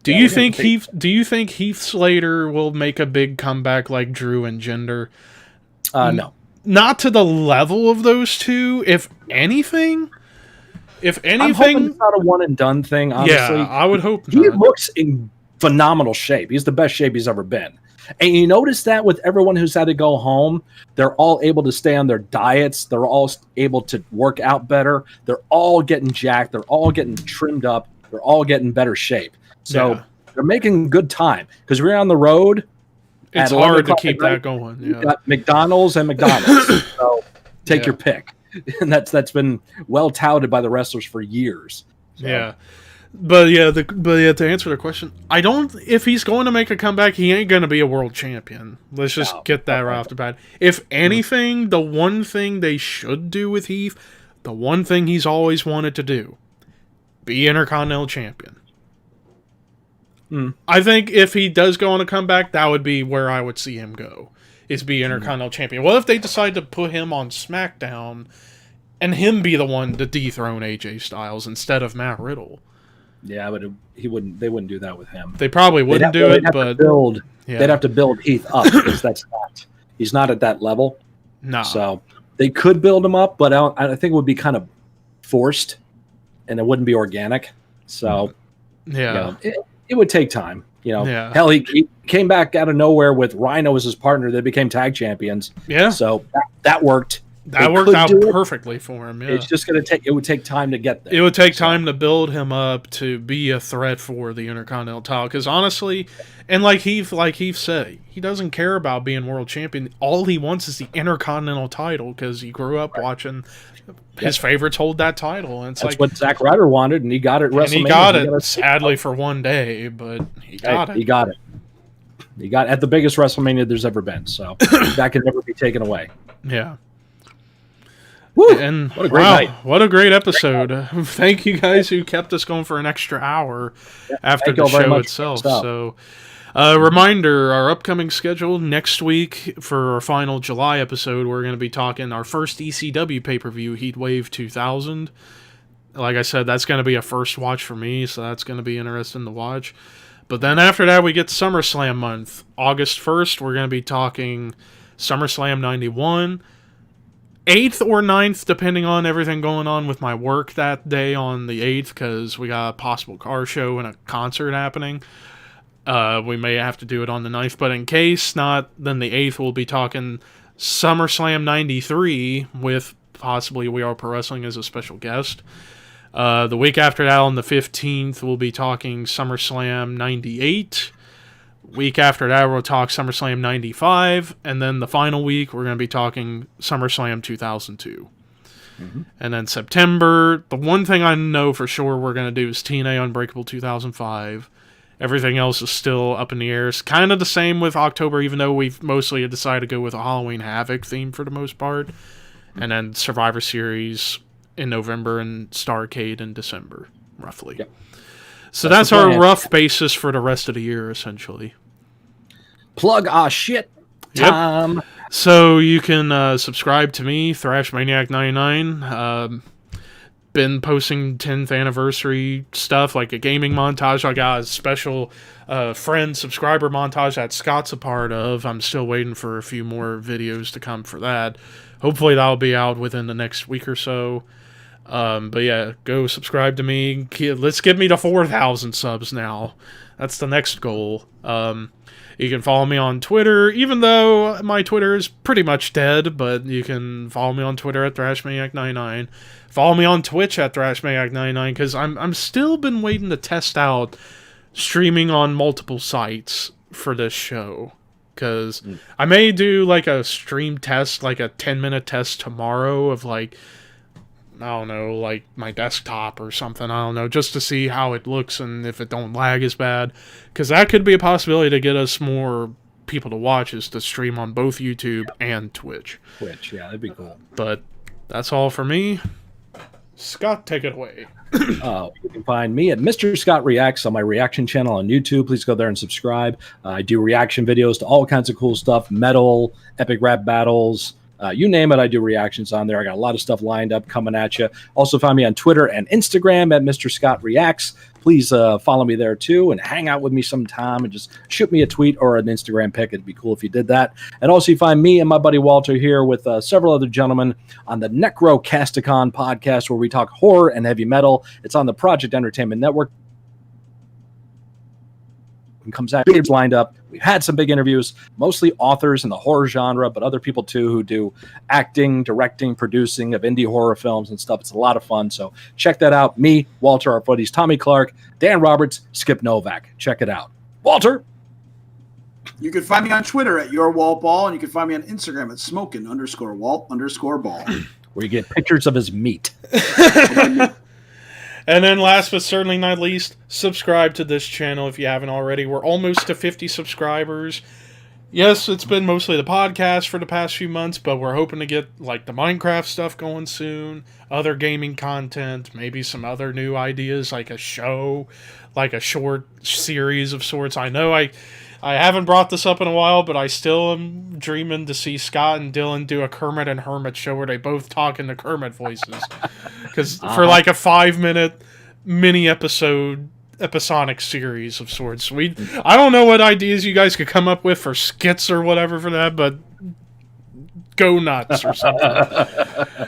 Do you think Heath Slater will make a big comeback like Drew and Jinder? No. Not to the level of those two. If anything, I'm hoping it's not a one and done thing. Honestly, yeah, I would hope he looks in phenomenal shape. He's the best shape he's ever been. And you notice that with everyone who's had to go home, they're all able to stay on their diets. They're all able to work out better. They're all getting jacked. They're all getting trimmed up. They're all getting better shape. So they're making good time, because we're on the road. It's hard to keep that going. Yeah. You got McDonald's and McDonald's. So take your pick. And that's been well touted by the wrestlers for years. So. Yeah. But to answer the question, I don't. If he's going to make a comeback, he ain't going to be a world champion. Let's just get that right off the bat. If anything, the one thing they should do with Heath, the one thing he's always wanted to do, be Intercontinental Champion. I think if he does go on a comeback, that would be where I would see him go, is be Intercontinental Champion. What if they decide to put him on SmackDown and him be the one to dethrone AJ Styles instead of Matt Riddle? Yeah, but they wouldn't do that with him. They probably wouldn't do it, but they'd have to build Heath up, because he's not at that level. No. So they could build him up, but I think it would be kind of forced, and it wouldn't be organic. So it would take time. Hell, he came back out of nowhere with Rhino as his partner. They became tag champions. Yeah. So that worked. That worked out perfectly for him. Yeah. It's just going to take. It would take time to get there. It would take time to build him up to be a threat for the Intercontinental title. Because honestly, and like Heath said, he doesn't care about being world champion. All he wants is the Intercontinental title, because he grew up watching his favorites hold that title. And that's what Zack Ryder wanted, and he got it. And he got it, sadly for one day, but he got it. He got it. He got it at the biggest WrestleMania there's ever been. So that can never be taken away. Yeah. Woo, and what a great night. What a great episode. Thank you guys who kept us going for an extra hour after the show itself. So reminder, our upcoming schedule next week for our final July episode, we're going to be talking our first ECW pay-per-view, Heatwave 2000. Like I said, that's going to be a first watch for me, so that's going to be interesting to watch. But then after that, we get SummerSlam month. August 1st, we're going to be talking SummerSlam 91. 8th or 9th, depending on everything going on with my work that day on the 8th, because we got a possible car show and a concert happening. We may have to do it on the 9th, but in case not, then the 8th we'll be talking SummerSlam 93 with possibly We Are Pro Wrestling as a special guest. The week after that, on the 15th, we'll be talking SummerSlam 98. Week after that, we'll talk SummerSlam 95. And then the final week, we're going to be talking SummerSlam 2002. Mm-hmm. And then September, the one thing I know for sure we're going to do is TNA Unbreakable 2005. Everything else is still up in the air. It's kind of the same with October, even though we've mostly decided to go with a Halloween Havoc theme for the most part. And then Survivor Series in November and Starrcade in December, roughly. Yep. So that's our rough basis for the rest of the year, essentially. Plug shit time. Yep. So you can subscribe to me, ThrashManiac99. Been posting 10th anniversary stuff, like a gaming montage. I got a special friend subscriber montage that Scott's a part of. I'm still waiting for a few more videos to come for that. Hopefully that'll be out within the next week or so. But yeah, go subscribe to me. Let's get me to 4,000 subs now. That's the next goal. You can follow me on Twitter, even though my Twitter is pretty much dead, but you can follow me on Twitter at ThrashManiac99. Follow me on Twitch at ThrashManiac99, because I'm still been waiting to test out streaming on multiple sites for this show. Because I may do like a stream test, like a 10-minute test tomorrow of like, I don't know, like my desktop or something, I don't know, just to see how it looks and if it don't lag as bad. Because that could be a possibility to get us more people to watch, is to stream on both YouTube and Twitch. Twitch, yeah, that'd be cool. But that's all for me. Scott, take it away. You can find me at Mr. Scott Reacts on my reaction channel on YouTube. Please go there and subscribe. I do reaction videos to all kinds of cool stuff, metal, epic rap battles, you name it, I do reactions on there. I got a lot of stuff lined up coming at you. Also find me on Twitter and Instagram at Mr. Scott Reacts. Please follow me there too and hang out with me sometime and just shoot me a tweet or an Instagram pic. It'd be cool if you did that. And also you find me and my buddy Walter here with several other gentlemen on the Necrocasticon podcast, where we talk horror and heavy metal. It's on the Project Entertainment Network. And comes out lined up. We've had some big interviews, mostly authors in the horror genre, but other people too who do acting, directing, producing of indie horror films and stuff. It's a lot of fun. So check that out. Me, Walter, our buddies Tommy Clark, Dan Roberts, Skip Novak. Check it out. Walter. You can find me on Twitter at YourWaltBall, and you can find me on Instagram at smokin_Walt_ball. Where you get pictures of his meat. And then last but certainly not least, subscribe to this channel if you haven't already. We're almost to 50 subscribers. Yes, it's been mostly the podcast for the past few months, but we're hoping to get like the Minecraft stuff going soon, other gaming content, maybe some other new ideas like a show, like a short series of sorts. I know I haven't brought this up in a while, but I still am dreaming to see Scott and Dylan do a Kermit and Hermit show where they both talk in the Kermit voices. Because for like a 5-minute mini episodic series of sorts. I don't know what ideas you guys could come up with for skits or whatever for that, but go nuts or something.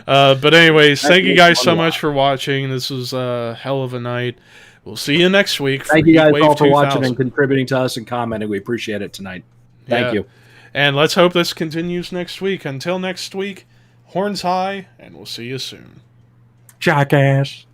But anyways, thank you guys so much for watching. This was a hell of a night. We'll see you next week. Thank you guys all for watching and contributing to us and commenting. We appreciate it tonight. Thank you. And let's hope this continues next week. Until next week, horns high, and we'll see you soon. Jackass.